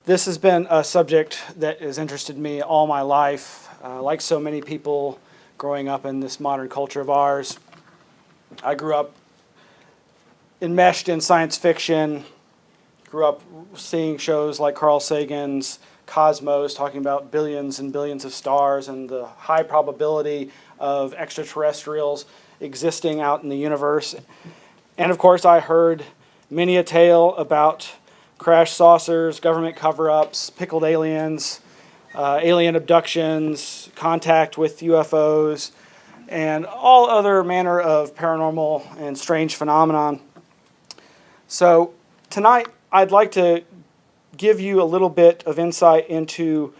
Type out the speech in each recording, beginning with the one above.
This has been a subject that has interested me all my life. Like so many people growing up in this modern culture of ours, I grew up enmeshed in science fiction, grew up seeing shows like Carl Sagan's Cosmos, talking about billions and billions of stars and the high probability of extraterrestrials existing out in the universe. And of course, I heard many a tale about crash saucers, government cover-ups, pickled aliens, alien abductions, contact with UFOs, and all other manner of paranormal and strange phenomenon. So tonight, I'd like to give you a little bit of insight into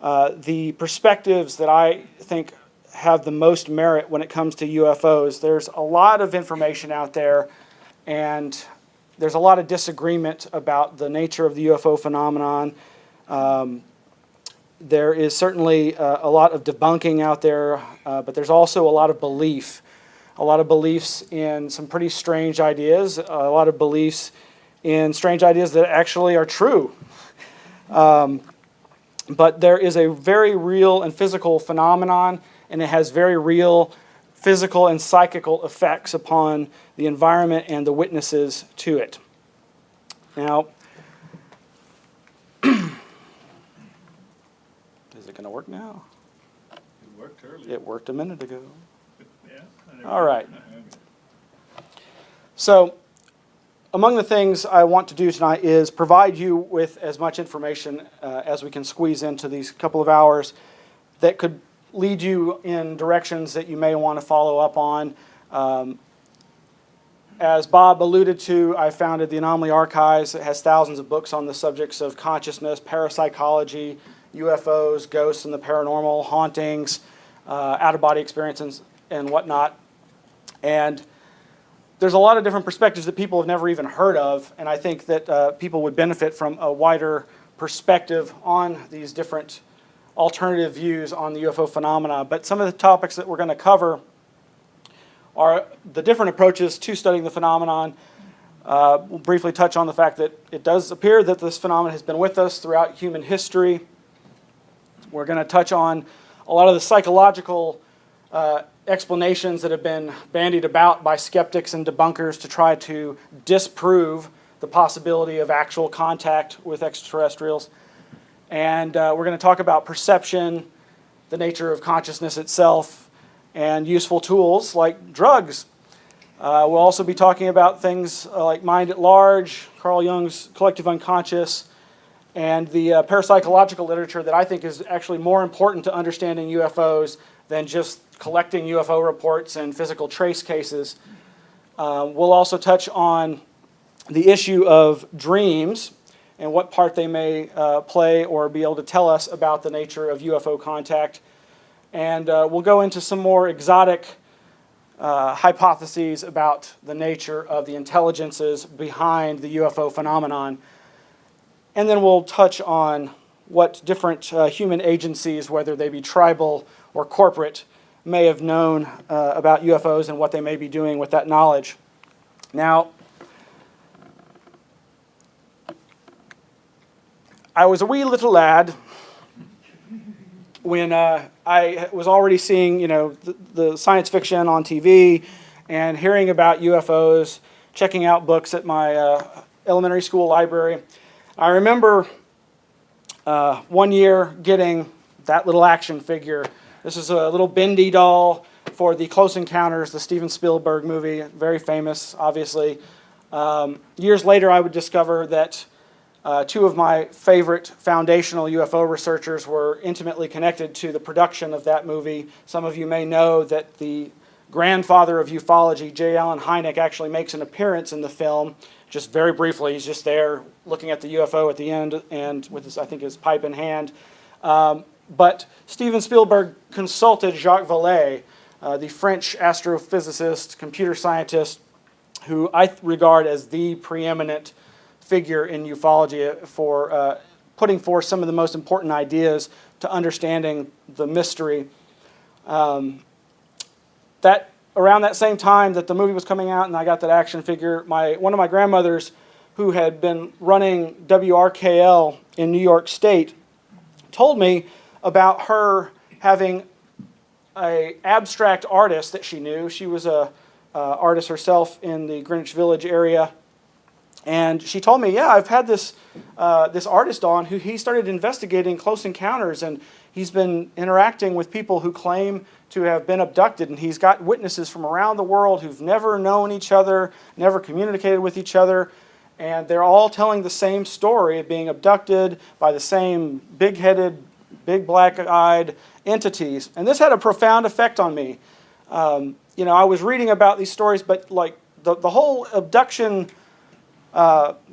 the perspectives that I think have the most merit when it comes to UFOs. There's a lot of information out there, and there's a lot of disagreement about the nature of the UFO phenomenon. There is certainly a lot of debunking out there, but there's also a lot of belief. A lot of beliefs in some pretty strange ideas, a lot of beliefs in strange ideas that actually are true. But there is a very real and physical phenomenon, and it has very real physical and psychical effects upon the environment and the witnesses to it. Now, is it going to work now? It worked earlier. It worked a minute ago. Yeah. All right. So, among the things I want to do tonight is provide you with as much information as we can squeeze into these couple of hours that could lead you in directions that you may want to follow up on. As Bob alluded to, I founded the Anomaly Archives. It has thousands of books on the subjects of consciousness, parapsychology, UFOs, ghosts and the paranormal, hauntings, out-of-body experiences, and whatnot. And there's a lot of different perspectives that people have never even heard of, and I think that people would benefit from a wider perspective on these different alternative views on the UFO phenomena. But some of the topics that we're going to cover are the different approaches to studying the phenomenon. We'll briefly touch on the fact that it does appear that this phenomenon has been with us throughout human history. We're going to touch on a lot of the psychological explanations that have been bandied about by skeptics and debunkers to try to disprove the possibility of actual contact with extraterrestrials. And we're going to talk about perception, the nature of consciousness itself, and useful tools like drugs. We'll also be talking about things like mind at large, Carl Jung's collective unconscious, and the parapsychological literature that I think is actually more important to understanding UFOs than just collecting UFO reports and physical trace cases. We'll also touch on the issue of dreams and what part they may play or be able to tell us about the nature of UFO contact. And we'll go into some more exotic hypotheses about the nature of the intelligences behind the UFO phenomenon. And then we'll touch on what different human agencies, whether they be tribal or corporate, may have known about UFOs and what they may be doing with that knowledge. Now, I was a wee little lad when I was already seeing, the science fiction on TV and hearing about UFOs, checking out books at my elementary school library. I remember one year getting that little action figure. This is a little bendy doll for the Close Encounters, the Steven Spielberg movie, very famous, obviously. Years later, I would discover that two of my favorite foundational UFO researchers were intimately connected to the production of that movie. Some of you may know that the grandfather of ufology, J. Allen Hynek, actually makes an appearance in the film, just very briefly. He's just there looking at the UFO at the end and with his, I think, his pipe in hand. But Steven Spielberg consulted Jacques Vallée, the French astrophysicist, computer scientist, who I regard as the preeminent figure in ufology for putting forth some of the most important ideas to understanding the mystery. Around that same time that the movie was coming out and I got that action figure, one of my grandmother's who had been running WRKL in New York State, told me about her having an abstract artist that she knew. She was a artist herself in the Greenwich Village area. And she told me, yeah, I've had this artist on who he started investigating close encounters, and he's been interacting with people who claim to have been abducted, and he's got witnesses from around the world who've never known each other, never communicated with each other, and they're all telling the same story of being abducted by the same big-headed, big black-eyed entities. And this had a profound effect on me. You know, I was reading about these stories, but like the whole abduction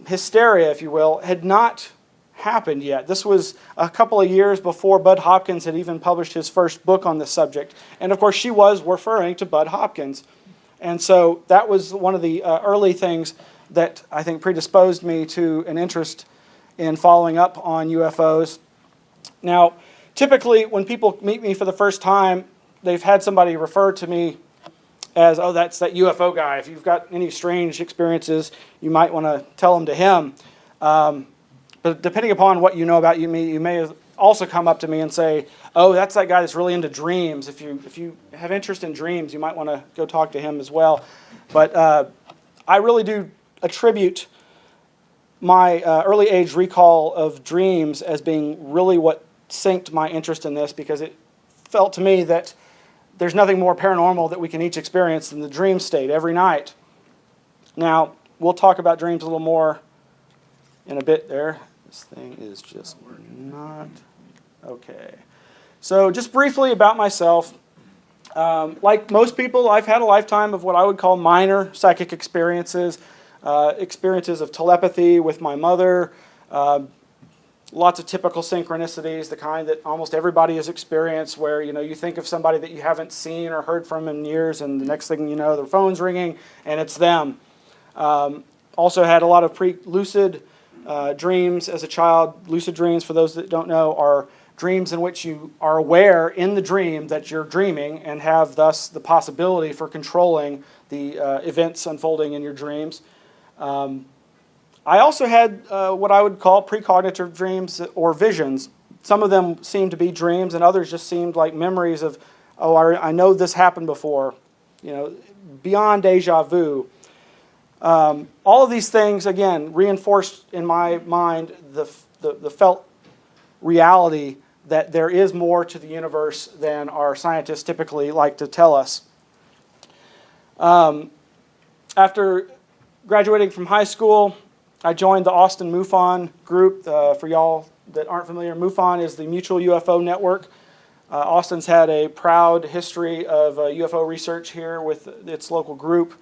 hysteria, if you will, had not happened yet. This was a couple of years before Bud Hopkins had even published his first book on this subject. And of course, she was referring to Bud Hopkins. And so that was one of the early things that I think predisposed me to an interest in following up on UFOs. Now, typically when people meet me for the first time, they've had somebody refer to me as, oh, that's that UFO guy. If you've got any strange experiences, you might want to tell them to him. But depending upon what you know about me, you may also come up to me and say, oh, that's that guy that's really into dreams. If you have interest in dreams, you might want to go talk to him as well. But I really do attribute my early age recall of dreams as being really what synced my interest in this, because it felt to me that there's nothing more paranormal that we can each experience than the dream state every night. Now, we'll talk about dreams a little more in a bit there. This thing is just not okay. So just briefly about myself. Like most people, I've had a lifetime of what I would call minor psychic experiences. Experiences of telepathy with my mother. Lots of typical synchronicities, the kind that almost everybody has experienced, where you think of somebody that you haven't seen or heard from in years, and the next thing you know, their phone's ringing, and it's them. Also had a lot of lucid dreams as a child. Lucid dreams, for those that don't know, are dreams in which you are aware in the dream that you're dreaming and have thus the possibility for controlling the events unfolding in your dreams. I also had what I would call precognitive dreams or visions. Some of them seemed to be dreams, and others just seemed like memories of, oh, I know this happened before, beyond deja vu. All of these things, again, reinforced in my mind the felt reality that there is more to the universe than our scientists typically like to tell us. After graduating from high school, I joined the Austin MUFON group. For y'all that aren't familiar, MUFON is the Mutual UFO Network. Austin's had a proud history of UFO research here with its local group.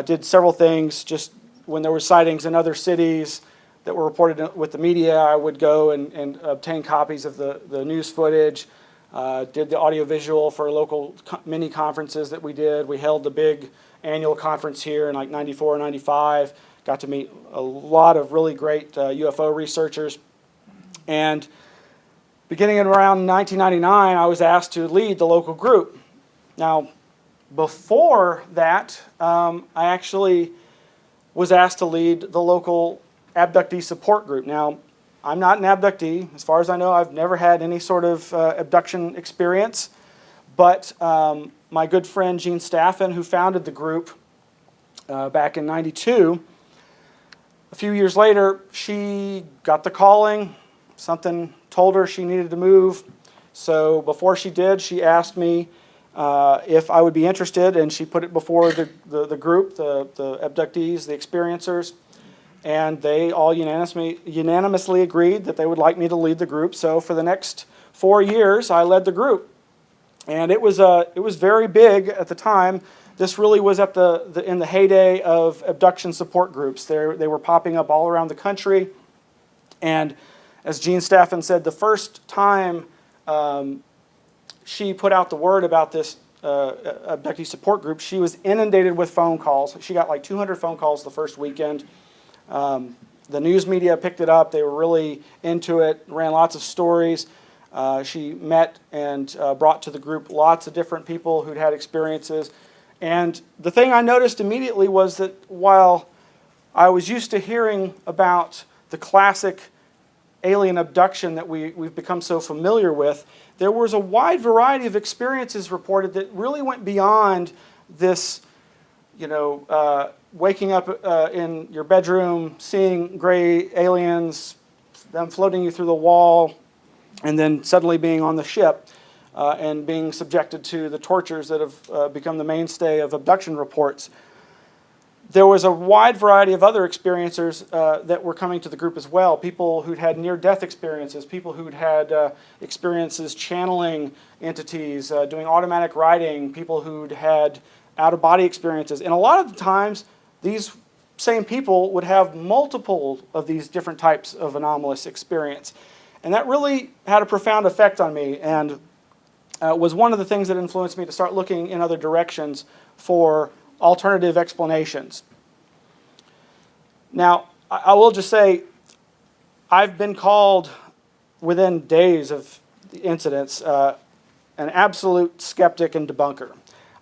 Did several things. Just when there were sightings in other cities that were reported with the media, I would go and obtain copies of the news footage. Did the audiovisual for local mini conferences that we did. We held the big annual conference here in like 94 or 95. Got to meet a lot of really great UFO researchers. And beginning in around 1999, I was asked to lead the local group. Now, before that, I actually was asked to lead the local abductee support group. Now, I'm not an abductee. As far as I know, I've never had any sort of abduction experience. But my good friend Gene Staffen, who founded the group back in '92, a few years later, she got the calling. Something told her she needed to move. So before she did, she asked me if I would be interested, and she put it before the group, the abductees, the experiencers, and they all unanimously agreed that they would like me to lead the group. So for the next 4 years, I led the group. And it was very big at the time. This really was at in the heyday of abduction support groups. They were popping up all around the country. And as Gene Staffen said, the first time she put out the word about this abductee support group, she was inundated with phone calls. She got like 200 phone calls the first weekend. The news media picked it up. They were really into it, ran lots of stories. She met and brought to the group lots of different people who'd had experiences. And the thing I noticed immediately was that while I was used to hearing about the classic alien abduction that we've become so familiar with. There was a wide variety of experiences reported that really went beyond this, waking up in your bedroom, seeing gray aliens, them floating you through the wall, and then suddenly being on the ship and being subjected to the tortures that have become the mainstay of abduction reports. There was a wide variety of other experiencers that were coming to the group as well. People who'd had near-death experiences, people who'd had experiences channeling entities, doing automatic writing, people who'd had out-of-body experiences. And a lot of the times, these same people would have multiple of these different types of anomalous experience. And that really had a profound effect on me, and was one of the things that influenced me to start looking in other directions for alternative explanations. Now, I will just say, I've been called within days of the incidents an absolute skeptic and debunker.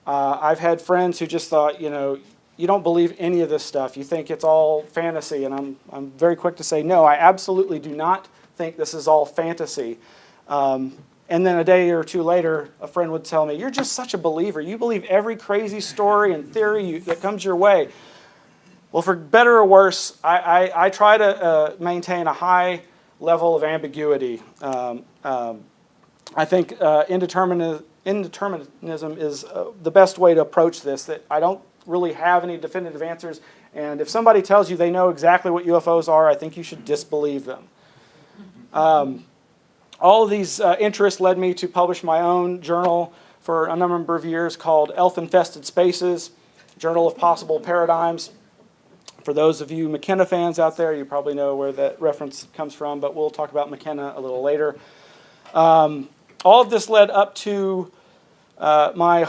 I've had friends who just thought, you don't believe any of this stuff. You think it's all fantasy, and I'm very quick to say, no, I absolutely do not think this is all fantasy. And then a day or two later, a friend would tell me, you're just such a believer. You believe every crazy story and theory that comes your way. Well, for better or worse, I try to maintain a high level of ambiguity. I think indeterminism is the best way to approach this, that I don't really have any definitive answers. And if somebody tells you they know exactly what UFOs are, I think you should disbelieve them. All of these interests led me to publish my own journal for a number of years called Elf-Infested Spaces, Journal of Possible Paradigms. For those of you McKenna fans out there, you probably know where that reference comes from, but we'll talk about McKenna a little later. All of this led up to my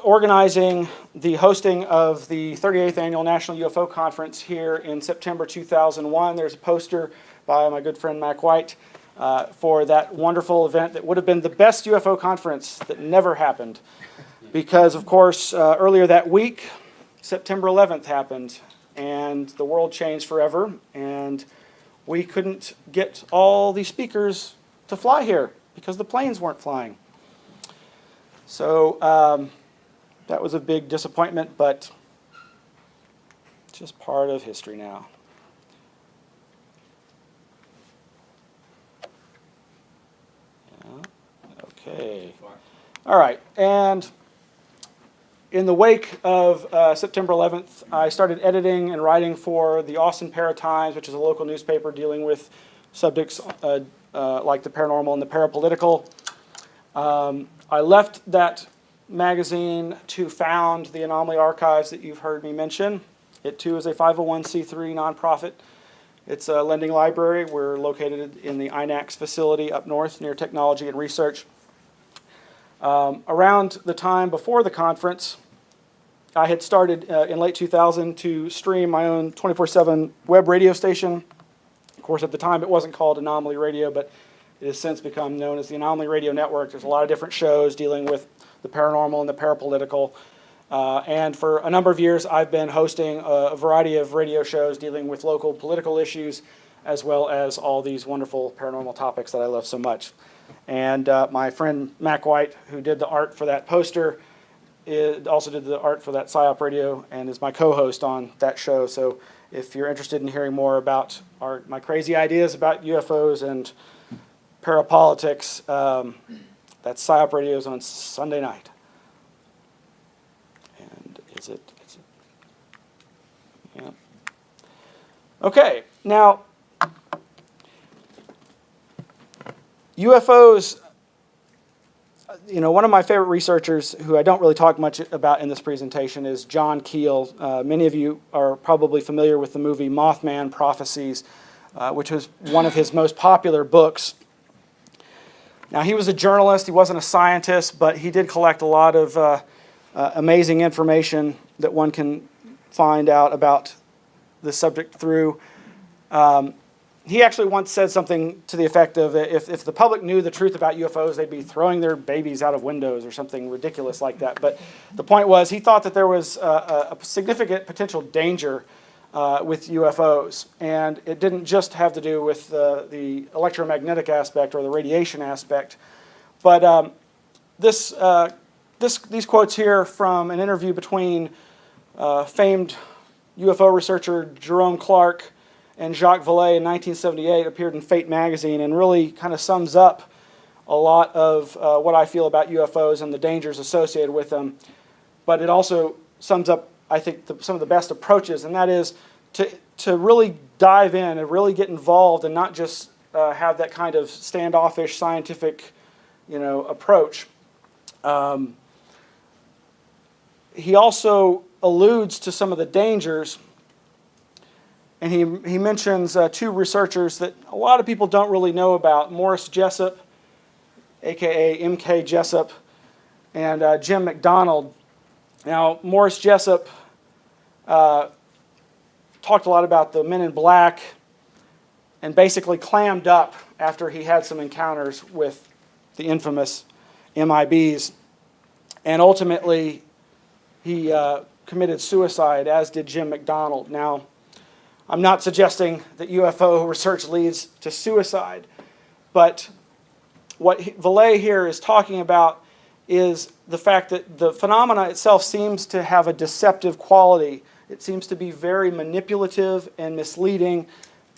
organizing the hosting of the 38th Annual National UFO Conference here in September 2001. There's a poster by my good friend Mac White for that wonderful event that would have been the best UFO conference that never happened. Because, of course, earlier that week, September 11th happened, and the world changed forever, and we couldn't get all the speakers to fly here because the planes weren't flying. So that was a big disappointment, but it's just part of history now. Okay. All right. And in the wake of September 11th, I started editing and writing for the Austin Para-Times, which is a local newspaper dealing with subjects like the paranormal and the parapolitical. I left that magazine to found the Anomaly Archives that you've heard me mention. It, too, is a 501c3 nonprofit. It's a lending library. We're located in the INACS facility up north near Technology and Research. Around the time before the conference, I had started in late 2000 to stream my own 24/7 web radio station. Of course, at the time it wasn't called Anomaly Radio, but it has since become known as the Anomaly Radio Network. There's a lot of different shows dealing with the paranormal and the parapolitical. And for a number of years, I've been hosting a variety of radio shows dealing with local political issues, as well as all these wonderful paranormal topics that I love so much. And my friend Mac White, who did the art for that poster, also did the art for that PSYOP radio and is my co-host on that show. So if you're interested in hearing more about my crazy ideas about UFOs and parapolitics, that's PSYOP radios on Sunday night. And is it? Yeah. Okay, now UFOs, one of my favorite researchers who I don't really talk much about in this presentation is John Keel. Many of you are probably familiar with the movie Mothman Prophecies, which was one of his most popular books. Now, he was a journalist, he wasn't a scientist, but he did collect a lot of amazing information that one can find out about the subject through. He actually once said something to the effect of, if the public knew the truth about UFOs, they'd be throwing their babies out of windows or something ridiculous like that. But the point was, he thought that there was a significant potential danger with UFOs. And it didn't just have to do with the electromagnetic aspect or the radiation aspect. But these quotes here from an interview between famed UFO researcher Jerome Clark and Jacques Vallée in 1978 appeared in Fate magazine and really kind of sums up a lot of what I feel about UFOs and the dangers associated with them. But it also sums up, I think, some of the best approaches, and that is to really dive in and really get involved and not just have that kind of standoffish scientific, approach. He also alludes to some of the dangers, and he mentions two researchers that a lot of people don't really know about: Morris Jessup, aka M.K. Jessup, and Jim McDonald. Now, Morris Jessup talked a lot about the Men in Black and basically clammed up after he had some encounters with the infamous MIBs. And ultimately, he committed suicide, as did Jim McDonald. Now, I'm not suggesting that UFO research leads to suicide, but what Vallée here is talking about is the fact that the phenomena itself seems to have a deceptive quality. It seems to be very manipulative and misleading,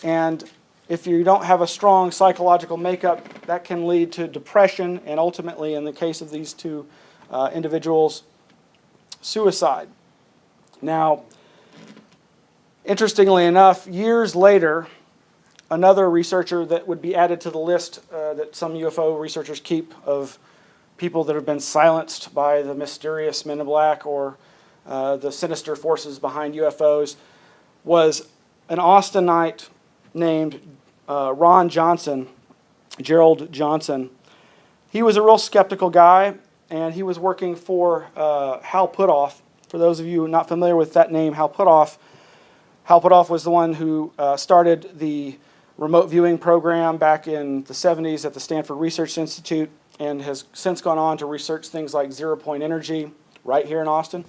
and if you don't have a strong psychological makeup, that can lead to depression and ultimately, in the case of these two individuals, suicide. Now, interestingly enough, years later, another researcher that would be added to the list that some UFO researchers keep of people that have been silenced by the mysterious Men in Black or the sinister forces behind UFOs was an Austinite named Ron Johnson, Gerald Johnson. He was a real skeptical guy, and he was working for Hal Puthoff. For those of you not familiar with that name, Hal Puthoff was the one who started the remote viewing program back in the 70s at the Stanford Research Institute and has since gone on to research things like zero-point energy right here in Austin.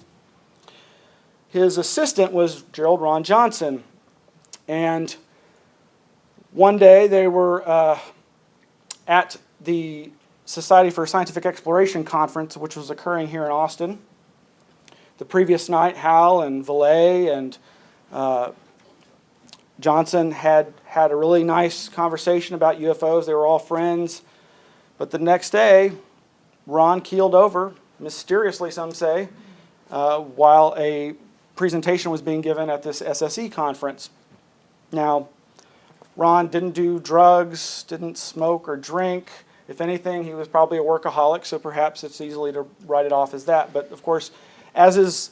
His assistant was Gerald Ron Johnson, and one day they were at the Society for Scientific Exploration conference, which was occurring here in Austin. The previous night, Hal and Vallée and Johnson had a really nice conversation about UFOs. They were all friends. But the next day, Ron keeled over, mysteriously some say, while a presentation was being given at this SSE conference. Now, Ron didn't do drugs, didn't smoke or drink. If anything, he was probably a workaholic, so perhaps it's easily to write it off as that. But of course, as is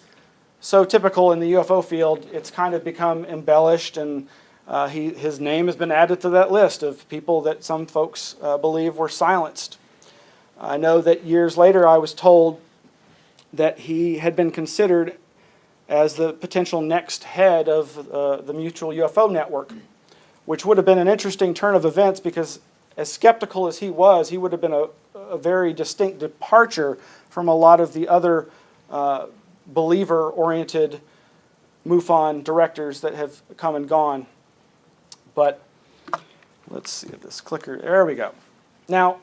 so typical in the UFO field, it's kind of become embellished, and his name has been added to that list of people that some folks believe were silenced. I know that years later I was told that he had been considered as the potential next head of the Mutual UFO Network, which would have been an interesting turn of events because as skeptical as he would have been a very distinct departure from a lot of the other believer-oriented MUFON directors that have come and gone. But let's see if this clicker, there we go. Now,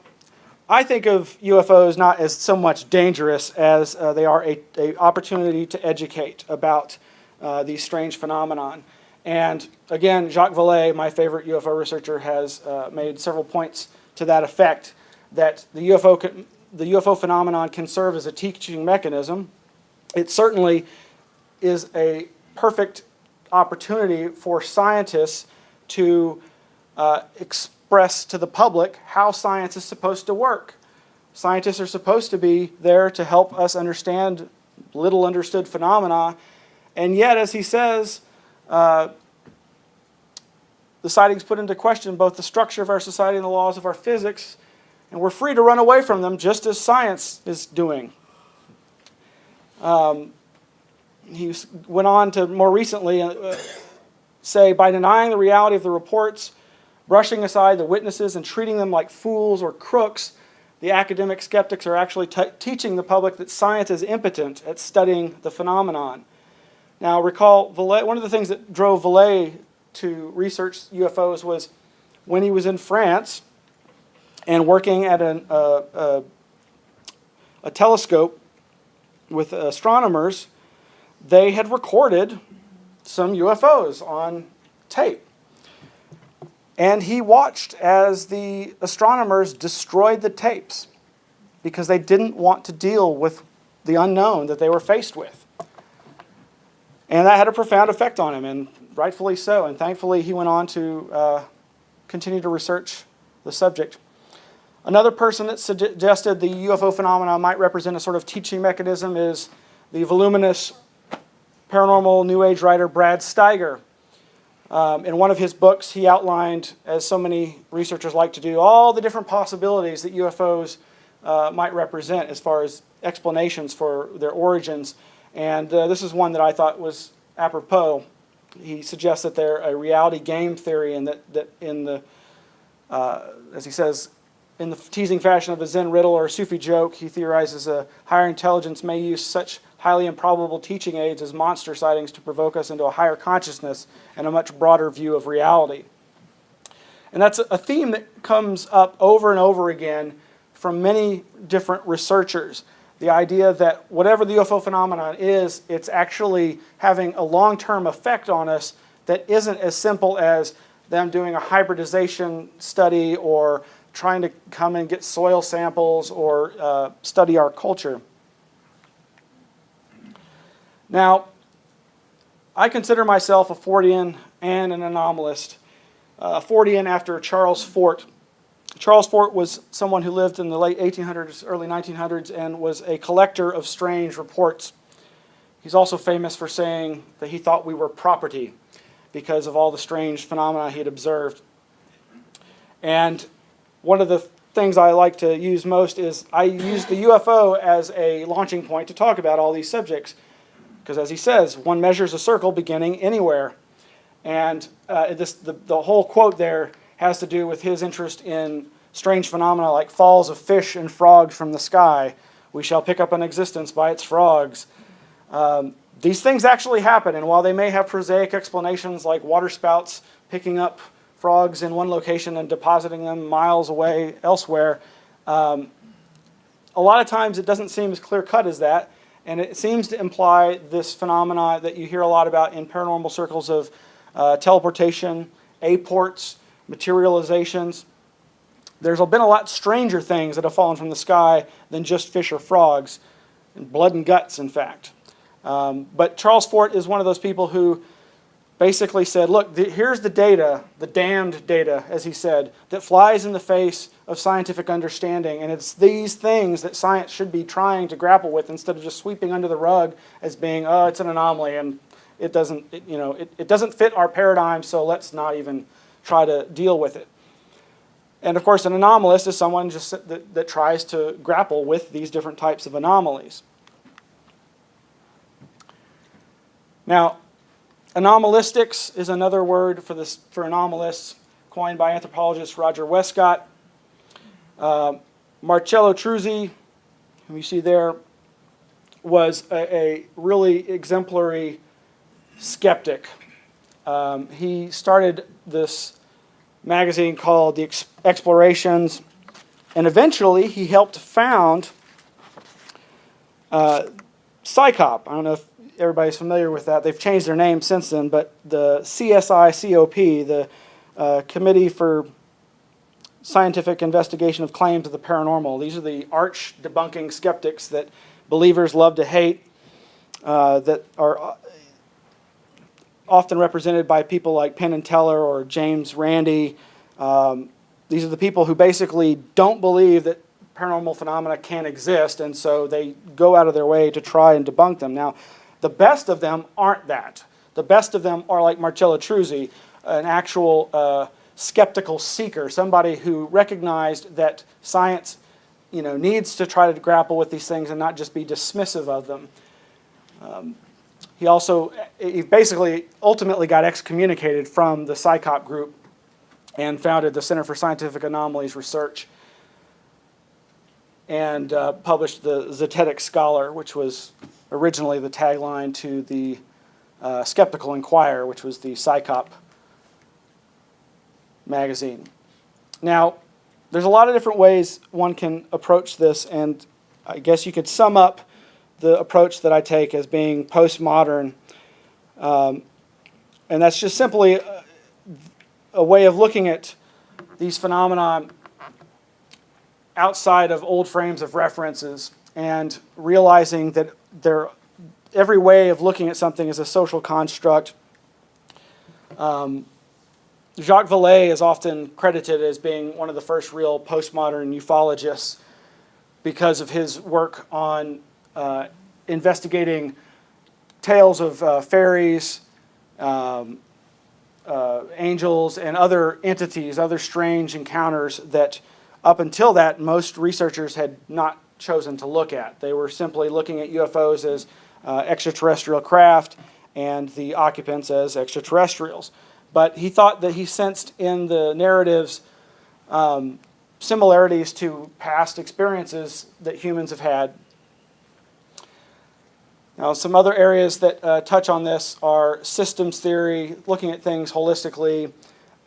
I think of UFOs not as so much dangerous as they are an opportunity to educate about these strange phenomenon. And again, Jacques Vallée, my favorite UFO researcher, has made several points to that effect, that the UFO phenomenon can serve as a teaching mechanism. It certainly is a perfect opportunity for scientists to express to the public how science is supposed to work. Scientists are supposed to be there to help us understand little understood phenomena, and yet, as he says, the sightings put into question both the structure of our society and the laws of our physics, and we're free to run away from them just as science is doing. He went on to more recently say, by denying the reality of the reports, brushing aside the witnesses and treating them like fools or crooks, the academic skeptics are actually teaching the public that science is impotent at studying the phenomenon. Now, recall, one of the things that drove Vallée to research UFOs was when he was in France and working at a telescope with astronomers. They had recorded some UFOs on tape. And he watched as the astronomers destroyed the tapes because they didn't want to deal with the unknown that they were faced with. And that had a profound effect on him, and rightfully so. And thankfully, he went on to continue to research the subject. Another person that suggested the UFO phenomena might represent a sort of teaching mechanism is the voluminous paranormal New Age writer Brad Steiger. In one of his books, he outlined, as so many researchers like to do, all the different possibilities that UFOs might represent as far as explanations for their origins. And this is one that I thought was apropos. He suggests that they're a reality game theory, and that in the, as he says, in the teasing fashion of a Zen riddle or a Sufi joke, he theorizes a higher intelligence may use such highly improbable teaching aids as monster sightings to provoke us into a higher consciousness and a much broader view of reality. And that's a theme that comes up over and over again from many different researchers. The idea that whatever the UFO phenomenon is, it's actually having a long-term effect on us that isn't as simple as them doing a hybridization study or trying to come and get soil samples or study our culture. Now, I consider myself a Fortean and an anomalist. Fortean after Charles Fort. Charles Fort was someone who lived in the late 1800s, early 1900s, and was a collector of strange reports. He's also famous for saying that he thought we were property because of all the strange phenomena he had observed. And one of the things I like to use most is I use the UFO as a launching point to talk about all these subjects. Because as he says, one measures a circle beginning anywhere. And the whole quote there has to do with his interest in strange phenomena like falls of fish and frogs from the sky. We shall pick up an existence by its frogs. These things actually happen, and while they may have prosaic explanations like waterspouts picking up frogs in one location and depositing them miles away elsewhere, a lot of times it doesn't seem as clear-cut as that, and it seems to imply this phenomena that you hear a lot about in paranormal circles of teleportation, aports, materializations. There's been a lot stranger things that have fallen from the sky than just fish or frogs, and blood and guts, in fact. But Charles Fort is one of those people who basically said, look, here's the data, the damned data, as he said, that flies in the face of scientific understanding. And it's these things that science should be trying to grapple with instead of just sweeping under the rug as being, oh, it's an anomaly and it doesn't fit our paradigm, so let's not even try to deal with it. And of course, an anomalist is someone just that tries to grapple with these different types of anomalies. Now, anomalistics is another word for anomalists, coined by anthropologist Roger Westcott. Marcello Truzzi, whom you see there, was a really exemplary skeptic. He started this magazine called The Explorations, and eventually he helped found CSICOP. I don't know if everybody's familiar with that. They've changed their name since then, but the CSICOP, the Committee for Scientific Investigation of Claims of the Paranormal. These are the arch debunking skeptics that believers love to hate, that are often represented by people like Penn and Teller or James Randi. These are the people who basically don't believe that paranormal phenomena can exist, and so they go out of their way to try and debunk them. Now, the best of them aren't that. The best of them are like Marcello Truzzi, an actual skeptical seeker, somebody who recognized that science, needs to try to grapple with these things and not just be dismissive of them. He basically ultimately got excommunicated from the CSICOP group and founded the Center for Scientific Anomalies Research and published the Zetetic Scholar, which was originally the tagline to the Skeptical Inquirer, which was the Psychop magazine. Now, there's a lot of different ways one can approach this, and I guess you could sum up the approach that I take as being postmodern. And that's just simply a way of looking at these phenomena outside of old frames of references and realizing that every way of looking at something is a social construct. Jacques Vallée is often credited as being one of the first real postmodern ufologists because of his work on investigating tales of fairies, angels, and other entities, other strange encounters that up until that most researchers had not chosen to look at. They were simply looking at UFOs as extraterrestrial craft and the occupants as extraterrestrials. But he thought that he sensed in the narratives similarities to past experiences that humans have had. Now, some other areas that touch on this are systems theory, looking at things holistically,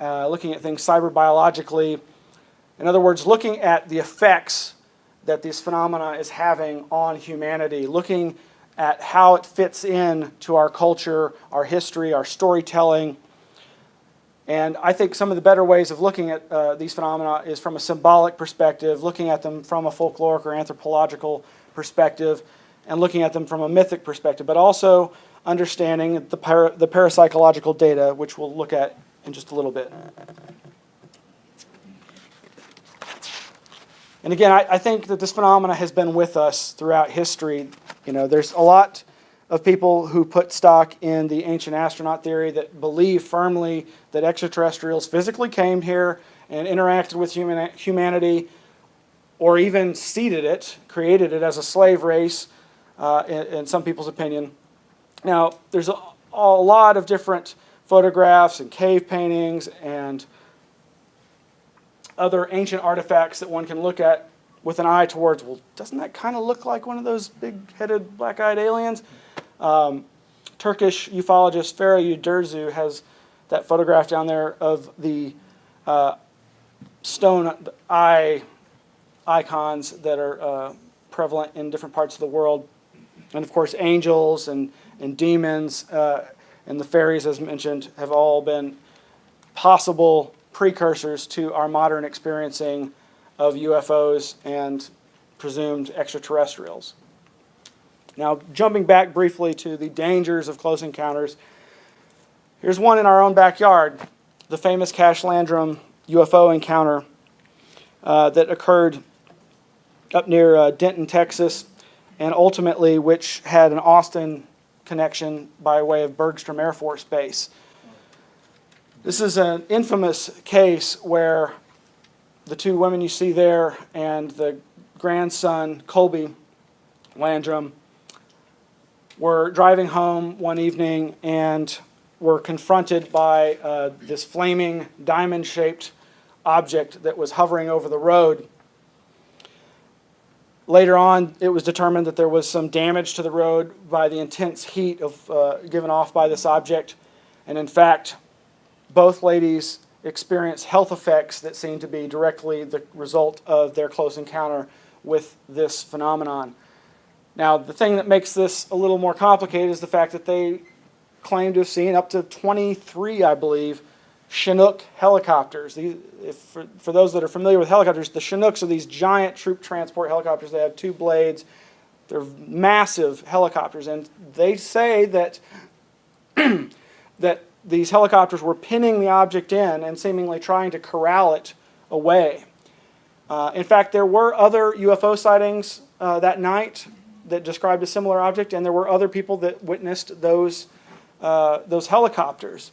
looking at things cyberbiologically. In other words, looking at the effects that this phenomena is having on humanity, looking at how it fits in to our culture, our history, our storytelling. And I think some of the better ways of looking at these phenomena is from a symbolic perspective, looking at them from a folkloric or anthropological perspective, and looking at them from a mythic perspective, but also understanding the parapsychological data, which we'll look at in just a little bit. And again, I think that this phenomena has been with us throughout history. You know, there's a lot of people who put stock in the ancient astronaut theory that believe firmly that extraterrestrials physically came here and interacted with humanity, or even seeded it, created it as a slave race, in some people's opinion. Now, there's a lot of different photographs and cave paintings and other ancient artifacts that one can look at with an eye towards, well, doesn't that kind of look like one of those big-headed, black-eyed aliens? Turkish ufologist Farah Yurderzu has that photograph down there of the stone eye icons that are prevalent in different parts of the world. And of course, angels and demons and the fairies, as mentioned, have all been possible precursors to our modern experiencing of UFOs and presumed extraterrestrials. Now, jumping back briefly to the dangers of close encounters, here's one in our own backyard, the famous Cash Landrum UFO encounter that occurred up near Denton, Texas, and ultimately which had an Austin connection by way of Bergstrom Air Force Base. This is an infamous case where the two women you see there and the grandson, Colby Landrum, were driving home one evening and were confronted by this flaming diamond-shaped object that was hovering over the road. Later on, it was determined that there was some damage to the road by the intense heat given off by this object. And in fact, both ladies experienced health effects that seemed to be directly the result of their close encounter with this phenomenon. Now, the thing that makes this a little more complicated is the fact that they claim to have seen up to 23, I believe, Chinook helicopters. For those that are familiar with helicopters, the Chinooks are these giant troop transport helicopters. They have two blades. They're massive helicopters, and they say that that these helicopters were pinning the object in and seemingly trying to corral it away. In fact, there were other UFO sightings that night that described a similar object, and there were other people that witnessed those helicopters.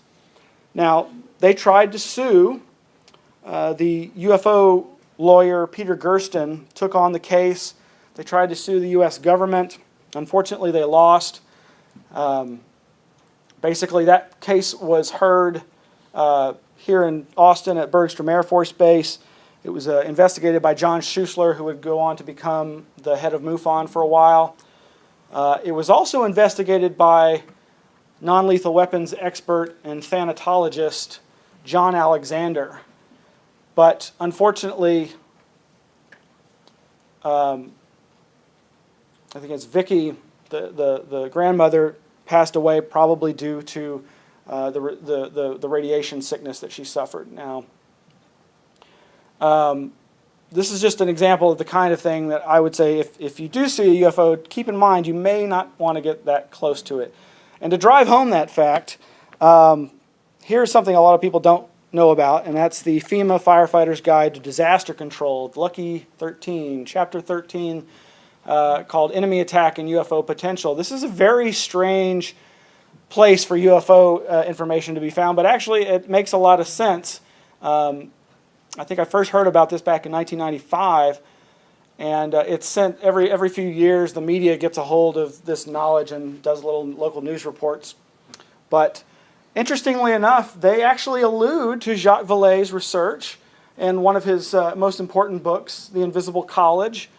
Now, they tried to sue. The UFO lawyer, Peter Gersten, took on the case. They tried to sue the U.S. government. Unfortunately, they lost. Basically, that case was heard here in Austin at Bergstrom Air Force Base. It was investigated by John Schuessler, who would go on to become the head of MUFON for a while. It was also investigated by non-lethal weapons expert and thanatologist John Alexander. But unfortunately, I think it's Vicky, the grandmother, passed away probably due to the radiation sickness that she suffered. Now, this is just an example of the kind of thing that I would say if you do see a UFO, keep in mind you may not want to get that close to it. And to drive home that fact, here's something a lot of people don't know about, and that's the FEMA Firefighter's Guide to Disaster Control, Lucky 13, Chapter 13, called Enemy Attack and UFO Potential. This is a very strange place for UFO information to be found, but actually it makes a lot of sense. I think I first heard about this back in 1995, and it's sent every few years. The media gets a hold of this knowledge and does little local news reports. But interestingly enough, they actually allude to Jacques Vallée's research in one of his most important books, The Invisible College.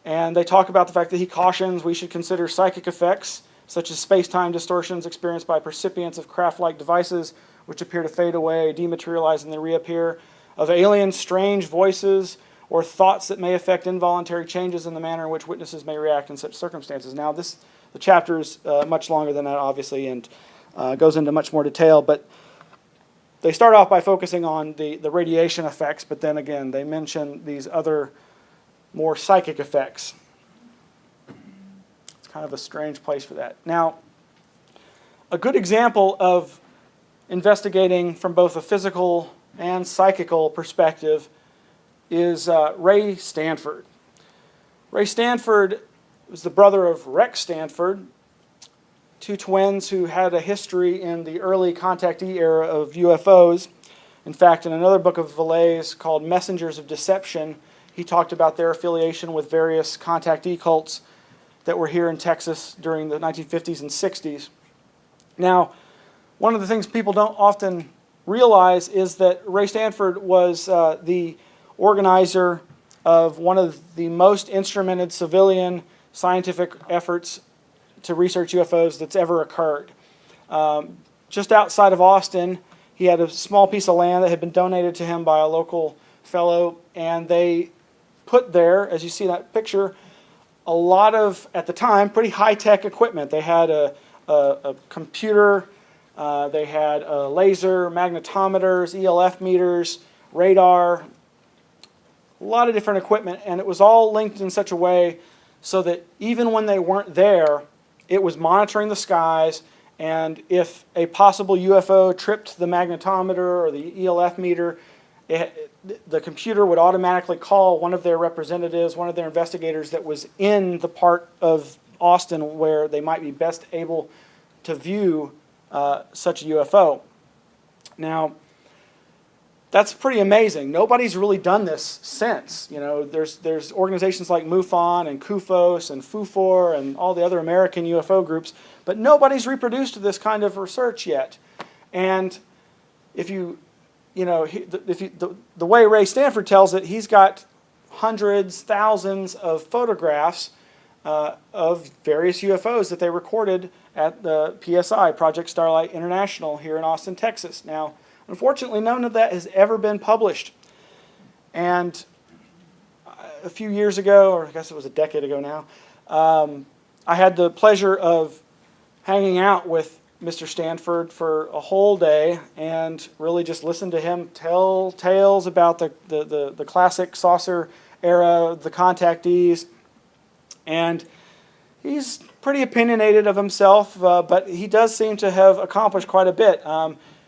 And they talk about the fact that he cautions we should consider psychic effects, such as space-time distortions experienced by percipients of craft-like devices, which appear to fade away, dematerialize, and then reappear, of alien strange voices, or thoughts that may affect involuntary changes in the manner in which witnesses may react in such circumstances. Now, the chapter is much longer than that, obviously, and goes into much more detail, but they start off by focusing on the radiation effects, but then again, they mention these other more psychic effects. It's kind of a strange place for that. Now, a good example of investigating from both a physical and psychical perspective is Ray Stanford. Ray Stanford was the brother of Rex Stanford, two twins who had a history in the early contactee era of UFOs. In fact, in another book of Vallée's called Messengers of Deception, he talked about their affiliation with various contactee cults that were here in Texas during the 1950s and 60s. Now, one of the things people don't often realize is that Ray Stanford was the organizer of one of the most instrumented civilian scientific efforts to research UFOs that's ever occurred. Just outside of Austin, he had a small piece of land that had been donated to him by a local fellow, and they put there, as you see in that picture, a lot of, at the time, pretty high-tech equipment. They had a computer, they had laser magnetometers, ELF meters, radar, a lot of different equipment, and it was all linked in such a way so that even when they weren't there, it was monitoring the skies, and if a possible UFO tripped the magnetometer or the ELF meter, the computer would automatically call one of their representatives, one of their investigators that was in the part of Austin where they might be best able to view such a UFO. Now, that's pretty amazing. Nobody's really done this since. You know, there's organizations like MUFON and CUFOS and FUFOR and all the other American UFO groups, but nobody's reproduced this kind of research yet. And if you know, the way Ray Stanford tells it, he's got hundreds, thousands of photographs of various UFOs that they recorded at the PSI, Project Starlight International, here in Austin, Texas. Now, unfortunately, none of that has ever been published. And a few years ago, or I guess it was a decade ago now, I had the pleasure of hanging out with Mr. Stanford for a whole day and really just listened to him tell tales about the classic saucer era, the contactees. And he's pretty opinionated of himself, but he does seem to have accomplished quite a bit.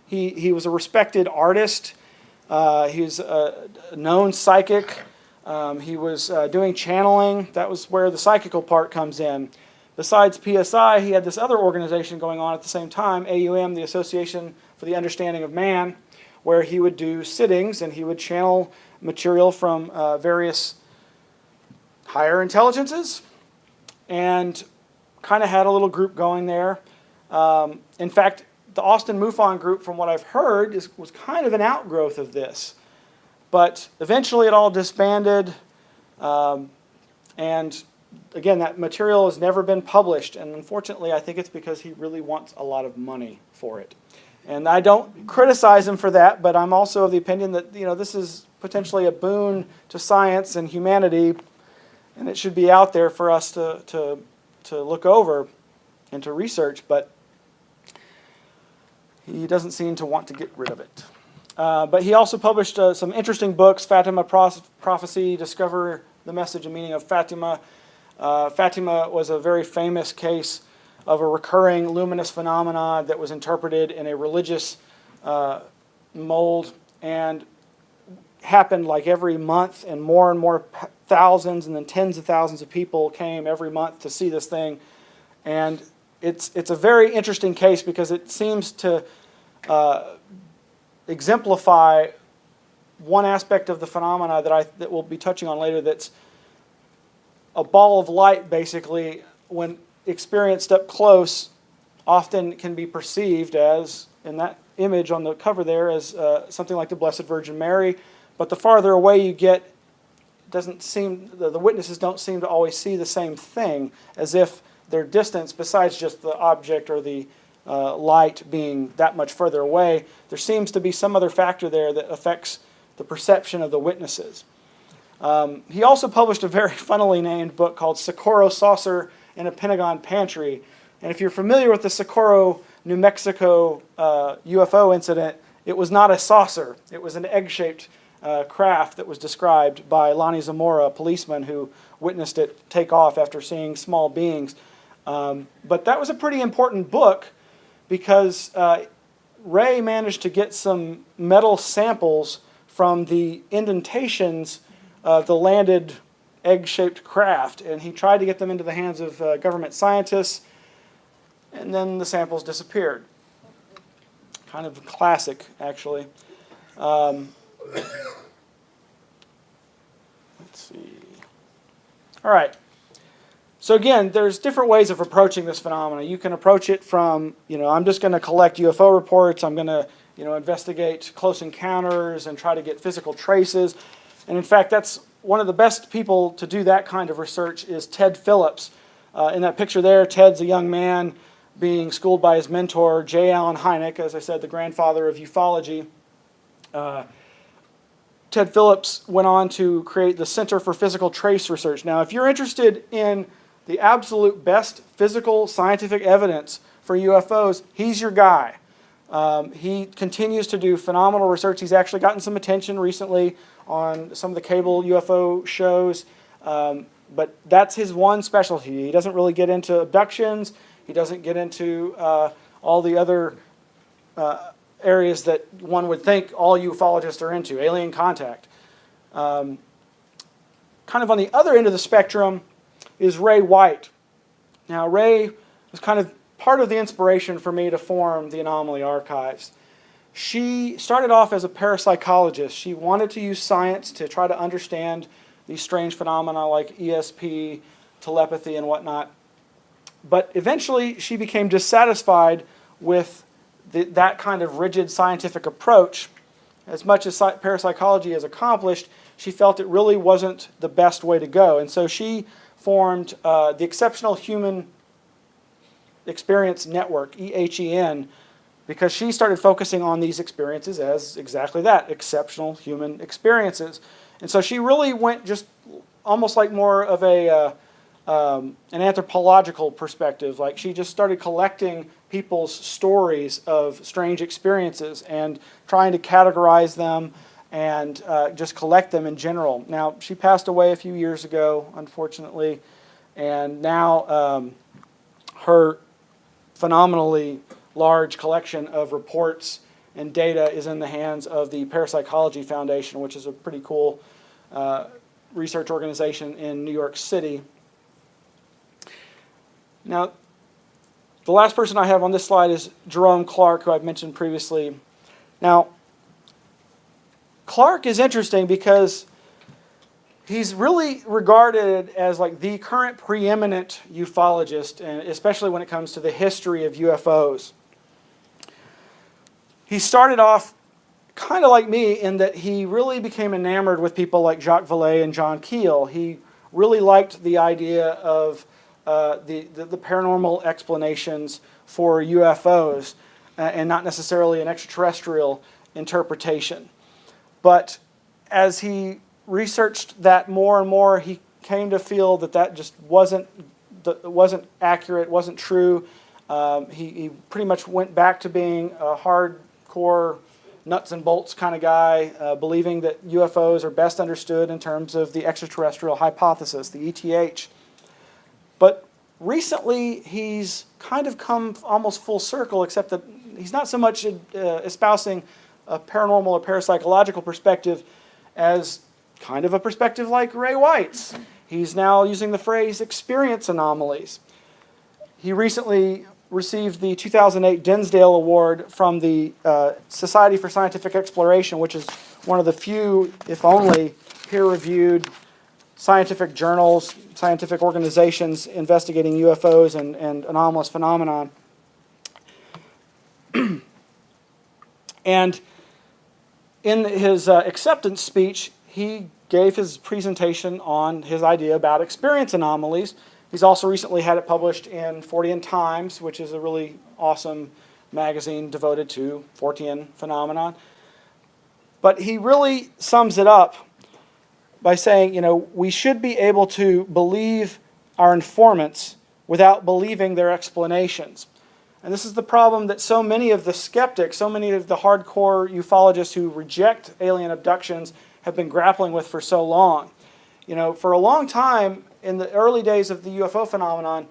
He was a respected artist. He's a known psychic. He was doing channeling. That was where the psychical part comes in. Besides PSI, he had this other organization going on at the same time, AUM, the Association for the Understanding of Man, where he would do sittings and he would channel material from various higher intelligences, and kind of had a little group going there. In fact, the Austin MUFON group, from what I've heard, was kind of an outgrowth of this. But eventually it all disbanded, and again, that material has never been published, and unfortunately, I think it's because he really wants a lot of money for it. And I don't criticize him for that, but I'm also of the opinion that this is potentially a boon to science and humanity, and it should be out there for us to look over and to research, but he doesn't seem to want to get rid of it. But he also published some interesting books, Fatima Prophecy, Discover the Message and Meaning of Fatima. Fatima was a very famous case of a recurring luminous phenomena that was interpreted in a religious mold and happened like every month, and more thousands and then tens of thousands of people came every month to see this thing. And it's a very interesting case because it seems to exemplify one aspect of the phenomena that we'll be touching on later, that's a ball of light, basically, when experienced up close, often can be perceived as, in that image on the cover there, as something like the Blessed Virgin Mary. But the farther away you get, the witnesses don't seem to always see the same thing, as if their distance, besides just the object or the light being that much further away, there seems to be some other factor there that affects the perception of the witnesses. He also published a very funnily named book called Socorro Saucer in a Pentagon Pantry. And if you're familiar with the Socorro, New Mexico UFO incident, it was not a saucer. It was an egg-shaped craft that was described by Lonnie Zamora, a policeman who witnessed it take off after seeing small beings. But that was a pretty important book because Ray managed to get some metal samples from the indentations of the landed egg-shaped craft, and he tried to get them into the hands of government scientists, and then the samples disappeared. Kind of classic, actually. Let's see. All right. So again, there's different ways of approaching this phenomena. You can approach it from, I'm just going to collect UFO reports. I'm going to, investigate close encounters and try to get physical traces. And in fact, that's one of the best people to do that kind of research is Ted Phillips. In that picture there, Ted's a young man being schooled by his mentor, J. Allen Hynek, as I said, the grandfather of ufology. Ted Phillips went on to create the Center for Physical Trace Research. Now, if you're interested in the absolute best physical scientific evidence for UFOs, he's your guy. He continues to do phenomenal research. He's actually gotten some attention recently on some of the cable UFO shows, but that's his one specialty. He doesn't really get into abductions. He doesn't get into all the other areas that one would think all ufologists are into, alien contact. Kind of on the other end of the spectrum is Ray White. Now, Ray was kind of part of the inspiration for me to form the Anomaly Archives. She started off as a parapsychologist. She wanted to use science to try to understand these strange phenomena like ESP, telepathy, and whatnot. But eventually, she became dissatisfied with that kind of rigid scientific approach. As much as parapsychology has accomplished, she felt it really wasn't the best way to go. And so she formed the Exceptional Human Experience Network, EHEN, because she started focusing on these experiences as exactly that, exceptional human experiences. And so she really went just almost like more of an anthropological perspective. Like she just started collecting people's stories of strange experiences and trying to categorize them and just collect them in general. Now, she passed away a few years ago, unfortunately, and now her phenomenally large collection of reports and data is in the hands of the Parapsychology Foundation, which is a pretty cool research organization in New York City. Now, the last person I have on this slide is Jerome Clark, who I've mentioned previously. Now, Clark is interesting because he's really regarded as like the current preeminent ufologist, and especially when it comes to the history of UFOs. He started off kind of like me in that he really became enamored with people like Jacques Vallée and John Keel. He really liked the idea of the paranormal explanations for UFOs and not necessarily an extraterrestrial interpretation. But as he researched that more and more, he came to feel that that just wasn't accurate, wasn't true. He pretty much went back to being a hardcore nuts and bolts kind of guy, believing that UFOs are best understood in terms of the extraterrestrial hypothesis, the ETH. But recently, he's kind of come almost full circle, except that he's not so much espousing a paranormal or parapsychological perspective as kind of a perspective like Ray White's. He's now using the phrase experience anomalies. He recently received the 2008 Dinsdale Award from the Society for Scientific Exploration, which is one of the few, if only, peer-reviewed scientific journals, scientific organizations investigating UFOs and anomalous phenomenon. And in his acceptance speech, he gave his presentation on his idea about experience anomalies. He's also recently had it published in Fortean Times, which is a really awesome magazine devoted to Fortean phenomenon. But he really sums it up by saying, you know, we should be able to believe our informants without believing their explanations. And this is the problem that so many of the skeptics, so many of the hardcore ufologists who reject alien abductions have been grappling with for so long. You know, for a long time, in the early days of the UFO phenomenon,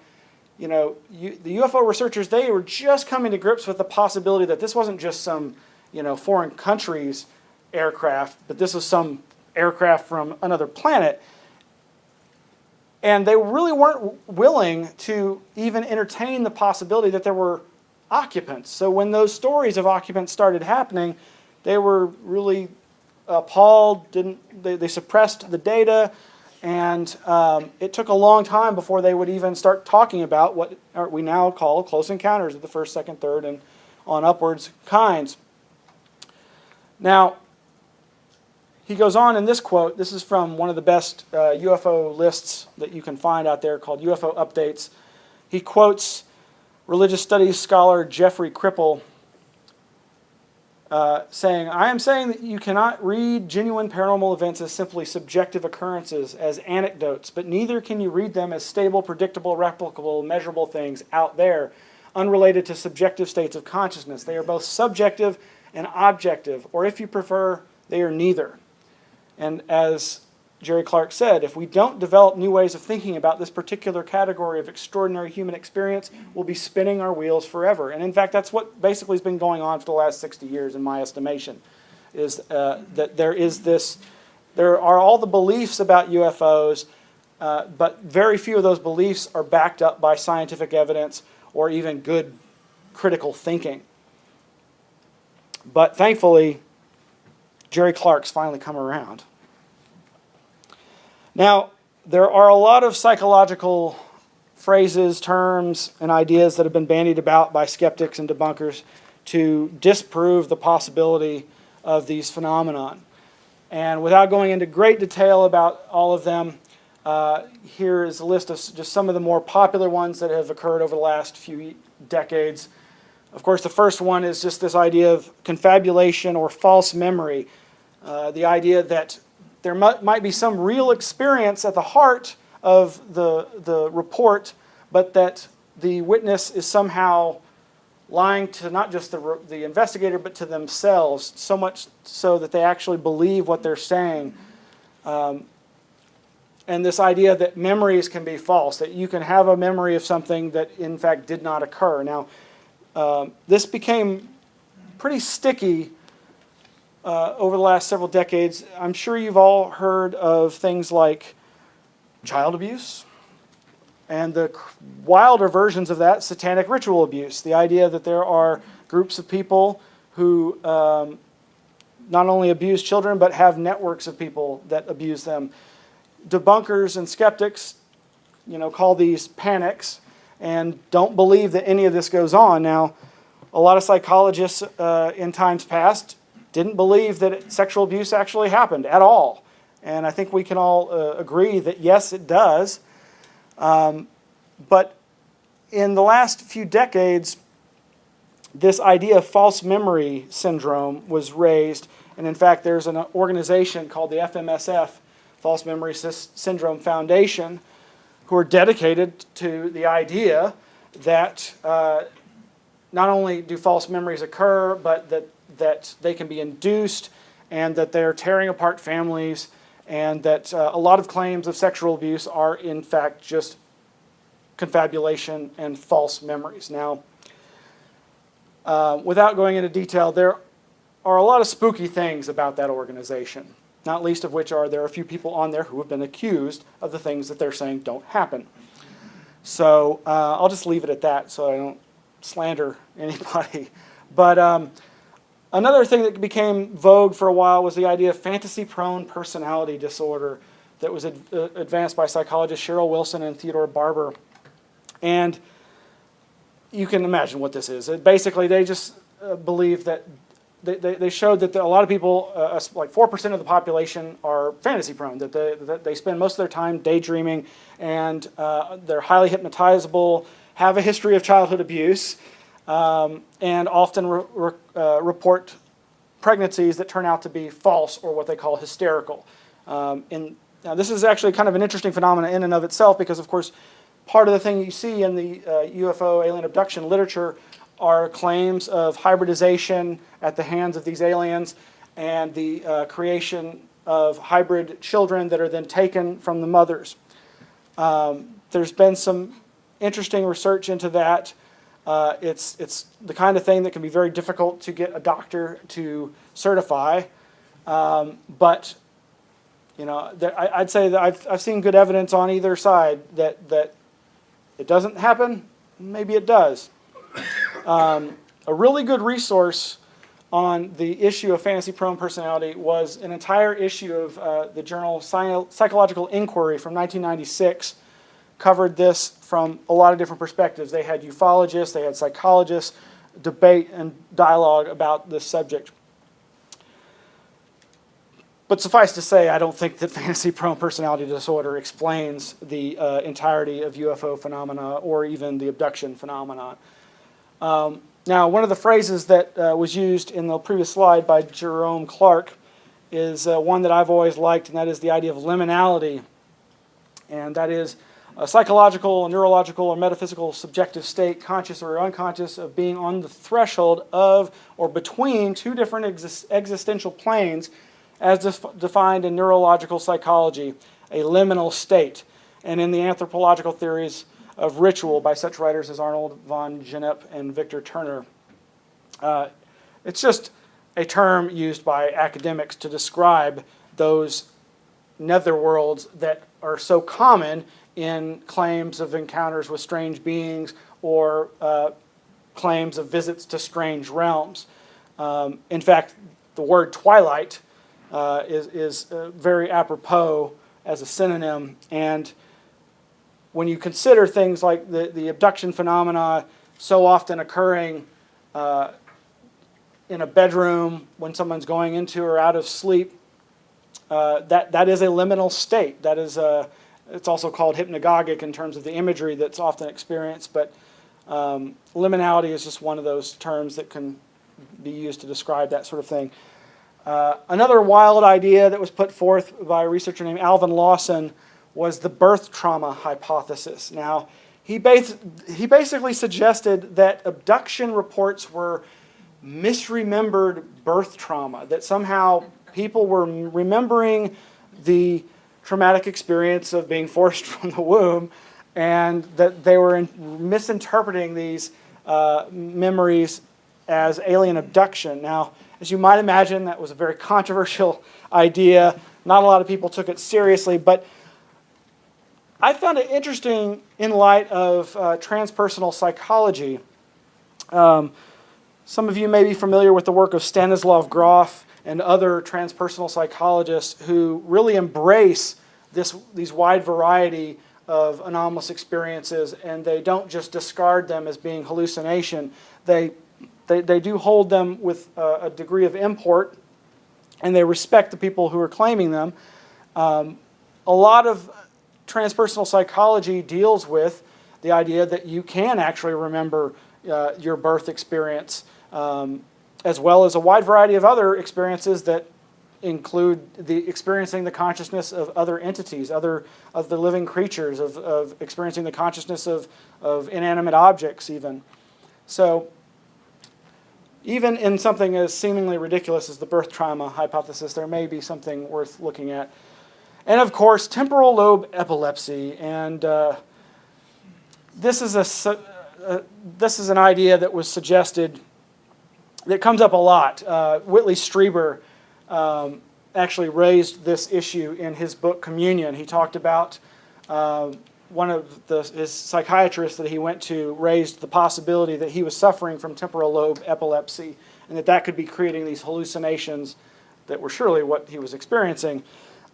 you know, the UFO researchers, they were just coming to grips with the possibility that this wasn't just some, you know, foreign country's aircraft, but this was some aircraft from another planet. And they really weren't willing to even entertain the possibility that there were occupants. So when those stories of occupants started happening, they were really appalled. They suppressed the data, and it took a long time before they would even start talking about what we now call close encounters of the first, second, third, and on upwards kinds. Now, he goes on in this quote. This is from one of the best UFO lists that you can find out there called UFO Updates. He quotes religious studies scholar Jeffrey Kripal saying, "I am saying that you cannot read genuine paranormal events as simply subjective occurrences, as anecdotes, but neither can you read them as stable, predictable, replicable, measurable things out there, unrelated to subjective states of consciousness. They are both subjective and objective, or if you prefer, they are neither." And as Jerry Clark said, if we don't develop new ways of thinking about this particular category of extraordinary human experience, we'll be spinning our wheels forever. And in fact, that's what basically has been going on for the last 60 years, in my estimation, is that there are all the beliefs about UFOs, but very few of those beliefs are backed up by scientific evidence or even good critical thinking. But thankfully, Jerry Clark's finally come around. Now, there are a lot of psychological phrases, terms, and ideas that have been bandied about by skeptics and debunkers to disprove the possibility of these phenomenon. And without going into great detail about all of them, here is a list of just some of the more popular ones that have occurred over the last few decades. Of course, the first one is just this idea of confabulation or false memory. The idea that there might be some real experience at the heart of the report, but that the witness is somehow lying to not just the investigator, but to themselves, so much so that they actually believe what they're saying. And this idea that memories can be false, that you can have a memory of something that in fact did not occur. Now, this became pretty sticky over the last several decades. I'm sure you've all heard of things like child abuse and the wilder versions of that, satanic ritual abuse. The idea that there are groups of people who not only abuse children but have networks of people that abuse them. Debunkers and skeptics, call these panics and don't believe that any of this goes on. Now, a lot of psychologists in times past didn't believe that sexual abuse actually happened at all. And I think we can all agree that yes, it does. But in the last few decades, this idea of false memory syndrome was raised. And in fact, there's an organization called the FMSF, False Memory Syndrome Foundation, who are dedicated to the idea that not only do false memories occur, but that they can be induced, and that they're tearing apart families, and that a lot of claims of sexual abuse are in fact just confabulation and false memories. Now, without going into detail, there are a lot of spooky things about that organization, not least of which are there are a few people on there who have been accused of the things that they're saying don't happen. So I'll just leave it at that so I don't slander anybody. But another thing that became vogue for a while was the idea of fantasy-prone personality disorder that was advanced by psychologists Cheryl Wilson and Theodore Barber. And you can imagine what this is. Basically, they just believe that they showed that a lot of people, like 4% of the population, are fantasy-prone, that they spend most of their time daydreaming, and they're highly hypnotizable, have a history of childhood abuse, and often report pregnancies that turn out to be false or what they call hysterical. Now, this is actually kind of an interesting phenomenon in and of itself because, of course, part of the thing you see in the UFO alien abduction literature are claims of hybridization at the hands of these aliens and the creation of hybrid children that are then taken from the mothers. There's been some interesting research into that. It's the kind of thing that can be very difficult to get a doctor to certify. But you know, I'd say that I've seen good evidence on either side that it doesn't happen. Maybe it does. A really good resource on the issue of fantasy-prone personality was an entire issue of the journal Psychological Inquiry from 1996. Covered this from a lot of different perspectives. They had ufologists, they had psychologists, debate and dialogue about this subject. But suffice to say, I don't think that fantasy-prone personality disorder explains the entirety of UFO phenomena or even the abduction phenomenon. Now, one of the phrases that was used in the previous slide by Jerome Clark is one that I've always liked, and that is the idea of liminality. And that is a psychological, neurological, or metaphysical subjective state, conscious or unconscious, of being on the threshold of or between two different existential planes as defined in neurological psychology, a liminal state, and in the anthropological theories of ritual by such writers as Arnold von Gennep and Victor Turner. It's just a term used by academics to describe those netherworlds that are so common in claims of encounters with strange beings or claims of visits to strange realms. In fact, the word twilight is very apropos as a synonym, and when you consider things like the abduction phenomena so often occurring in a bedroom when someone's going into or out of sleep, that is a liminal state. That is it's also called hypnagogic in terms of the imagery that's often experienced, but liminality is just one of those terms that can be used to describe that sort of thing. Another wild idea that was put forth by a researcher named Alvin Lawson was the birth trauma hypothesis. Now, he basically suggested that abduction reports were misremembered birth trauma, that somehow people were remembering the traumatic experience of being forced from the womb, and that they were misinterpreting these memories as alien abduction. Now, as you might imagine, that was a very controversial idea. Not a lot of people took it seriously, but I found it interesting in light of transpersonal psychology. Some of you may be familiar with the work of Stanislav Grof and other transpersonal psychologists who really embrace these wide variety of anomalous experiences, and they don't just discard them as being hallucination. They do hold them with a degree of import, and they respect the people who are claiming them. A lot of transpersonal psychology deals with the idea that you can actually remember your birth experience, as well as a wide variety of other experiences that include experiencing the consciousness of other entities, of the living creatures, of experiencing the consciousness of inanimate objects even. So even in something as seemingly ridiculous as the birth trauma hypothesis, there may be something worth looking at. And of course, temporal lobe epilepsy. And this is an idea that was suggested, that comes up a lot. Whitley Strieber actually raised this issue in his book Communion. He talked about one of his psychiatrists that he went to raised the possibility that he was suffering from temporal lobe epilepsy, and that could be creating these hallucinations that were surely what he was experiencing.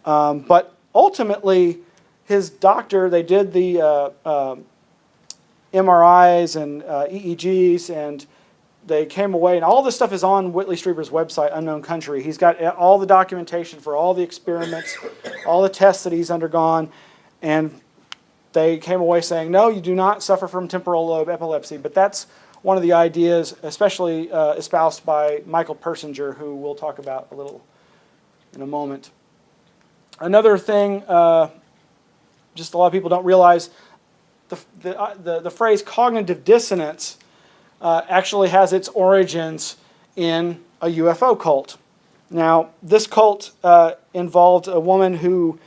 But ultimately, his doctor, they did the MRIs and EEGs, and they came away, and all this stuff is on Whitley Strieber's website, Unknown Country. He's got all the documentation for all the experiments, all the tests that he's undergone, and they came away saying, no, you do not suffer from temporal lobe epilepsy. But that's one of the ideas, especially espoused by Michael Persinger, who we'll talk about a little in a moment. Another thing, just a lot of people don't realize, the phrase cognitive dissonance actually has its origins in a UFO cult. Now, this cult involved a woman who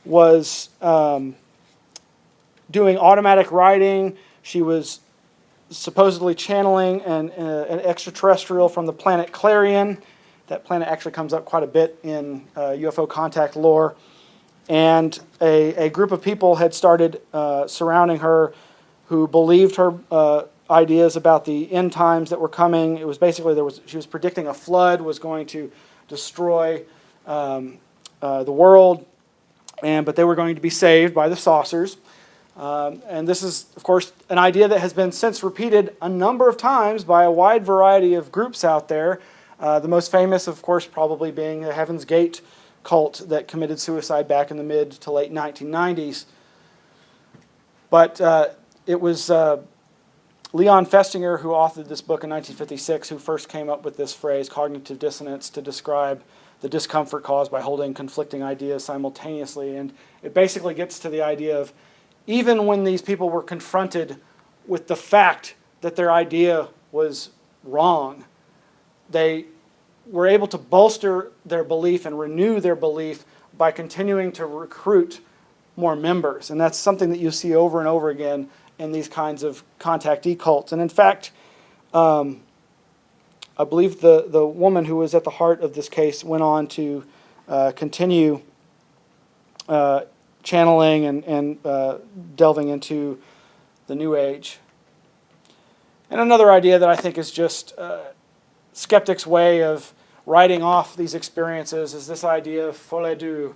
was doing automatic writing. She was supposedly channeling an extraterrestrial from the planet Clarion. That planet actually comes up quite a bit in UFO contact lore. And a group of people had started surrounding her who believed her ideas about the end times that were coming. It was basically, she was predicting a flood was going to destroy the world, but they were going to be saved by the saucers. And this is, of course, an idea that has been since repeated a number of times by a wide variety of groups out there. The most famous, of course, probably being the Heaven's Gate cult that committed suicide back in the mid to late 1990s. But it was Leon Festinger, who authored this book in 1956, who first came up with this phrase, cognitive dissonance, to describe the discomfort caused by holding conflicting ideas simultaneously. And it basically gets to the idea of, even when these people were confronted with the fact that their idea was wrong, they were able to bolster their belief and renew their belief by continuing to recruit more members. And that's something that you see over and over again in these kinds of contactee cults. And in fact, I believe the woman who was at the heart of this case went on to continue channeling and delving into the New Age. And another idea that I think is just skeptics' way of writing off these experiences is this idea of folie deux,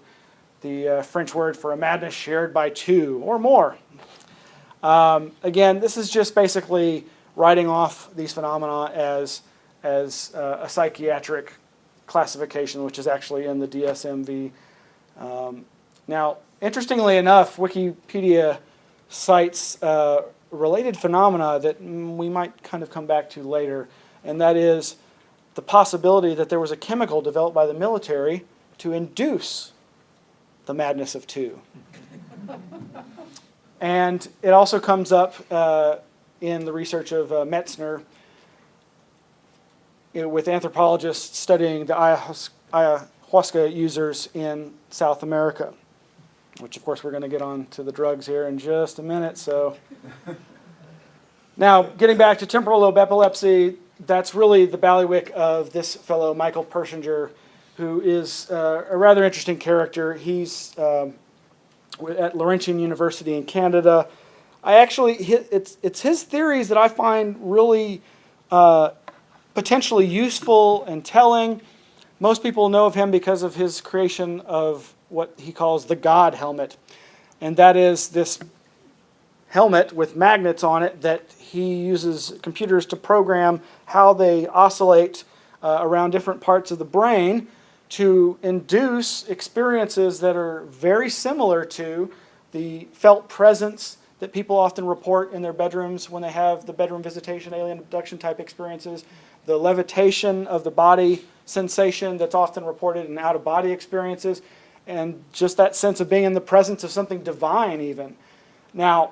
the French word for a madness shared by two or more. Again, this is just basically writing off these phenomena as a psychiatric classification, which is actually in the DSM-V. Now, interestingly enough, Wikipedia cites related phenomena that we might kind of come back to later, and that is the possibility that there was a chemical developed by the military to induce the madness of two. And it also comes up in the research of Metzner with anthropologists studying the ayahuasca users in South America, which of course we're going to get on to the drugs here in just a minute. So now, getting back to temporal lobe epilepsy, that's really the bailiwick of this fellow, Michael Persinger, who is a rather interesting character. He's at Laurentian University in Canada. It's his theories that I find really potentially useful and telling. Most people know of him because of his creation of what he calls the God helmet. And that is this helmet with magnets on it that he uses computers to program how they oscillate around different parts of the brain to induce experiences that are very similar to the felt presence that people often report in their bedrooms when they have the bedroom visitation, alien abduction type experiences, the levitation of the body sensation that's often reported in out-of-body experiences, and just that sense of being in the presence of something divine even. Now,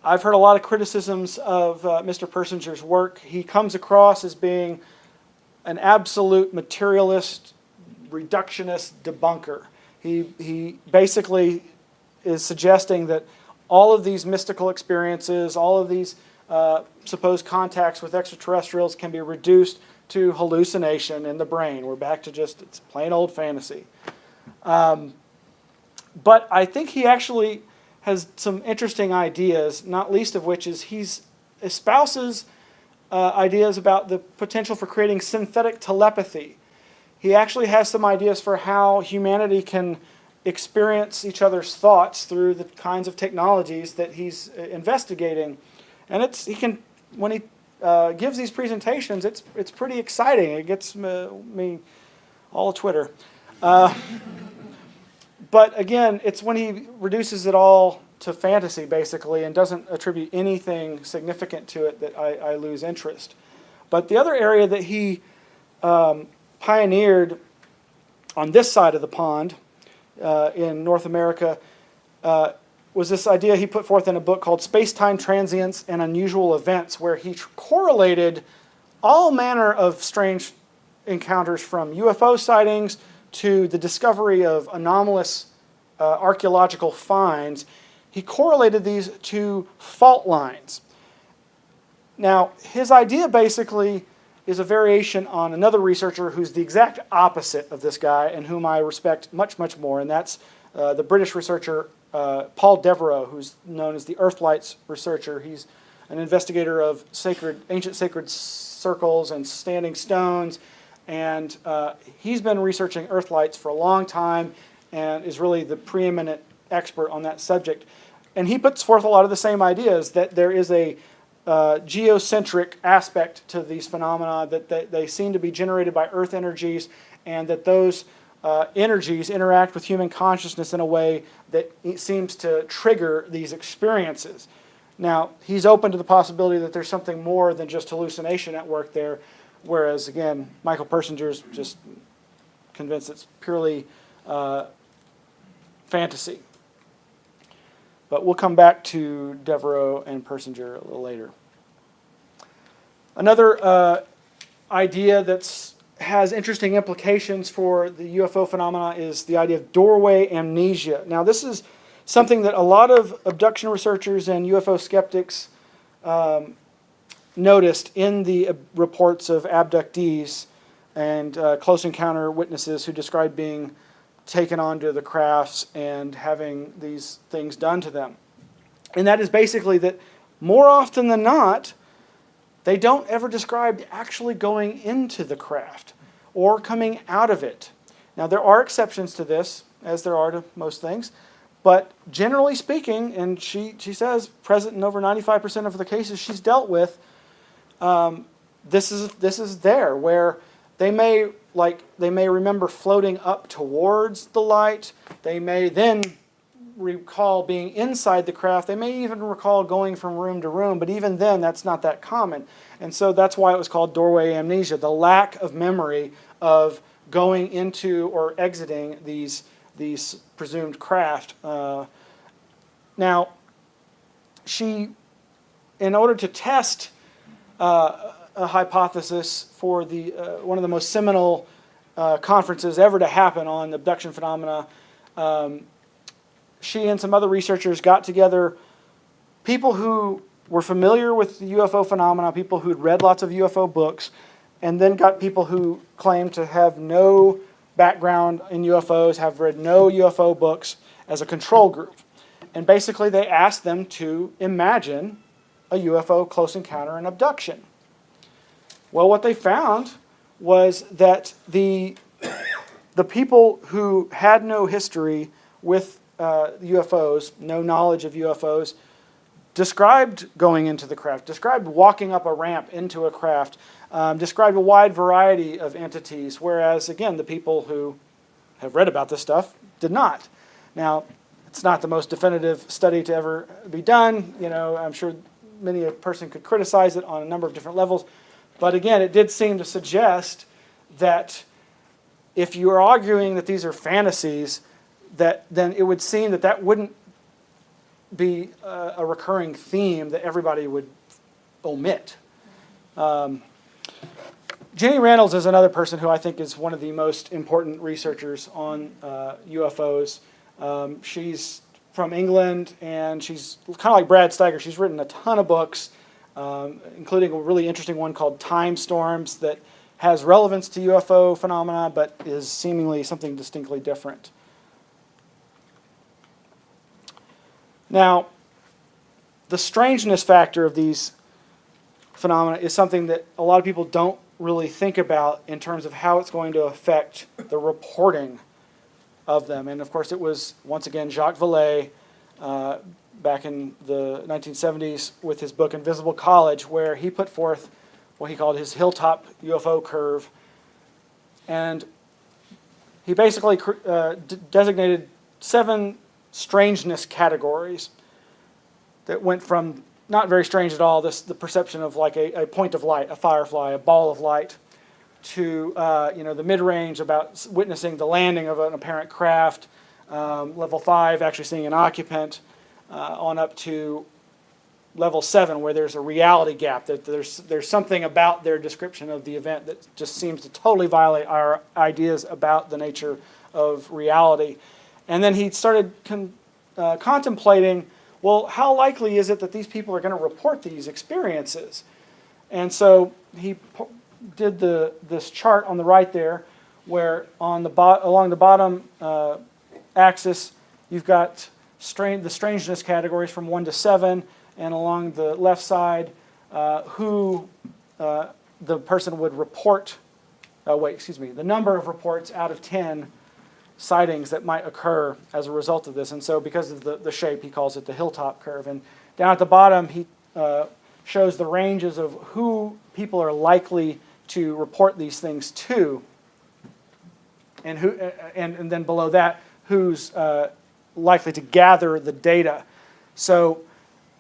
I've heard a lot of criticisms of Mr. Persinger's work. He comes across as being an absolute materialist, reductionist debunker. He basically is suggesting that all of these mystical experiences, all of these supposed contacts with extraterrestrials can be reduced to hallucination in the brain. We're back to just, it's plain old fantasy. But I think he actually has some interesting ideas, not least of which is he espouses ideas about the potential for creating synthetic telepathy. He actually has some ideas for how humanity can experience each other's thoughts through the kinds of technologies that he's investigating. And when he gives these presentations, it's pretty exciting. It gets me all Twitter. But again, it's when he reduces it all to fantasy, basically, and doesn't attribute anything significant to it that I lose interest. But the other area that he pioneered on this side of the pond in North America was this idea he put forth in a book called Space-Time Transients and Unusual Events, where he correlated all manner of strange encounters from UFO sightings to the discovery of anomalous archaeological finds. He correlated these to fault lines. Now, his idea basically is a variation on another researcher who's the exact opposite of this guy and whom I respect much, much more, and that's the British researcher Paul Devereux, who's known as the Earthlights researcher. He's an investigator of ancient sacred circles and standing stones, and he's been researching Earthlights for a long time and is really the preeminent expert on that subject. And he puts forth a lot of the same ideas, that there is a geocentric aspect to these phenomena, that they seem to be generated by Earth energies, and that those energies interact with human consciousness in a way that seems to trigger these experiences. Now, he's open to the possibility that there's something more than just hallucination at work there, whereas, again, Michael Persinger's just convinced it's purely fantasy. But we'll come back to Devereux and Persinger a little later. Another idea that has interesting implications for the UFO phenomena is the idea of doorway amnesia. Now, this is something that a lot of abduction researchers and UFO skeptics noticed in the reports of abductees and close encounter witnesses who described being taken onto the crafts and having these things done to them. And that is basically that more often than not, they don't ever describe actually going into the craft or coming out of it. Now, there are exceptions to this, as there are to most things, but generally speaking, and she says present in over 95% of the cases she's dealt with, this is there, where they may remember floating up towards the light. They may then recall being inside the craft. They may even recall going from room to room, but even then, that's not that common. And so that's why it was called doorway amnesia, the lack of memory of going into or exiting these presumed craft. Now, she, in order to test a hypothesis for the one of the most seminal conferences ever to happen on abduction phenomena, she and some other researchers got together people who were familiar with the UFO phenomena, people who'd read lots of UFO books, and then got people who claimed to have no background in UFOs, have read no UFO books as a control group. And basically they asked them to imagine a UFO close encounter and abduction. Well, what they found was that the people who had no history with UFOs, no knowledge of UFOs, described going into the craft, described walking up a ramp into a craft, described a wide variety of entities, whereas, again, the people who have read about this stuff did not. Now, it's not the most definitive study to ever be done. You know, I'm sure many a person could criticize it on a number of different levels. But again, it did seem to suggest that if you are arguing that these are fantasies, that then it would seem that that wouldn't be a recurring theme that everybody would omit. Jenny Reynolds is another person who I think is one of the most important researchers on UFOs. She's from England, and she's kind of like Brad Steiger. She's written a ton of books, including a really interesting one called Time Storms that has relevance to UFO phenomena, but is seemingly something distinctly different. Now, the strangeness factor of these phenomena is something that a lot of people don't really think about in terms of how it's going to affect the reporting of them. And of course, it was, once again, Jacques Vallée back in the 1970s with his book Invisible College, where he put forth what he called his hilltop UFO curve. And he basically designated 7 strangeness categories that went from not very strange at all, the perception of like a point of light, a firefly, a ball of light, to the mid-range about witnessing the landing of an apparent craft, level 5 actually seeing an occupant, on up to level 7 where there's a reality gap, that there's something about their description of the event that just seems to totally violate our ideas about the nature of reality. And then he started contemplating, well, how likely is it that these people are going to report these experiences? And so he did this chart on the right there, where on along the bottom axis you've got the strangeness categories from 1 to 7, and along the left side who the person would report. The number of reports out of 10 sightings that might occur as a result of this. And so because of the shape, he calls it the hilltop curve. And down at the bottom, he shows the ranges of who people are likely to report these things to, and and then below that, who's likely to gather the data. So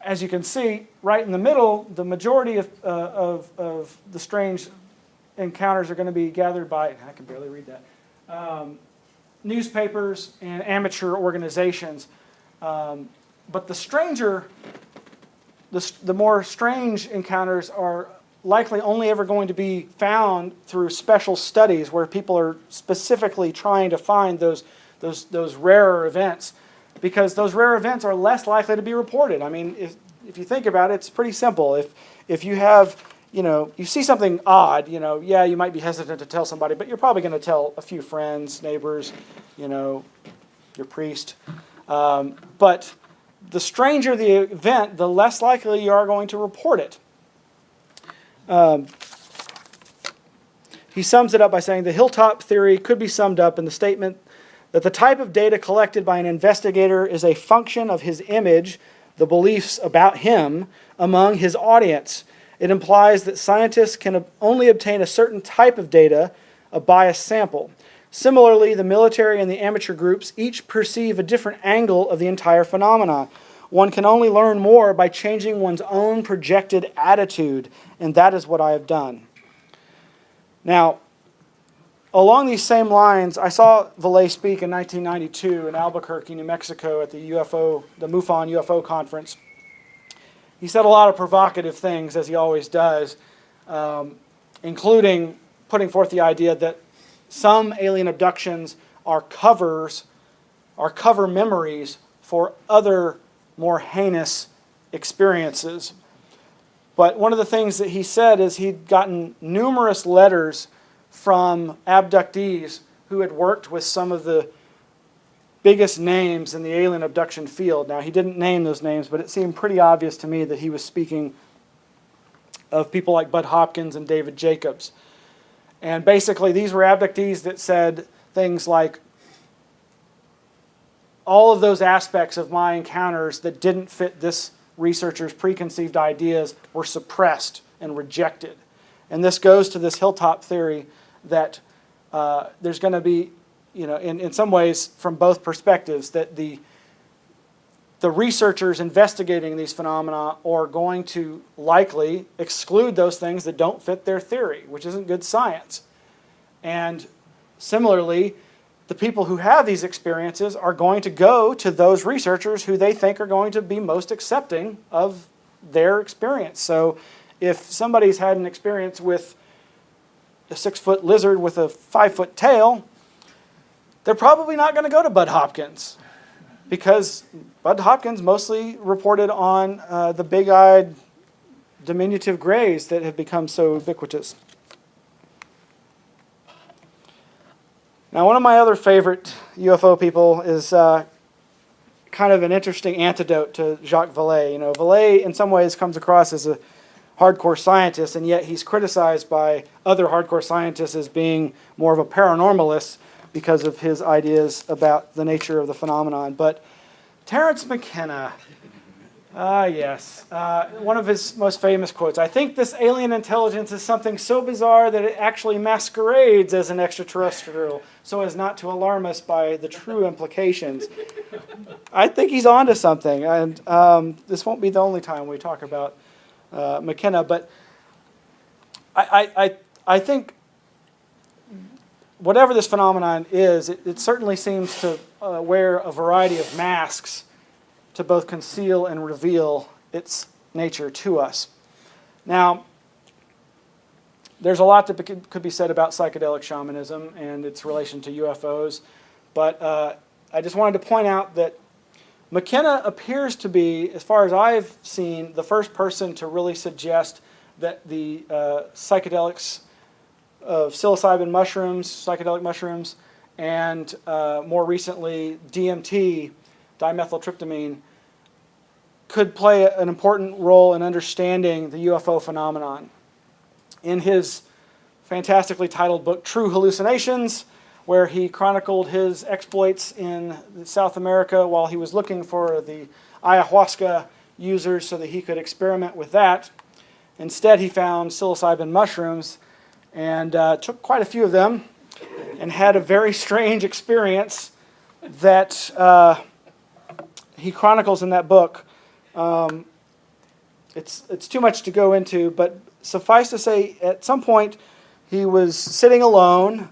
as you can see, right in the middle, the majority of the strange encounters are going to be gathered by, I can barely read that, newspapers and amateur organizations. But the more strange encounters are likely only ever going to be found through special studies where people are specifically trying to find those rarer events, because those rare events are less likely to be reported. I mean, if you think about it, it's pretty simple. If you have, you see something odd, yeah, you might be hesitant to tell somebody, but you're probably going to tell a few friends, neighbors, your priest. But the stranger the event, the less likely you are going to report it. He sums it up by saying the hilltop theory could be summed up in the statement that the type of data collected by an investigator is a function of his image, the beliefs about him, among his audience. It implies that scientists can only obtain a certain type of data, a biased sample. Similarly, the military and the amateur groups each perceive a different angle of the entire phenomena. One can only learn more by changing one's own projected attitude, and that is what I have done. Now, along these same lines, I saw Vallée speak in 1992 in Albuquerque, New Mexico at the MUFON UFO conference. He said a lot of provocative things, as he always does, including putting forth the idea that some alien abductions are cover memories for other more heinous experiences. But one of the things that he said is he'd gotten numerous letters from abductees who had worked with some of the biggest names in the alien abduction field. Now, he didn't name those names, but it seemed pretty obvious to me that he was speaking of people like Bud Hopkins and David Jacobs. And basically, these were abductees that said things like, all of those aspects of my encounters that didn't fit this researcher's preconceived ideas were suppressed and rejected. And this goes to this hilltop theory that there's going to be, in some ways from both perspectives, that the researchers investigating these phenomena are going to likely exclude those things that don't fit their theory, which isn't good science. And similarly, the people who have these experiences are going to go to those researchers who they think are going to be most accepting of their experience. So if somebody's had an experience with a 6-foot lizard with a 5-foot tail, they're probably not going to go to Bud Hopkins, because Bud Hopkins mostly reported on the big-eyed diminutive grays that have become so ubiquitous. Now, one of my other favorite UFO people is kind of an interesting antidote to Jacques Vallée. Vallée in some ways comes across as a hardcore scientist, and yet he's criticized by other hardcore scientists as being more of a paranormalist because of his ideas about the nature of the phenomenon. But Terence McKenna, yes, one of his most famous quotes, "I think this alien intelligence is something so bizarre that it actually masquerades as an extraterrestrial so as not to alarm us by the true implications." I think he's onto something, and this won't be the only time we talk about McKenna, but I think whatever this phenomenon is, it certainly seems to wear a variety of masks to both conceal and reveal its nature to us. Now, there's a lot that could be said about psychedelic shamanism and its relation to UFOs, but I just wanted to point out that McKenna appears to be, as far as I've seen, the first person to really suggest that the psychedelics of psilocybin mushrooms, psychedelic mushrooms, and more recently DMT, dimethyltryptamine, could play an important role in understanding the UFO phenomenon. In his fantastically titled book, True Hallucinations, where he chronicled his exploits in South America while he was looking for the ayahuasca users so that he could experiment with that. Instead, he found psilocybin mushrooms and took quite a few of them and had a very strange experience that he chronicles in that book. It's too much to go into, but suffice to say, at some point he was sitting alone,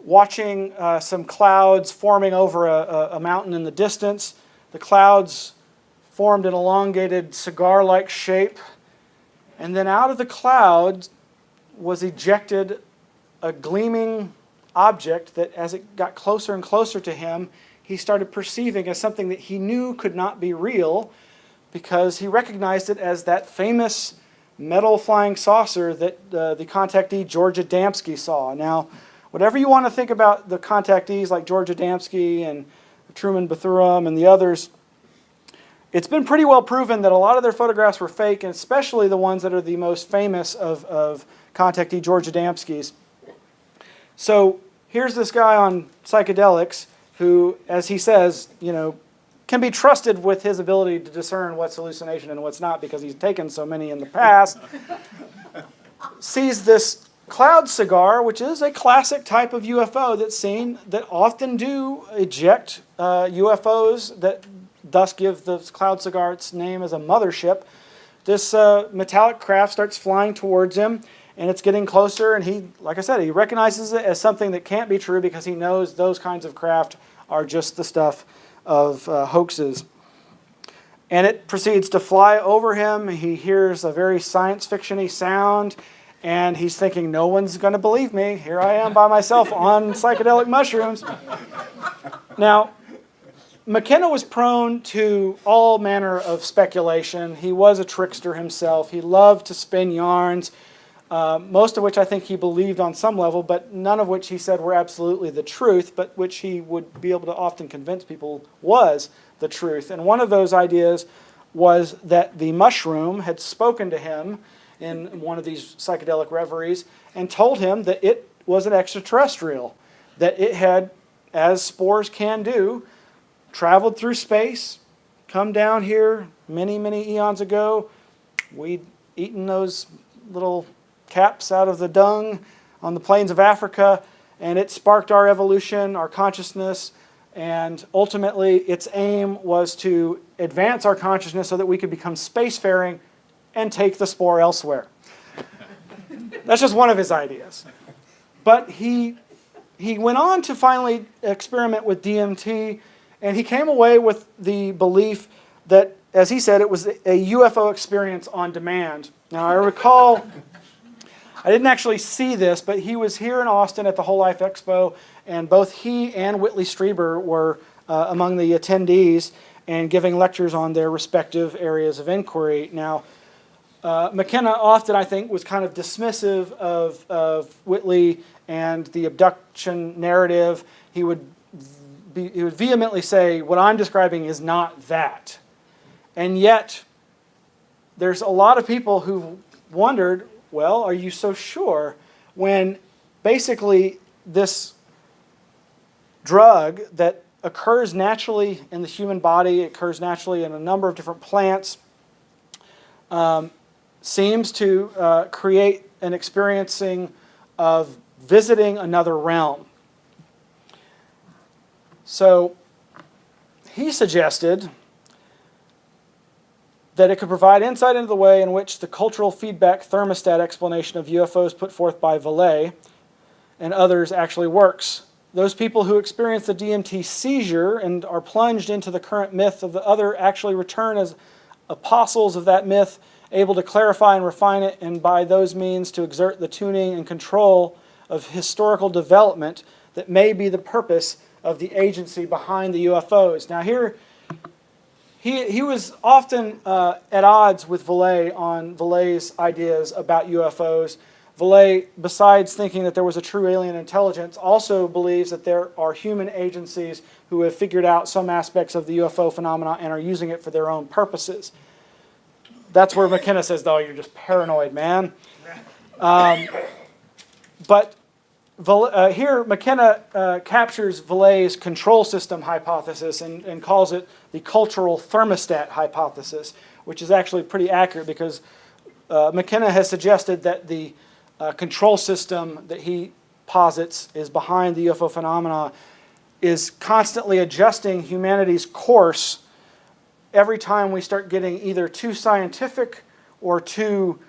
watching some clouds forming over a mountain in the distance. The clouds formed an elongated cigar-like shape, and then out of the clouds was ejected a gleaming object that, as it got closer and closer to him, he started perceiving as something that he knew could not be real, because he recognized it as that famous metal flying saucer that the contactee George Adamski saw. Now, whatever you want to think about the contactees like George Adamski and Truman Bethurem and the others, it's been pretty well proven that a lot of their photographs were fake, and especially the ones that are the most famous of contactee George Adamski's. So here's this guy on psychedelics who, as he says, can be trusted with his ability to discern what's hallucination and what's not because he's taken so many in the past, sees this cloud cigar, which is a classic type of UFO that's seen, that often do eject UFOs, that thus give the cloud cigar its name as a mothership. This metallic craft starts flying towards him, and it's getting closer, and he, like I said, he recognizes it as something that can't be true because he knows those kinds of craft are just the stuff of hoaxes. And it proceeds to fly over him. He hears a very science fiction-y sound, and he's thinking, no one's going to believe me. Here I am by myself on psychedelic mushrooms. Now, McKenna was prone to all manner of speculation. He was a trickster himself. He loved to spin yarns, most of which I think he believed on some level, but none of which he said were absolutely the truth, but which he would be able to often convince people was the truth. And one of those ideas was that the mushroom had spoken to him in one of these psychedelic reveries and told him that it was an extraterrestrial, that it had, as spores can do, traveled through space, come down here many, many eons ago. We'd eaten those little caps out of the dung on the plains of Africa, and it sparked our evolution, our consciousness, and ultimately its aim was to advance our consciousness so that we could become spacefaring and take the spore elsewhere. That's just one of his ideas. But he went on to finally experiment with DMT, and he came away with the belief that, as he said, it was a UFO experience on demand. Now, I recall, I didn't actually see this, but he was here in Austin at the Whole Life Expo, and both he and Whitley Strieber were among the attendees and giving lectures on their respective areas of inquiry. Now, McKenna often, I think, was kind of dismissive of Whitley and the abduction narrative. He would vehemently say, what I'm describing is not that. And yet, there's a lot of people who wondered, well, are you so sure? When basically this drug that occurs naturally in the human body, occurs naturally in a number of different plants, seems to create an experiencing of visiting another realm. So he suggested that it could provide insight into the way in which the cultural feedback thermostat explanation of UFOs put forth by Vallée and others actually works. Those people who experience the DMT seizure and are plunged into the current myth of the other actually return as apostles of that myth, able to clarify and refine it, and by those means to exert the tuning and control of historical development that may be the purpose of the agency behind the UFOs. Now here, he was often at odds with Vallée on Vallée's ideas about UFOs. Vallée, besides thinking that there was a true alien intelligence, also believes that there are human agencies who have figured out some aspects of the UFO phenomena and are using it for their own purposes. That's where McKenna says, though, you're just paranoid, man. But here, McKenna captures Vallée's control system hypothesis and calls it the cultural thermostat hypothesis, which is actually pretty accurate because McKenna has suggested that the control system that he posits is behind the UFO phenomena is constantly adjusting humanity's course every time we start getting either too scientific or too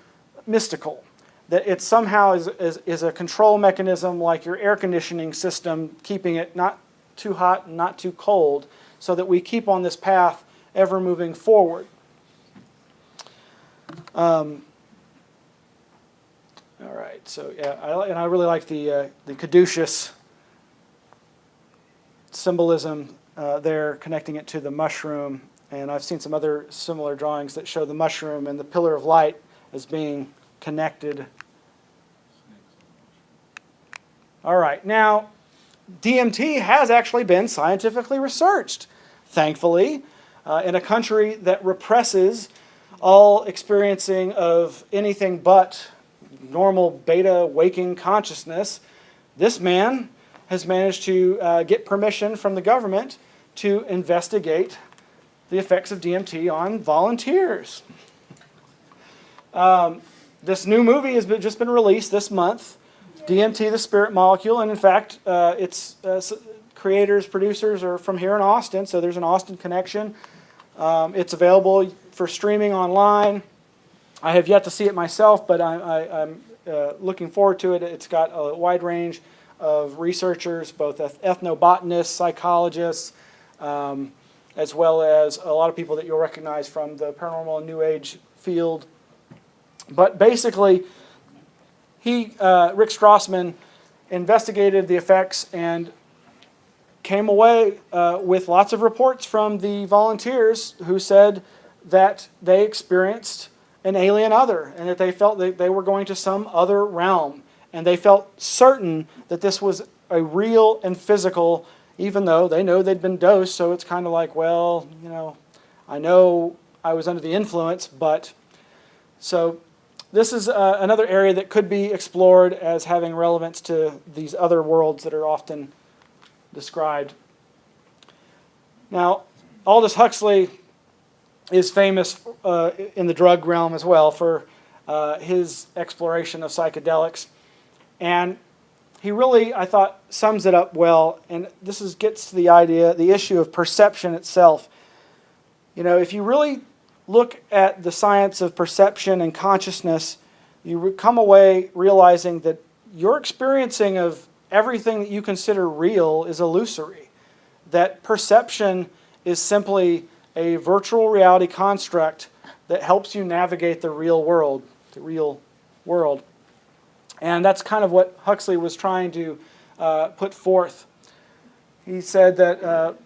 mystical. That it somehow is a control mechanism like your air conditioning system, keeping it not too hot and not too cold, so that we keep on this path ever moving forward. All right, so yeah, I really like the caduceus symbolism there, connecting it to the mushroom. And I've seen some other similar drawings that show the mushroom and the pillar of light as being connected. All right, now DMT has actually been scientifically researched, thankfully, in a country that represses all experiencing of anything but normal beta waking consciousness. This man has managed to get permission from the government to investigate the effects of DMT on volunteers. This new movie has just been released this month, DMT, the Spirit Molecule, and in fact, its creators, producers are from here in Austin, so there's an Austin connection. It's available for streaming online. I have yet to see it myself, but I'm looking forward to it. It's got a wide range of researchers, both ethnobotanists, psychologists, as well as a lot of people that you'll recognize from the paranormal and New Age field. But basically, Rick Strassman, investigated the effects and came away with lots of reports from the volunteers who said that they experienced an alien other and that they felt that they were going to some other realm. And they felt certain that this was a real and physical, even though they know they'd been dosed, so it's kind of like, well, you know I was under the influence, but... So this is another area that could be explored as having relevance to these other worlds that are often described. Now, Aldous Huxley is famous in the drug realm as well for his exploration of psychedelics. And he really, I thought, sums it up well. And this gets to the issue of perception itself. You know, if you really look at the science of perception and consciousness, you come away realizing that your experiencing of everything that you consider real is illusory. That perception is simply a virtual reality construct that helps you navigate the real world. And that's kind of what Huxley was trying to put forth. He said that,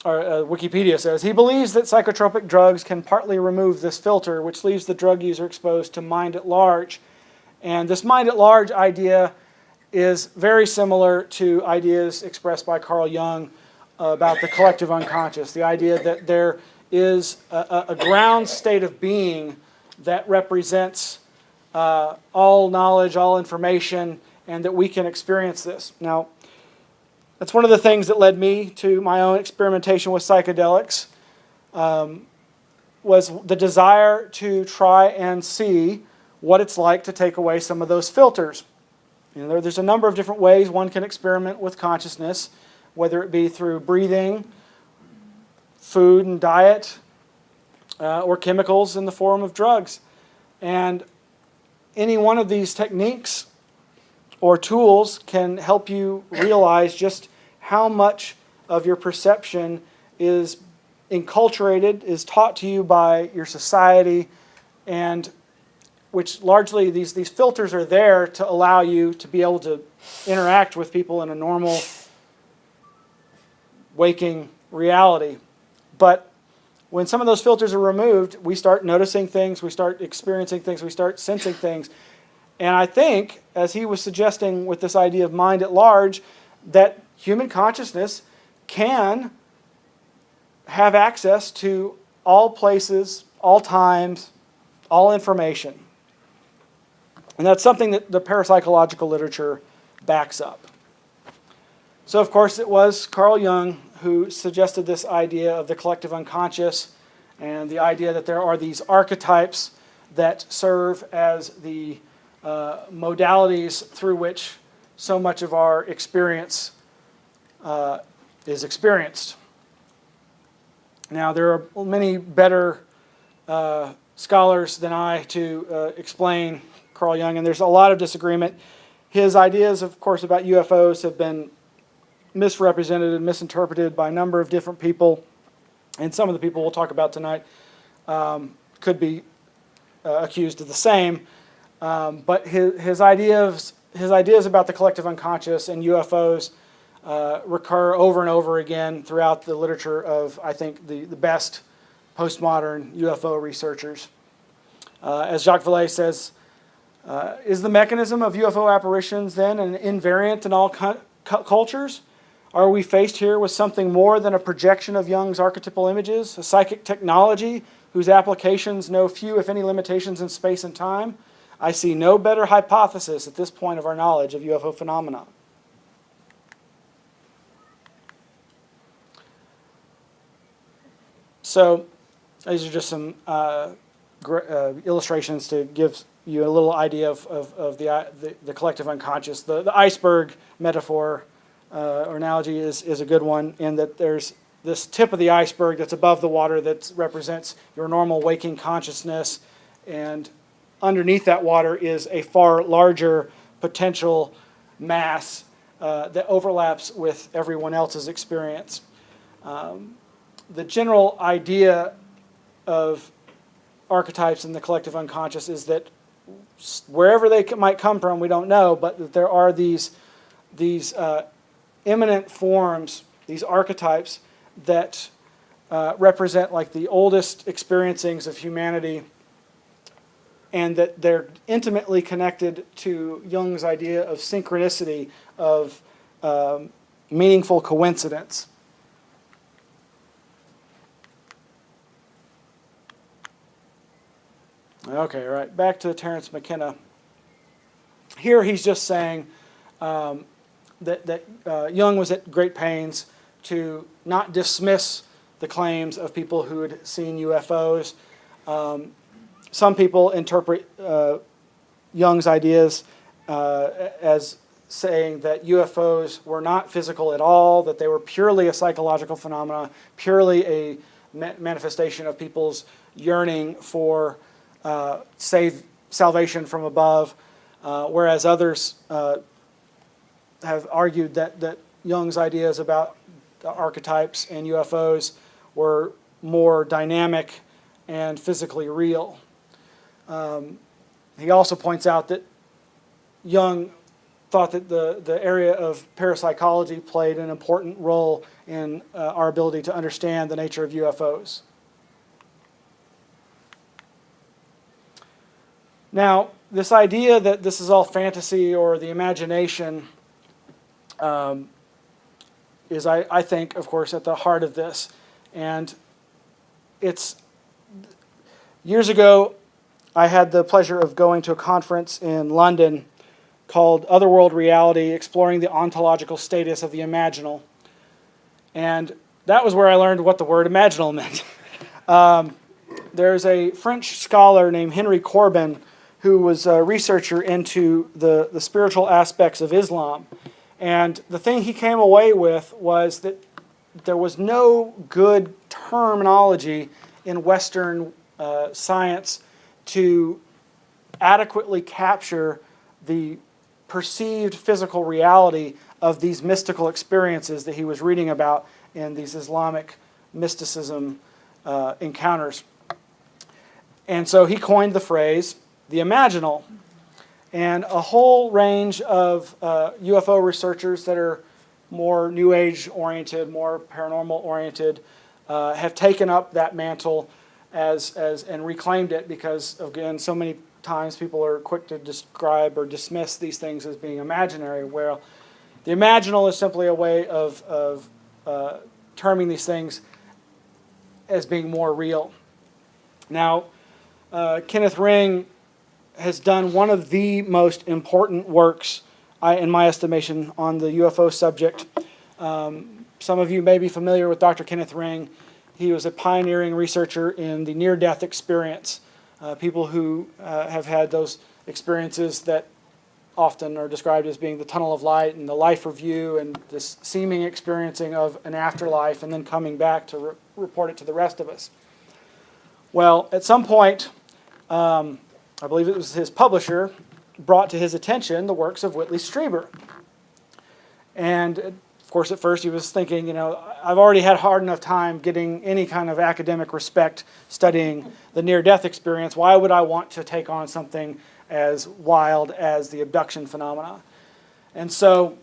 Wikipedia says, he believes that psychotropic drugs can partly remove this filter, which leaves the drug user exposed to mind at large. And this mind at large idea is very similar to ideas expressed by Carl Jung about the collective unconscious, the idea that there is a ground state of being that represents all knowledge, all information, and that we can experience this. Now, that's one of the things that led me to my own experimentation with psychedelics, was the desire to try and see what it's like to take away some of those filters. You know, there's a number of different ways one can experiment with consciousness, whether it be through breathing, food and diet, or chemicals in the form of drugs. And any one of these techniques or tools can help you realize just how much of your perception is enculturated, is taught to you by your society, and which largely these filters are there to allow you to be able to interact with people in a normal waking reality. But when some of those filters are removed, we start noticing things, we start experiencing things, we start sensing things. And I think, as he was suggesting with this idea of mind at large, that human consciousness can have access to all places, all times, all information. And that's something that the parapsychological literature backs up. So, of course, it was Carl Jung who suggested this idea of the collective unconscious and the idea that there are these archetypes that serve as the modalities through which so much of our experience is experienced. Now, there are many better scholars than I to explain Carl Jung, and there's a lot of disagreement. His ideas, of course, about UFOs have been misrepresented and misinterpreted by a number of different people, and some of the people we'll talk about tonight could be accused of the same. But his ideas about the collective unconscious and UFOs recur over and over again throughout the literature of, I think, the best postmodern UFO researchers. As Jacques Vallée says, is the mechanism of UFO apparitions then an invariant in all cultures? Are we faced here with something more than a projection of Jung's archetypal images, a psychic technology whose applications know few, if any, limitations in space and time? I see no better hypothesis at this point of our knowledge of UFO phenomena. So these are just some illustrations to give you a little idea of the collective unconscious. The iceberg metaphor or analogy is a good one, in that there's this tip of the iceberg that's above the water that represents your normal waking consciousness, and underneath that water is a far larger potential mass that overlaps with everyone else's experience. The general idea of archetypes in the collective unconscious is that wherever they might come from, we don't know, but that there are these immanent forms, these archetypes that represent like the oldest experiencings of humanity, and that they're intimately connected to Jung's idea of synchronicity, of meaningful coincidence. Okay, right, back to Terence McKenna. Here he's just saying that Jung was at great pains to not dismiss the claims of people who had seen UFOs. some people interpret Jung's ideas as saying that UFOs were not physical at all, that they were purely a psychological phenomena, purely a manifestation of people's yearning for salvation from above, whereas others have argued that Jung's ideas about the archetypes and UFOs were more dynamic and physically real. He also points out that Jung thought that the area of parapsychology played an important role in our ability to understand the nature of UFOs. Now, this idea that this is all fantasy or the imagination is, I think, of course, at the heart of this. And it's years ago, I had the pleasure of going to a conference in London called Otherworld Reality, Exploring the Ontological Status of the Imaginal. And that was where I learned what the word imaginal meant. There's a French scholar named Henry Corbin who was a researcher into the spiritual aspects of Islam. And the thing he came away with was that there was no good terminology in Western science to adequately capture the perceived physical reality of these mystical experiences that he was reading about in these Islamic mysticism encounters. And so he coined the phrase, the imaginal. And a whole range of UFO researchers that are more New Age oriented, more paranormal oriented, have taken up that mantle and reclaimed it because, again, so many times people are quick to describe or dismiss these things as being imaginary, where the imaginal is simply a way of terming these things as being more real. Now, Kenneth Ring has done one of the most important works, in my estimation, on the UFO subject. Some of you may be familiar with Dr. Kenneth Ring. He was a pioneering researcher in the near-death experience. People who have had those experiences that often are described as being the tunnel of light and the life review and this seeming experiencing of an afterlife and then coming back to report it to the rest of us. Well, at some point, I believe it was his publisher, brought to his attention the works of Whitley Strieber. And of course, at first he was thinking, I've already had hard enough time getting any kind of academic respect studying the near-death experience. Why would I want to take on something as wild as the abduction phenomena? And so,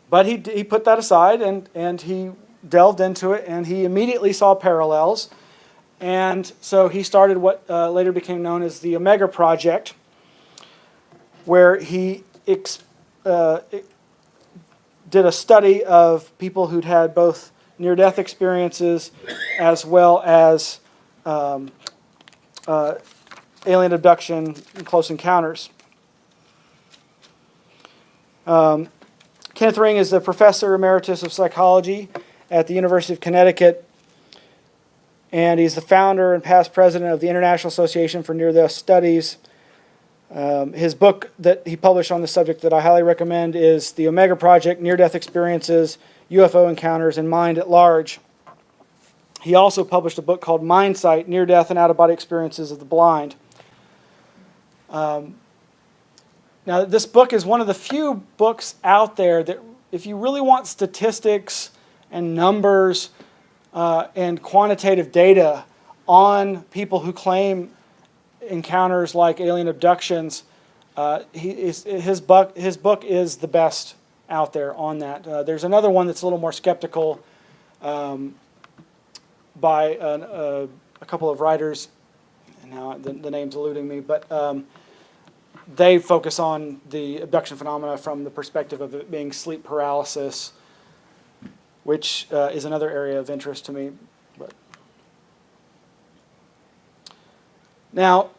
but he put that aside and he delved into it, and he immediately saw parallels. And so he started what later became known as the Omega Project, where he did a study of people who'd had both near-death experiences as well as alien abduction and close encounters. Kenneth Ring is the professor emeritus of psychology at the University of Connecticut, and he's the founder and past president of the International Association for Near-Death Studies. His book that he published on the subject that I highly recommend is The Omega Project, Near-Death Experiences, UFO Encounters, and Mind at Large. He also published a book called Mind Sight, Near-Death and Out-of-Body Experiences of the Blind. Now, this book is one of the few books out there that, if you really want statistics and numbers and quantitative data on people who claim encounters like alien abductions, his book is the best out there on that. There's another one that's a little more skeptical by a couple of writers, and now the name's eluding me, but they focus on the abduction phenomena from the perspective of it being sleep paralysis, which is another area of interest to me. But now,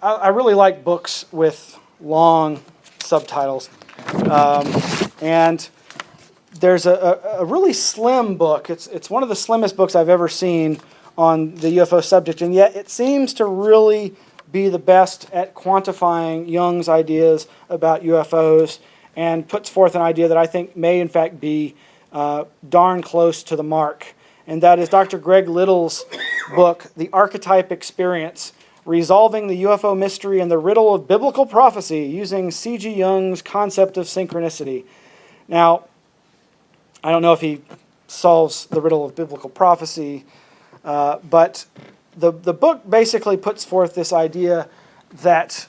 I really like books with long subtitles. And there's a really slim book. It's one of the slimmest books I've ever seen on the UFO subject, and yet it seems to really be the best at quantifying Jung's ideas about UFOs, and puts forth an idea that I think may in fact be darn close to the mark. And that is Dr. Greg Little's book, The Archetype Experience, Resolving the UFO Mystery and the Riddle of Biblical Prophecy using C.G. Jung's concept of synchronicity. Now, I don't know if he solves the riddle of biblical prophecy, but the book basically puts forth this idea that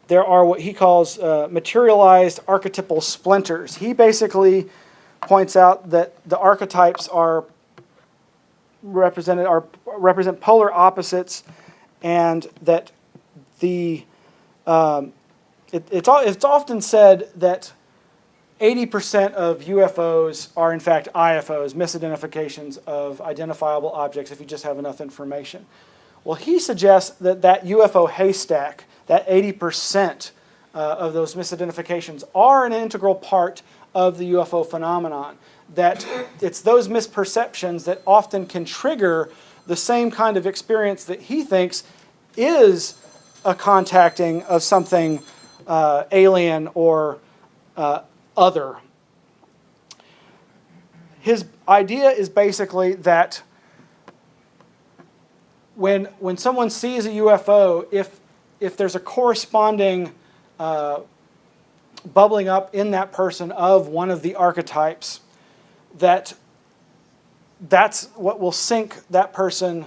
there are what he calls materialized archetypal splinters. He basically points out that the archetypes represent polar opposites, and that it's often said that 80% of UFOs are in fact IFOs, misidentifications of identifiable objects, if you just have enough information. Well, he suggests that that UFO haystack, that 80% of those misidentifications, are an integral part of the UFO phenomenon. That it's those misperceptions that often can trigger the same kind of experience that he thinks is a contacting of something alien or other. His idea is basically that when someone sees a UFO, if there's a corresponding bubbling up in that person of one of the archetypes, that's what will sync that person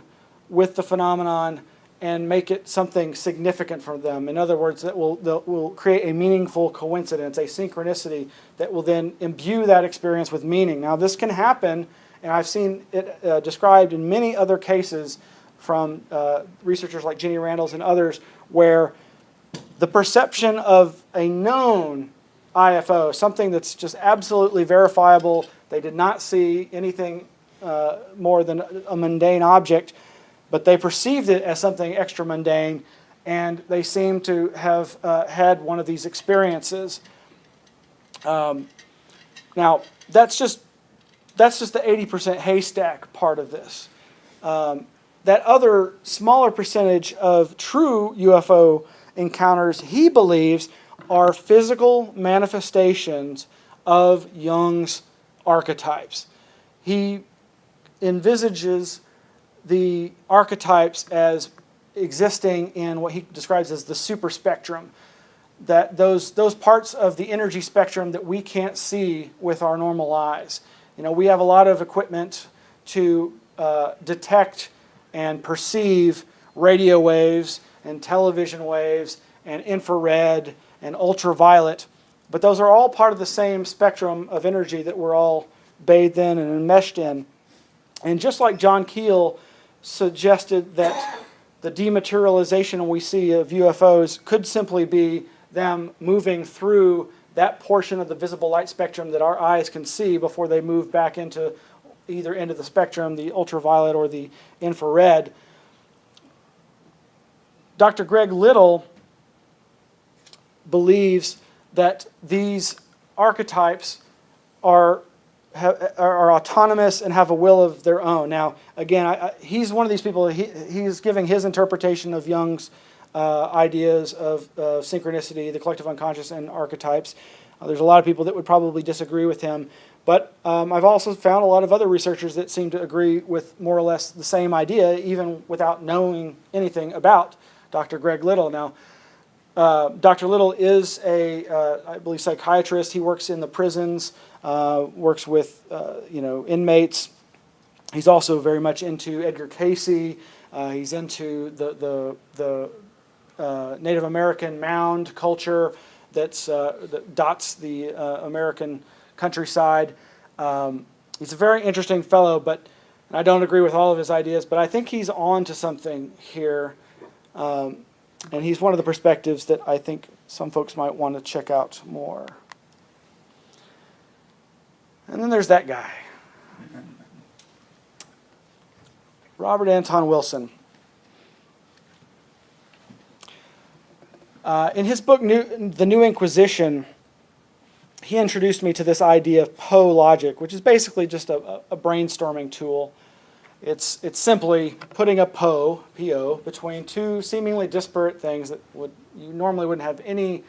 with the phenomenon and make it something significant for them. In other words, that will create a meaningful coincidence, a synchronicity that will then imbue that experience with meaning. Now, this can happen, and I've seen it described in many other cases from researchers like Jenny Randles and others, where the perception of a known IFO, something that's just absolutely verifiable, they did not see anything more than a mundane object, but they perceived it as something extra mundane, and they seem to have had one of these experiences. Now, that's just the 80% haystack part of this. That other smaller percentage of true UFO encounters, he believes, are physical manifestations of Jung's archetypes. He envisages the archetypes as existing in what he describes as the superspectrum, that those parts of the energy spectrum that we can't see with our normal eyes. You know, we have a lot of equipment to detect and perceive radio waves and television waves and infrared and ultraviolet, but those are all part of the same spectrum of energy that we're all bathed in and enmeshed in. And just like John Keel suggested that the dematerialization we see of UFOs could simply be them moving through that portion of the visible light spectrum that our eyes can see before they move back into either end of the spectrum, the ultraviolet or the infrared. Dr. Greg Little believes that these archetypes are autonomous and have a will of their own. Now, again, he's one of these people, he's giving his interpretation of Jung's ideas of synchronicity, the collective unconscious, and archetypes. There's a lot of people that would probably disagree with him, but I've also found a lot of other researchers that seem to agree with more or less the same idea, even without knowing anything about Dr. Greg Little. Now, Dr. Little is I believe, psychiatrist. He works in the prisons, works with inmates. He's also very much into Edgar Cayce. He's into the Native American mound culture that dots the American countryside. He's a very interesting fellow, but I don't agree with all of his ideas, but I think he's on to something here. And he's one of the perspectives that I think some folks might want to check out more. And then there's that guy, Robert Anton Wilson. In his book, The New Inquisition, he introduced me to this idea of Poe logic, which is basically just a brainstorming tool. It's simply putting a PO, between two seemingly disparate things that you normally wouldn't have any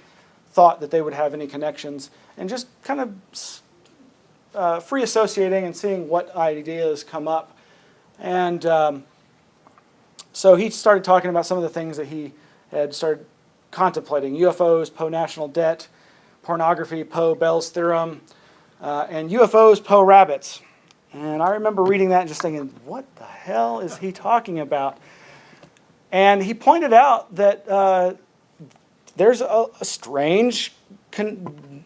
thought that they would have any connections, and just kind of free associating and seeing what ideas come up. And so he started talking about some of the things that he had started contemplating: UFOs, Poe national debt, pornography, Poe Bell's theorem, and UFOs, Poe rabbits. And I remember reading that and just thinking, what the hell is he talking about? And he pointed out that there's a strange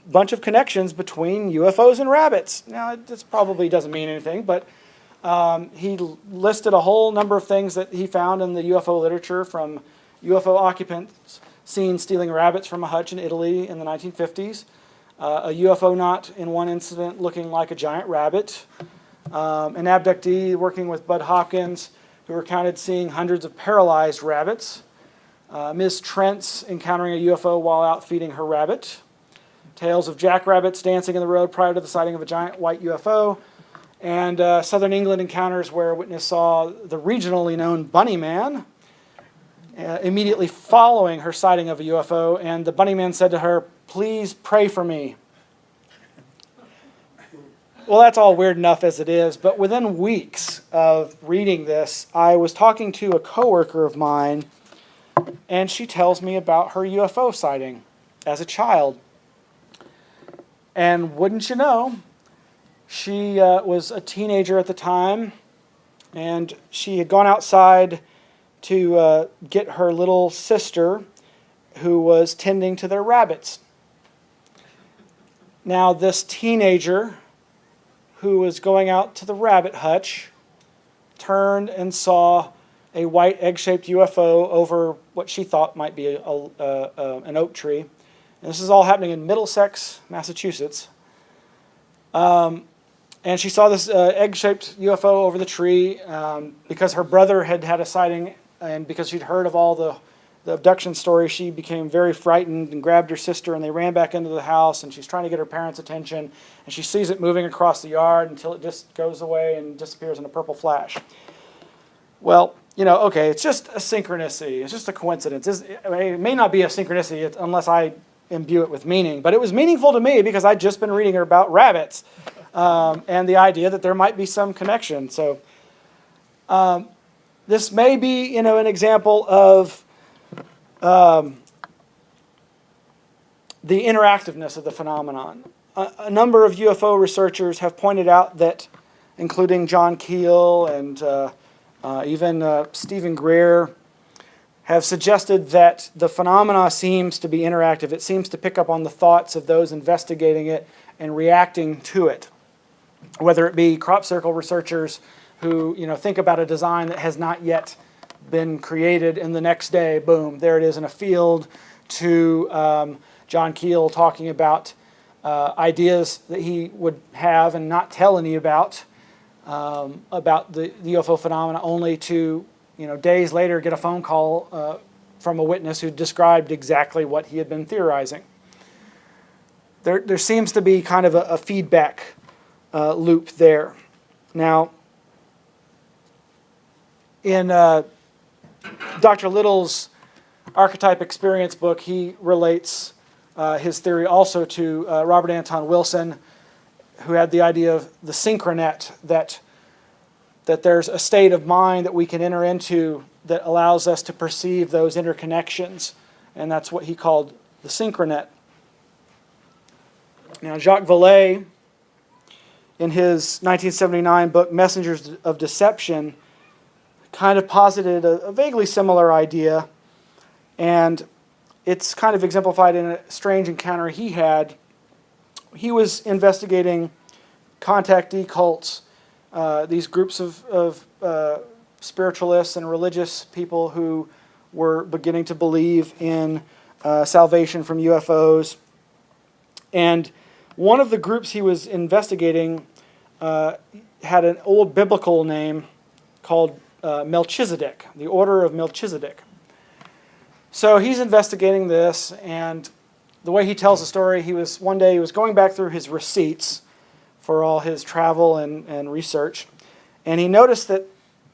bunch of connections between UFOs and rabbits. Now, this probably doesn't mean anything, but he listed a whole number of things that he found in the UFO literature, from UFO occupants seen stealing rabbits from a hutch in Italy in the 1950s, a UFO not in one incident looking like a giant rabbit, an abductee working with Bud Hopkins who recounted seeing hundreds of paralyzed rabbits, Ms. Trent's encountering a UFO while out feeding her rabbit, tales of jackrabbits dancing in the road prior to the sighting of a giant white UFO, and Southern England encounters where a witness saw the regionally known Bunny Man immediately following her sighting of a UFO, and the Bunny Man said to her, "Please pray for me." Well, that's all weird enough as it is, but within weeks of reading this, I was talking to a coworker of mine, and she tells me about her UFO sighting as a child. And wouldn't you know, she was a teenager at the time, and she had gone outside to get her little sister, who was tending to their rabbits. Now, this teenager who was going out to the rabbit hutch turned and saw a white egg-shaped UFO over what she thought might be an oak tree. And this is all happening in Middlesex, Massachusetts. And she saw this egg-shaped UFO over the tree because her brother had had a sighting, and because she'd heard of all the abduction story, she became very frightened and grabbed her sister, and they ran back into the house, and she's trying to get her parents' attention, and she sees it moving across the yard until it just goes away and disappears in a purple flash. Well, you know, okay, it's just a synchronicity. It's just a coincidence. It may not be a synchronicity unless I imbue it with meaning, but it was meaningful to me because I'd just been reading about rabbits and the idea that there might be some connection. So this may be, you know, an example of the interactiveness of the phenomenon. A number of UFO researchers have pointed out that, including John Keel and even Stephen Greer, have suggested that the phenomena seems to be interactive. It seems to pick up on the thoughts of those investigating it and reacting to it, whether it be crop circle researchers who, you know, think about a design that has not yet been created, and the next day, boom, there it is in a field, to John Keel talking about ideas that he would have and not tell any about the UFO phenomena, only to, you know, days later get a phone call from a witness who described exactly what he had been theorizing. There seems to be kind of a feedback loop there. Now, in Dr. Little's Archetype Experience book, he relates his theory also to Robert Anton Wilson, who had the idea of the synchronet, that there's a state of mind that we can enter into that allows us to perceive those interconnections, and that's what he called the synchronet. Now, Jacques Vallée, in his 1979 book Messengers of Deception, kind of posited a vaguely similar idea, and it's kind of exemplified in a strange encounter he had. He was investigating contactee cults, these groups of spiritualists and religious people who were beginning to believe in salvation from UFOs. And one of the groups he was investigating had an old biblical name called Melchizedek, the Order of Melchizedek. So he's investigating this, and the way he tells the story, one day he was going back through his receipts for all his travel and research, and he noticed that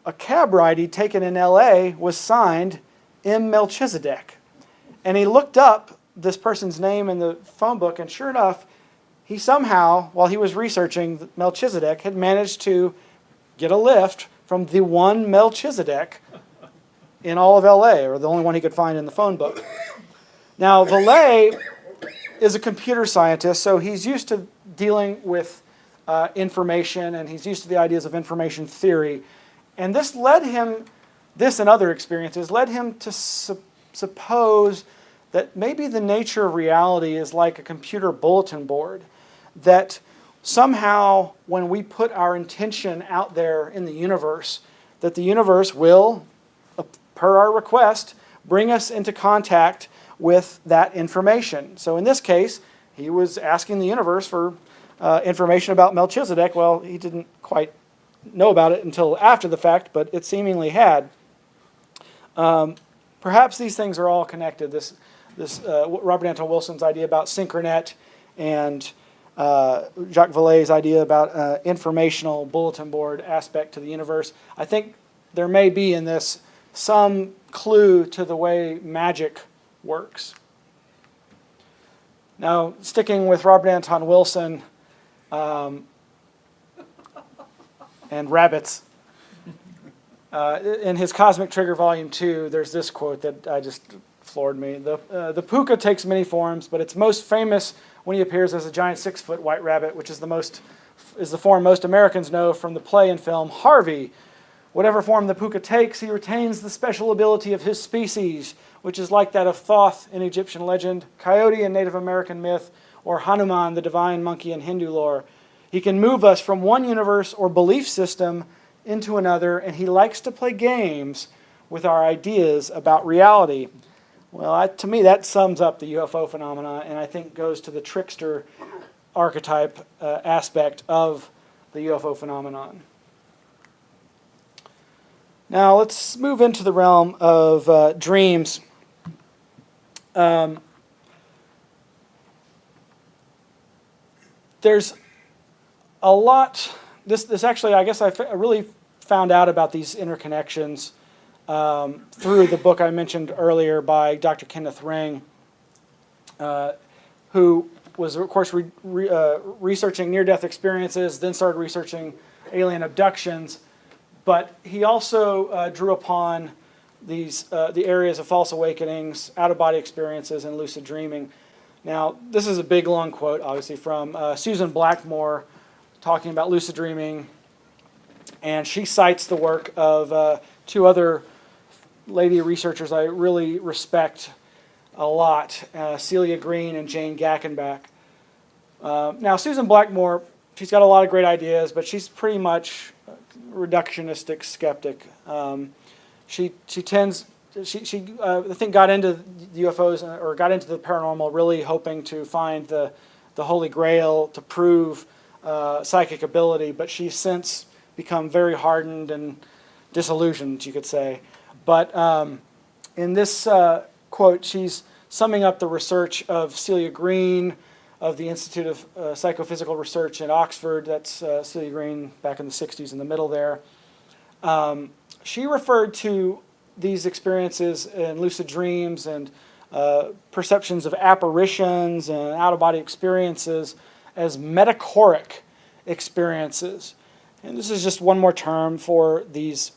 a cab ride he'd taken in LA was signed M. Melchizedek. And he looked up this person's name in the phone book, and sure enough, he somehow, while he was researching Melchizedek, had managed to get a lift from the one Melchizedek in all of LA, or the only one he could find in the phone book. Now, Vallée is a computer scientist, so he's used to dealing with information, and he's used to the ideas of information theory. And this led him, this and other experiences, led him to suppose that maybe the nature of reality is like a computer bulletin board, that somehow when we put our intention out there in the universe, that the universe will, per our request, bring us into contact with that information. So in this case, he was asking the universe for information about Melchizedek. Well, he didn't quite know about it until after the fact, but it seemingly had. Perhaps these things are all connected. This Robert Anton Wilson's idea about synchronet and Jacques Vallée's idea about informational bulletin board aspect to the universe. I think there may be in this some clue to the way magic works. Now, sticking with Robert Anton Wilson and rabbits, in his Cosmic Trigger Volume 2, there's this quote that just floored me. The puka takes many forms, but it's most famous when he appears as a giant 6-foot white rabbit, which is the form most Americans know from the play and film Harvey. Whatever form the puka takes, he retains the special ability of his species, which is like that of Thoth in Egyptian legend, Coyote in Native American myth, or Hanuman, the divine monkey in Hindu lore. He can move us from one universe or belief system into another, and he likes to play games with our ideas about reality. Well, to me, that sums up the UFO phenomena, and I think goes to the trickster archetype aspect of the UFO phenomenon. Now, let's move into the realm of dreams. There's a lot. This actually, I guess I really found out about these interconnections through the book I mentioned earlier by Dr. Kenneth Ring, who was, of course, researching near-death experiences, then started researching alien abductions. But he also drew upon the areas of false awakenings, out-of-body experiences, and lucid dreaming. Now, this is a big, long quote, obviously, from Susan Blackmore talking about lucid dreaming. And she cites the work of two other lady researchers I really respect a lot, Celia Green and Jane Gackenbach. Now, Susan Blackmore, she's got a lot of great ideas, but she's pretty much reductionistic skeptic. She I think got into UFOs or got into the paranormal really hoping to find the Holy Grail to prove psychic ability, but she's since become very hardened and disillusioned, you could say. But in this quote, she's summing up the research of Celia Green of the Institute of Psychophysical Research in Oxford. That's Celia Green back in the 60s in the middle there. She referred to these experiences in lucid dreams and perceptions of apparitions and out-of-body experiences as metachoric experiences. And this is just one more term for these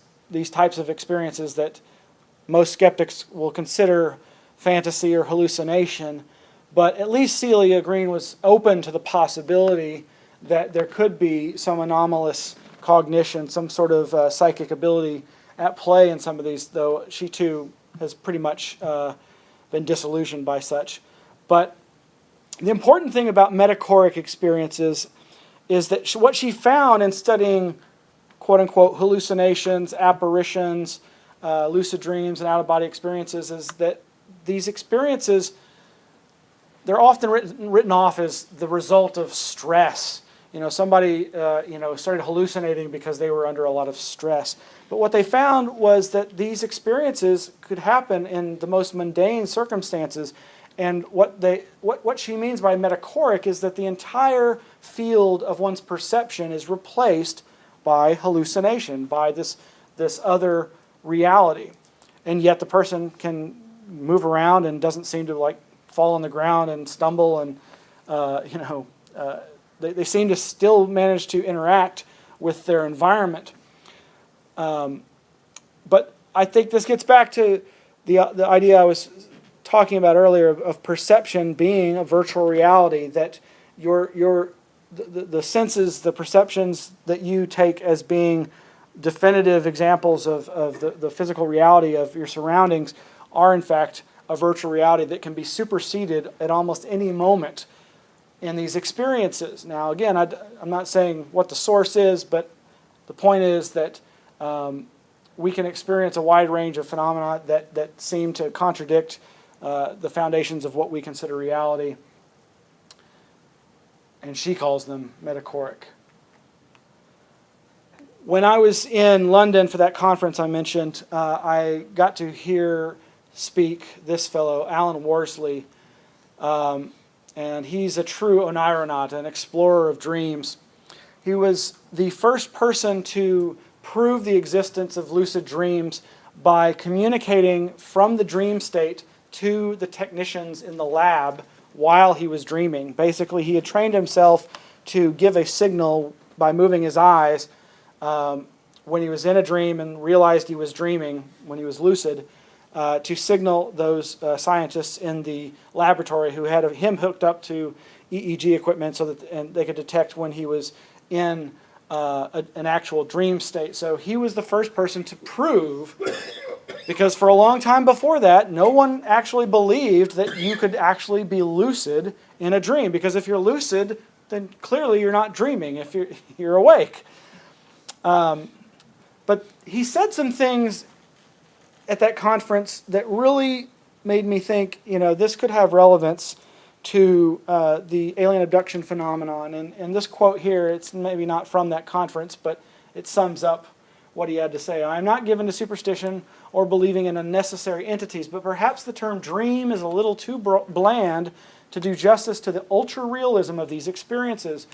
types of experiences that most skeptics will consider fantasy or hallucination. But at least Celia Green was open to the possibility that there could be some anomalous cognition, some sort of psychic ability at play in some of these, though she too has pretty much been disillusioned by such. But the important thing about metachoric experiences is that what she found in studying quote-unquote hallucinations, apparitions, lucid dreams, and out-of-body experiences is that these experiences, they're often written off as the result of stress. Somebody started hallucinating because they were under a lot of stress. But what they found was that these experiences could happen in the most mundane circumstances. And what she means by metachoric is that the entire field of one's perception is replaced by hallucination, by this this other reality. And yet the person can move around and doesn't seem to like fall on the ground and stumble, and they seem to still manage to interact with their environment. But I think this gets back to the idea I was talking about earlier of perception being a virtual reality, that the senses, the perceptions that you take as being definitive examples of the physical reality of your surroundings are in fact a virtual reality that can be superseded at almost any moment in these experiences. Now again, I'm not saying what the source is, but the point is that we can experience a wide range of phenomena that seem to contradict the foundations of what we consider reality. And she calls them metachoric. When I was in London for that conference I mentioned, I got to hear speak this fellow, Alan Worsley, and he's a true oneironaut, an explorer of dreams. He was the first person to prove the existence of lucid dreams by communicating from the dream state to the technicians in the lab while he was dreaming. Basically, he had trained himself to give a signal by moving his eyes when he was in a dream and realized he was dreaming when he was lucid, to signal those scientists in the laboratory who had him hooked up to EEG equipment so that they could detect when he was in an actual dream state. So he was the first person to prove, because for a long time before that, no one actually believed that you could actually be lucid in a dream. Because if you're lucid, then clearly you're not dreaming if you're awake. But he said some things at that conference that really made me think, this could have relevance to the alien abduction phenomenon. And this quote here, it's maybe not from that conference, but it sums up what he had to say. "I am not given to superstition or believing in unnecessary entities, but perhaps the term dream is a little too bland to do justice to the ultra-realism of these experiences.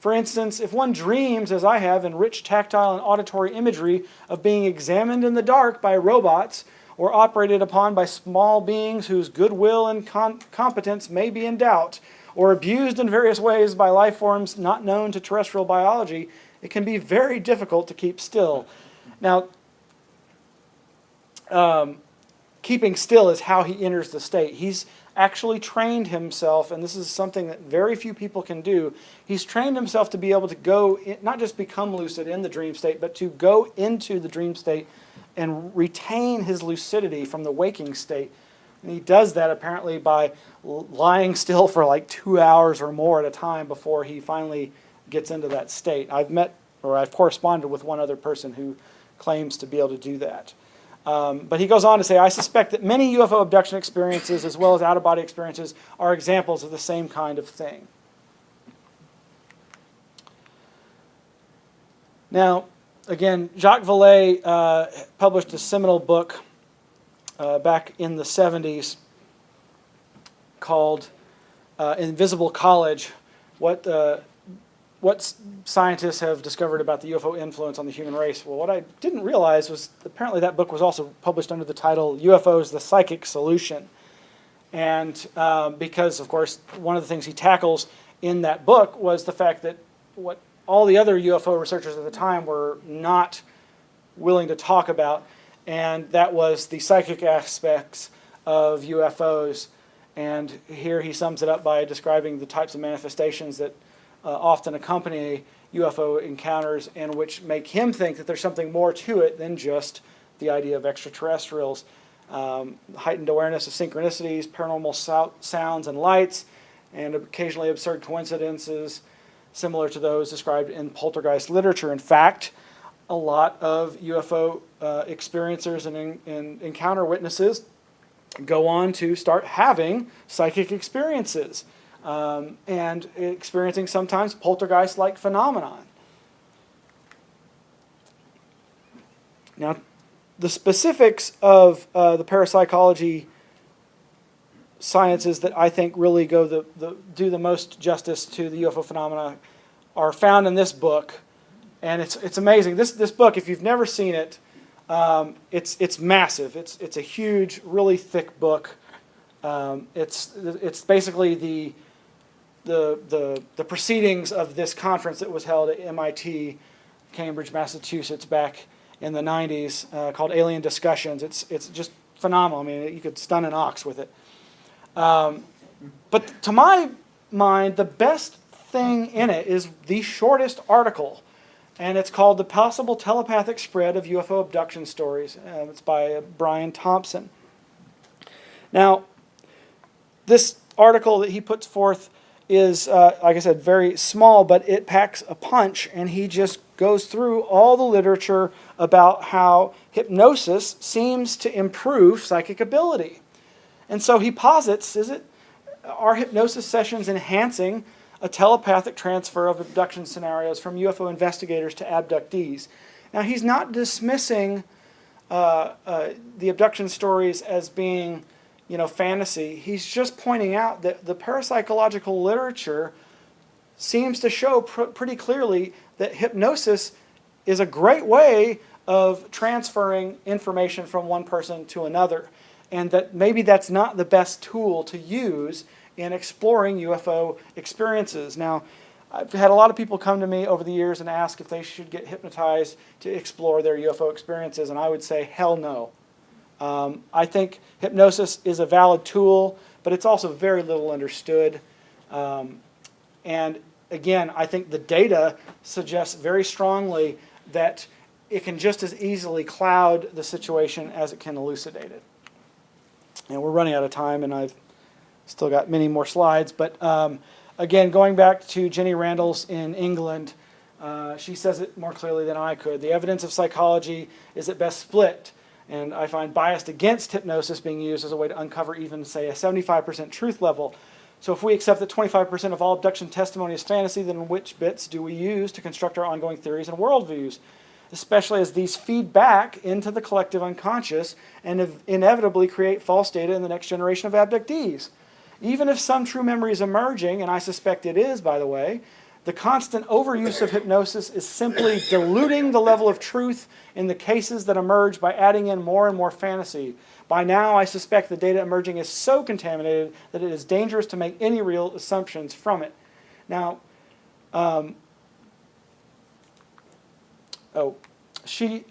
For instance, if one dreams, as I have, in rich tactile and auditory imagery of being examined in the dark by robots or operated upon by small beings whose goodwill and competence may be in doubt, or abused in various ways by life forms not known to terrestrial biology, it can be very difficult to keep still." Now, keeping still is how he enters the state. He's actually trained himself, and this is something that very few people can do. He's trained himself to be able to go, not just become lucid in the dream state, but to go into the dream state and retain his lucidity from the waking state. And he does that apparently by lying still for like 2 hours or more at a time before he finally gets into that state. I've corresponded with one other person who claims to be able to do that. But he goes on to say, "I suspect that many UFO abduction experiences as well as out-of-body experiences are examples of the same kind of thing." Now, again, Jacques Vallée published a seminal book back in the 70s called Invisible College, what scientists have discovered about the UFO influence on the human race. Well, what I didn't realize was apparently that book was also published under the title UFOs, the Psychic Solution. And because, of course, one of the things he tackles in that book was the fact that what all the other UFO researchers at the time were not willing to talk about, and that was the psychic aspects of UFOs. And here he sums it up by describing the types of manifestations that often accompany UFO encounters, and which make him think that there's something more to it than just the idea of extraterrestrials. Heightened awareness of synchronicities, paranormal sounds and lights, and occasionally absurd coincidences similar to those described in poltergeist literature. In fact, a lot of UFO experiencers and encounter witnesses go on to start having psychic experiences. And experiencing sometimes poltergeist-like phenomenon. Now, the specifics of the parapsychology sciences that I think really do the most justice to the UFO phenomena are found in this book, and it's amazing. This book, if you've never seen it, It's massive. It's a huge, really thick book. It's basically the proceedings of this conference that was held at MIT, Cambridge, Massachusetts, back in the 90s, called Alien Discussions. It's just phenomenal. I mean, you could stun an ox with it. But to my mind, the best thing in it is the shortest article, and it's called "The Possible Telepathic Spread of UFO Abduction Stories." It's by Brian Thompson. Now, this article that he puts forth is, like I said, very small, but it packs a punch, and he just goes through all the literature about how hypnosis seems to improve psychic ability. And so he posits, are hypnosis sessions enhancing a telepathic transfer of abduction scenarios from UFO investigators to abductees? Now, he's not dismissing the abduction stories as being, fantasy. He's just pointing out that the parapsychological literature seems to show pretty clearly that hypnosis is a great way of transferring information from one person to another, and that maybe that's not the best tool to use in exploring UFO experiences. Now, I've had a lot of people come to me over the years and ask if they should get hypnotized to explore their UFO experiences, and I would say, hell no. I think hypnosis is a valid tool, but it's also very little understood. And again, I think the data suggests very strongly that it can just as easily cloud the situation as it can elucidate it. And we're running out of time, and I've still got many more slides. But again, going back to Jenny Randall's in England, she says it more clearly than I could. The evidence of psychology is at best split. And I find biased against hypnosis being used as a way to uncover even, say, a 75% truth level. So if we accept that 25% of all abduction testimony is fantasy, then which bits do we use to construct our ongoing theories and worldviews? Especially as these feed back into the collective unconscious and inevitably create false data in the next generation of abductees. Even if some true memory is emerging, and I suspect it is, by the way, the constant overuse of hypnosis is simply diluting the level of truth in the cases that emerge by adding in more and more fantasy. By now, I suspect the data emerging is so contaminated that it is dangerous to make any real assumptions from it. Now, she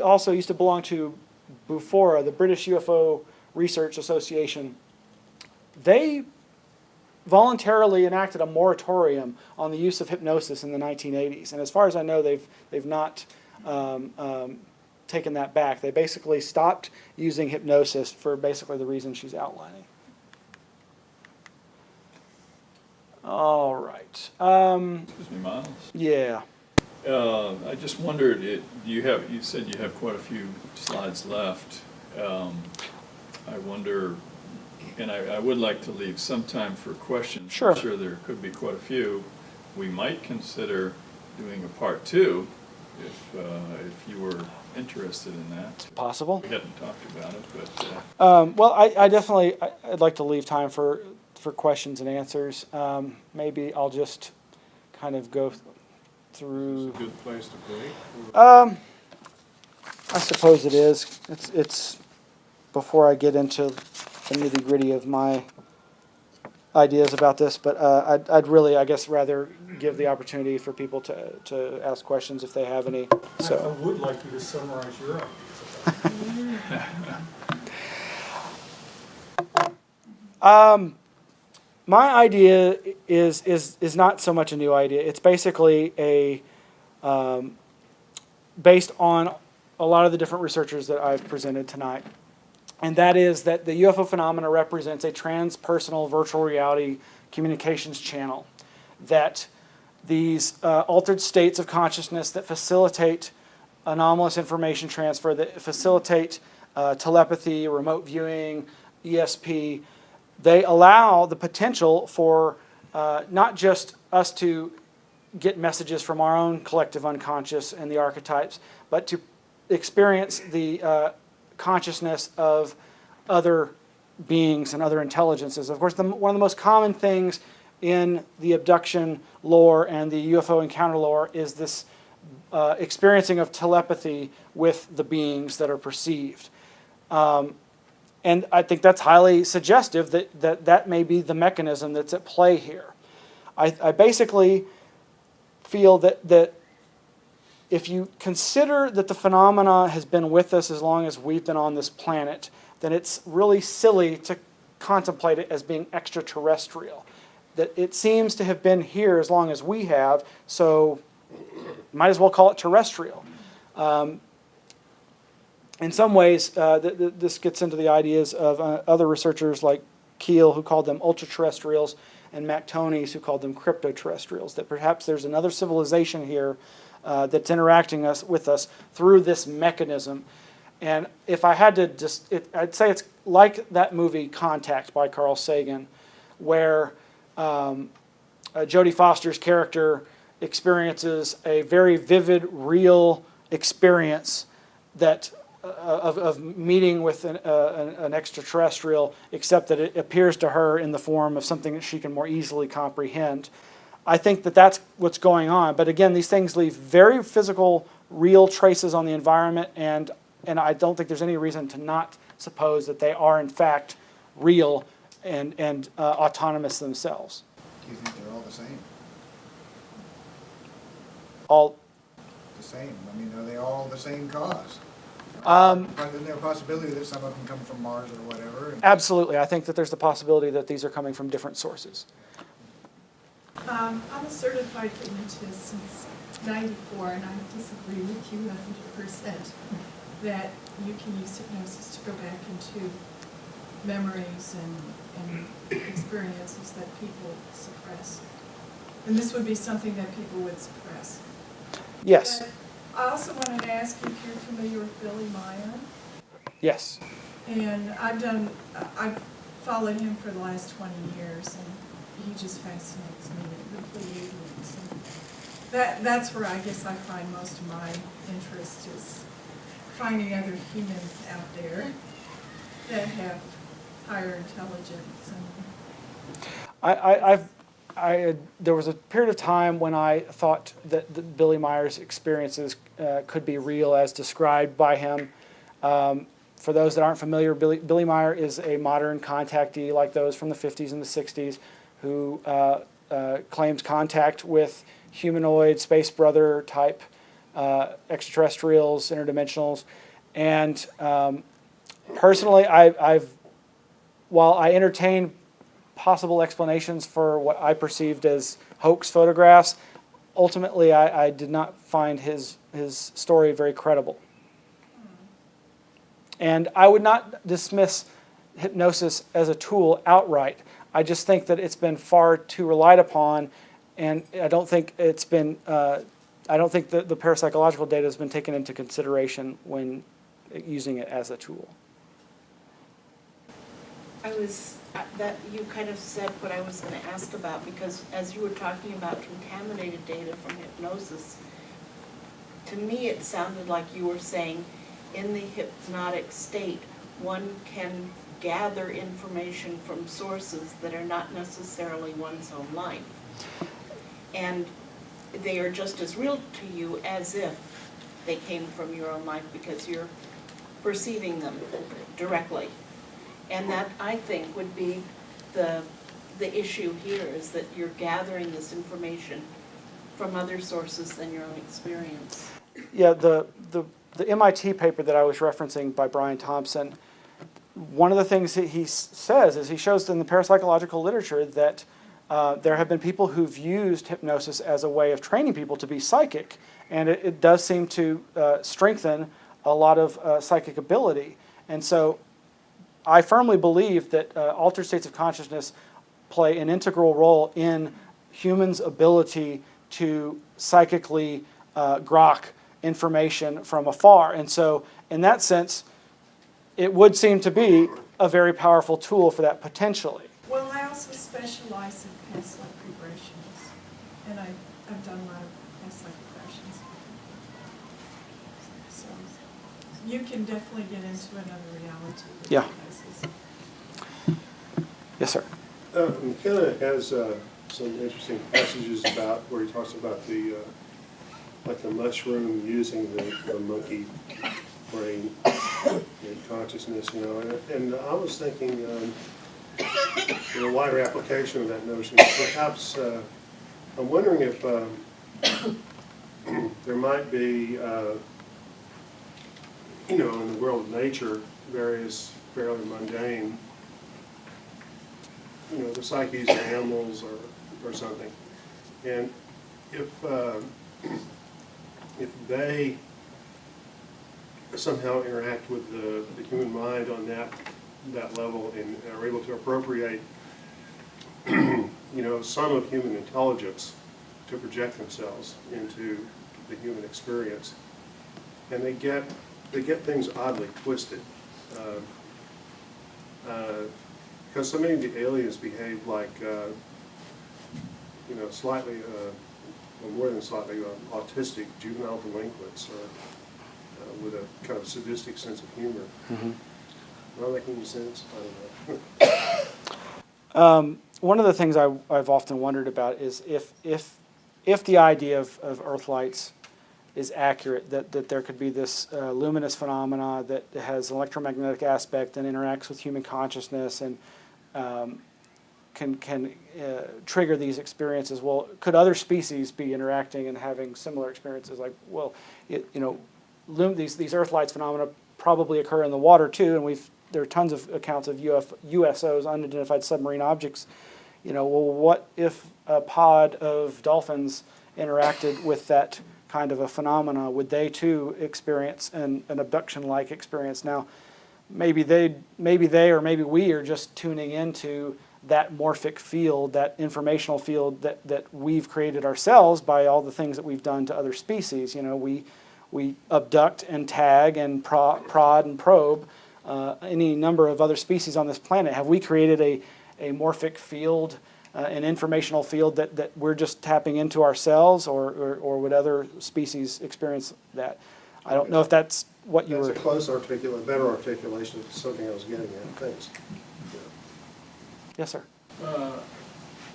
also used to belong to BUFORA, the British UFO Research Association. They voluntarily enacted a moratorium on the use of hypnosis in the 1980s, and as far as I know, they've not taken that back. They basically stopped using hypnosis for basically the reason she's outlining. All right. Excuse me, Miles. Yeah. I just wondered, you said you have quite a few slides left. I wonder, and I would like to leave some time for questions. Sure. I'm sure there could be quite a few. We might consider doing a part 2 if you were interested in that. Possible. We hadn't talked about it, but... Well, I'd like to leave time for questions and answers. Maybe I'll just kind of go through... It's a good place to break? I suppose it is. It's before I get into the nitty-gritty of my ideas about this, but I'd really, I guess, rather give the opportunity for people to ask questions if they have any. So I would like you to summarize your ideas. My idea is not so much a new idea. It's basically based on a lot of the different researchers that I've presented tonight. And that is that the UFO phenomena represents a transpersonal virtual reality communications channel. That these altered states of consciousness that facilitate anomalous information transfer, that facilitate telepathy, remote viewing, ESP, they allow the potential for not just us to get messages from our own collective unconscious and the archetypes, but to experience the consciousness of other beings and other intelligences. Of course, one of the most common things in the abduction lore and the UFO encounter lore is this experiencing of telepathy with the beings that are perceived. And I think that's highly suggestive that may be the mechanism that's at play here. I basically feel that if you consider that the phenomena has been with us as long as we've been on this planet, then it's really silly to contemplate it as being extraterrestrial. That it seems to have been here as long as we have, so might as well call it terrestrial. In some ways, this gets into the ideas of other researchers like Keel, who called them ultra-terrestrials, and MacTonies, who called them crypto-terrestrials, that perhaps there's another civilization here that's interacting with us through this mechanism. And if I had to I'd say it's like that movie Contact by Carl Sagan, where Jodie Foster's character experiences a very vivid, real experience that of meeting with an extraterrestrial, except that it appears to her in the form of something that she can more easily comprehend. I think that that's what's going on. But again, these things leave very physical, real traces on the environment, and I don't think there's any reason to not suppose that they are in fact real and autonomous themselves. Do you think they're all the same? All The same? I mean, are they all the same cause? Isn't there a possibility that some of them come from Mars or whatever? Absolutely. I think that there's the possibility that these are coming from different sources. I'm a certified hypnotist since '94, and I disagree with you 100% that you can use hypnosis to go back into memories and experiences that people suppress. And this would be something that people would suppress. Yes. But I also wanted to ask you if you're familiar with Billy Meyer. Yes. And I've followed him for the last 20 years, and he just fascinates me, the Pleiadians. And that's where I guess I find most of my interest, is finding other humans out there that have higher intelligence. And there was a period of time when I thought that Billy Meyer's experiences could be real as described by him. For those that aren't familiar, Billy Meyer is a modern contactee like those from the 50s and the 60s who claims contact with humanoid, space brother type extraterrestrials, interdimensionals. And personally, while I entertain possible explanations for what I perceived as hoax photographs, ultimately I did not find his story very credible. And I would not dismiss hypnosis as a tool outright. I just think that it's been far too relied upon, and I don't think it's been. I don't think the parapsychological data has been taken into consideration when using it as a tool. That you kind of said what I was going to ask about, because as you were talking about contaminated data from hypnosis, to me it sounded like you were saying in the hypnotic state one can gather information from sources that are not necessarily one's own life. And they are just as real to you as if they came from your own life, because you're perceiving them directly. And that, I think, would be the issue here, is that you're gathering this information from other sources than your own experience. Yeah, the MIT paper that I was referencing by Brian Thompson, one of the things that he says is he shows in the parapsychological literature that there have been people who've used hypnosis as a way of training people to be psychic, and it does seem to strengthen a lot of psychic ability. And so I firmly believe that altered states of consciousness play an integral role in humans' ability to psychically grok information from afar. And so in that sense, it would seem to be a very powerful tool for that potentially. well, I also specialize in past life regressions, and I've done a lot of past life regressions. So you can definitely get into another reality with Yeah. hypnosis. Yes, sir. McKenna has some interesting passages about where he talks about the like a mushroom using the monkey brain and consciousness, you know. And I was thinking, in a wider application of that notion, perhaps I'm wondering if there might be, you know, in the world of nature, various fairly mundane, you know, the psyches of animals or something. And if they somehow interact with the human mind on that level and are able to appropriate, you know, some of human intelligence to project themselves into the human experience, and they get things oddly twisted. Because so many of the aliens behave like, you know, slightly, or more than slightly, autistic juvenile delinquents, or with a kind of sadistic sense of humor. Mm-hmm. Am I making any sense? I don't know. One of the things I've often wondered about is if the idea of Earthlights is accurate, that there could be this luminous phenomena that has an electromagnetic aspect and interacts with human consciousness and can trigger these experiences. Well, could other species be interacting and having similar experiences? Like, well, you know, these Earthlights phenomena probably occur in the water too, and there are tons of accounts of USOs, unidentified submarine objects. You know, well, what if a pod of dolphins interacted with that kind of a phenomena? Would they too experience an abduction-like experience? Now, maybe they or maybe we are just tuning into that morphic field, that informational field that we've created ourselves by all the things that we've done to other species. You know, we abduct and tag and prod and probe any number of other species on this planet. Have we created a morphic field, an informational field that we're just tapping into ourselves, or would other species experience that? I don't know if that's what you were... That's a close better articulation of something I was getting at. Thanks. Yes, sir.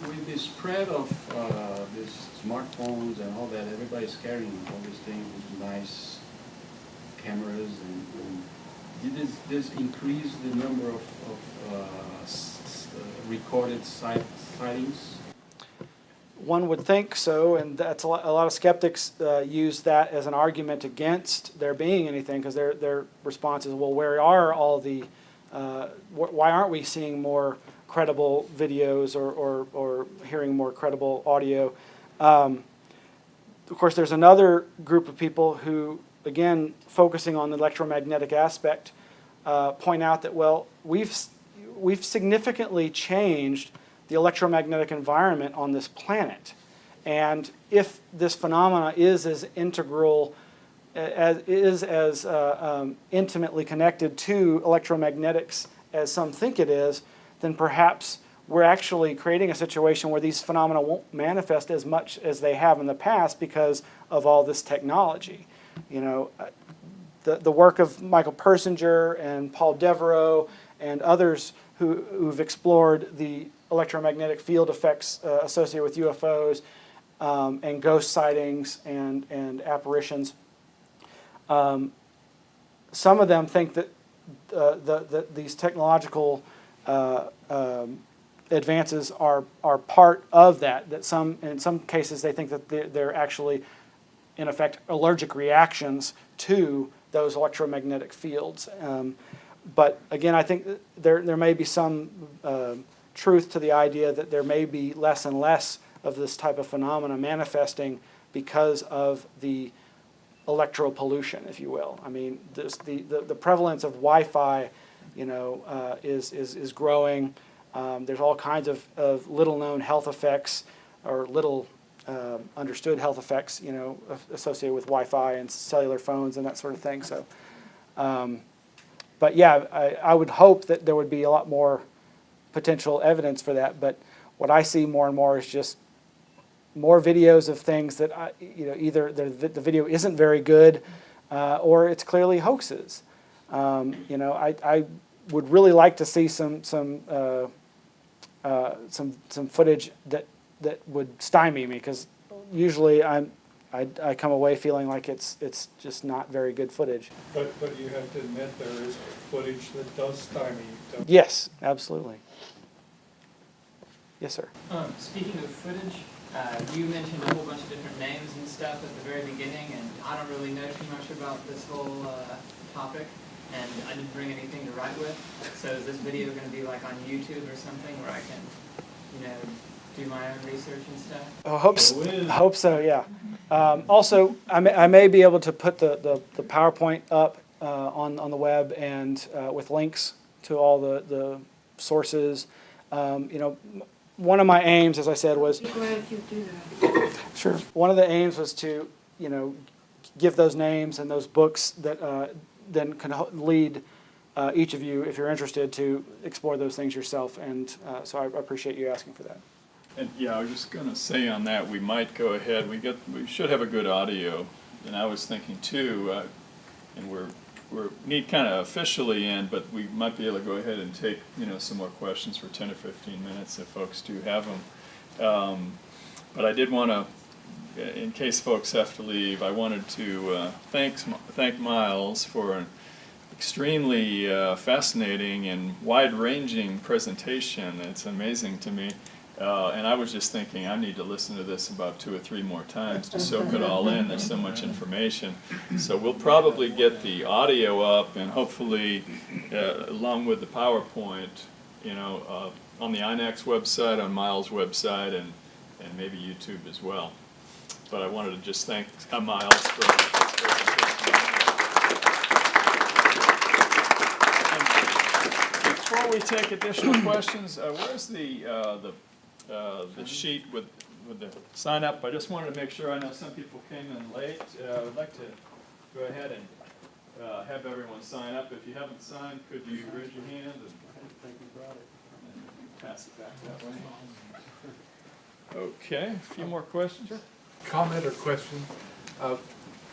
With the spread of these smartphones and all that, everybody's carrying all these things, nice cameras, and did this increase the number of recorded sightings? One would think so, and that's a lot of skeptics use that as an argument against there being anything, because their response is, well, where are all the, why aren't we seeing more credible videos or hearing more credible audio? Of course, there's another group of people who, again, focusing on the electromagnetic aspect, point out that, well, we've significantly changed the electromagnetic environment on this planet. And if this phenomena is as integral, as intimately connected to electromagnetics as some think it is, then perhaps we're actually creating a situation where these phenomena won't manifest as much as they have in the past because of all this technology. You know, the work of Michael Persinger and Paul Devereaux and others who've explored the electromagnetic field effects associated with UFOs and ghost sightings and apparitions. Some of them think that these technological advances are part of that. That in some cases they think that they're actually, in effect, allergic reactions to those electromagnetic fields. But again, I think there may be some truth to the idea that there may be less and less of this type of phenomena manifesting because of the electropollution, if you will. I mean, the prevalence of Wi-Fi, you know, is growing. There's all kinds of little-known health effects or little understood health effects, you know, associated with Wi-Fi and cellular phones and that sort of thing. So, but yeah, I would hope that there would be a lot more potential evidence for that. But what I see more and more is just more videos of things that you know, either the video isn't very good or it's clearly hoaxes. You know, I would really like to see some footage that would stymie me, because usually I'm I come away feeling like it's just not very good footage. But you have to admit there is footage that does stymie. Yes, absolutely. Yes, sir. Speaking of footage, you mentioned a whole bunch of different names and stuff at the very beginning, and I don't really know too much about this whole topic, and I didn't bring anything to write with. So is this video going to be like on YouTube or something where I can, do my own research and stuff? I hope so, yeah. Also, I may be able to put the PowerPoint up on the web and with links to all the sources. One of my aims, as I said, was... Be glad if you do that. Sure. One of the aims was to, give those names and those books that then can lead each of you, if you're interested, to explore those things yourself. And so I appreciate you asking for that. And yeah, I was just going to say on that, we might go ahead. We should have a good audio, and I was thinking too, and we're need kind of officially in, but we might be able to go ahead and take some more questions for 10 or 15 minutes if folks do have them. But I did want to, in case folks have to leave, I wanted to thank Miles for an extremely fascinating and wide-ranging presentation. It's amazing to me. And I was just thinking, I need to listen to this about 2 or 3 more times to soak it all in. There's so much information. So we'll probably get the audio up, and hopefully, along with the PowerPoint, on the INACS website, on Miles' website, and maybe YouTube as well. But I wanted to just thank Miles for this presentation. Before we take additional questions, where's the sheet with the sign up? I just wanted to make sure. I know some people came in late. I'd like to go ahead and have everyone sign up. If you haven't signed, could you raise your hand and pass it back that way? Okay, a few more questions. Sure. Comment or question?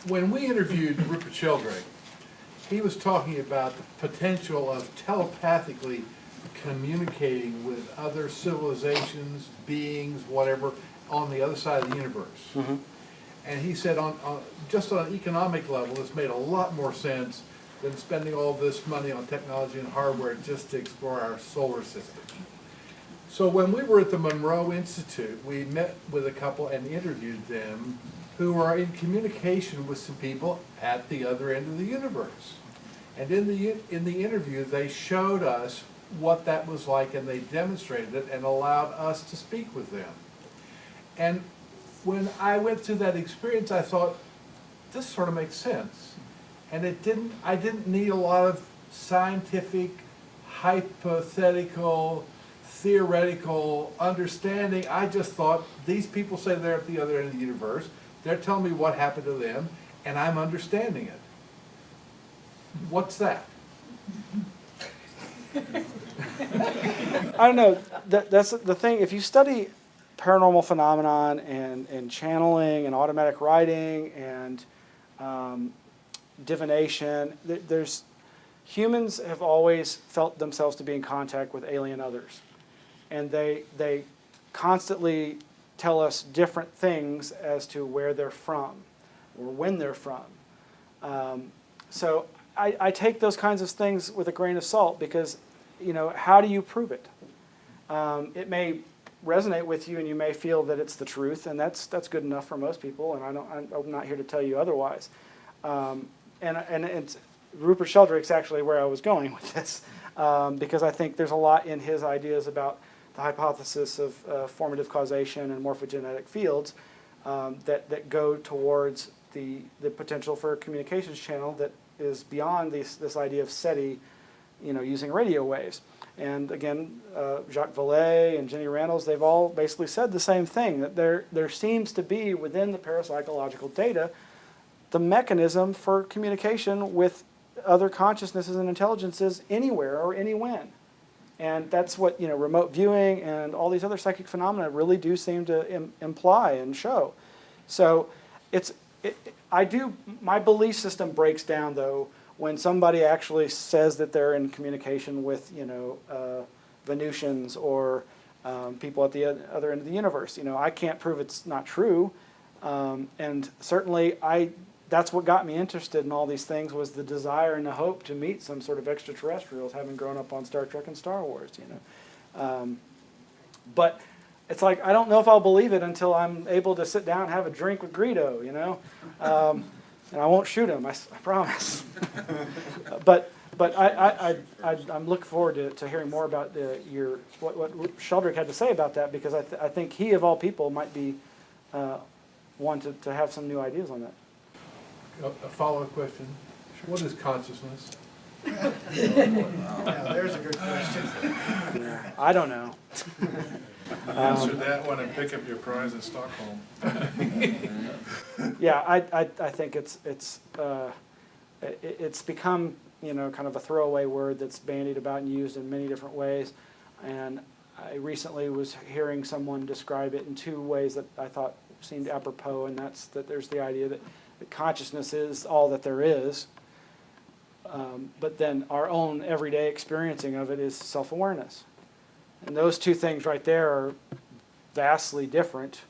When we interviewed Rupert Sheldrake, he was talking about the potential of telepathically communicating with other civilizations, beings, whatever, on the other side of the universe. Mm-hmm. And he said just on an economic level, this made a lot more sense than spending all this money on technology and hardware just to explore our solar system. So when we were at the Monroe Institute, we met with a couple and interviewed them who are in communication with some people at the other end of the universe. And in the interview, they showed us what that was like, and they demonstrated it and allowed us to speak with them. And when I went through that experience, I thought, this sort of makes sense. And I didn't need a lot of scientific, hypothetical, theoretical understanding. I just thought, these people say they're at the other end of the universe. They're telling me what happened to them, and I'm understanding it. What's that? I don't know. That's the thing. If you study paranormal phenomenon and channeling and automatic writing and divination, humans have always felt themselves to be in contact with alien others. And they constantly tell us different things as to where they're from or when they're from. So I take those kinds of things with a grain of salt because, how do you prove it? It may resonate with you and you may feel that it's the truth, and that's good enough for most people, and I'm not here to tell you otherwise. And it's, Rupert Sheldrake's actually where I was going with this, because I think there's a lot in his ideas about the hypothesis of formative causation and morphogenetic fields that go towards the potential for a communications channel that is beyond this idea of SETI, using radio waves. And again, Jacques Vallée and Jenny Reynolds, they've all basically said the same thing, that there seems to be within the parapsychological data the mechanism for communication with other consciousnesses and intelligences anywhere or anywhen. And that's what remote viewing and all these other psychic phenomena really do seem to imply and show. So my belief system breaks down though when somebody actually says that they're in communication with Venusians or people at the other end of the universe. I can't prove it's not true, And certainly that's what got me interested in all these things, was the desire and the hope to meet some sort of extraterrestrials, having grown up on Star Trek and Star Wars, you know. But it's like, I don't know if I'll believe it until I'm able to sit down and have a drink with Greedo, you know. And I won't shoot him, I promise. But I'm looking forward to hearing more about what Sheldrick had to say about that, because I think he, of all people, might be one to have some new ideas on that. A follow-up question. What is consciousness? Yeah, there's a good question. Yeah, I don't know. Answer that one and pick up your prize in Stockholm. Yeah, I think it's become, you know, kind of a throwaway word that's bandied about and used in many different ways. And I recently was hearing someone describe it in two ways that I thought seemed apropos, and that's that there's the idea that consciousness is all that there is, but then our own everyday experiencing of it is self-awareness. And those two things right there are vastly different,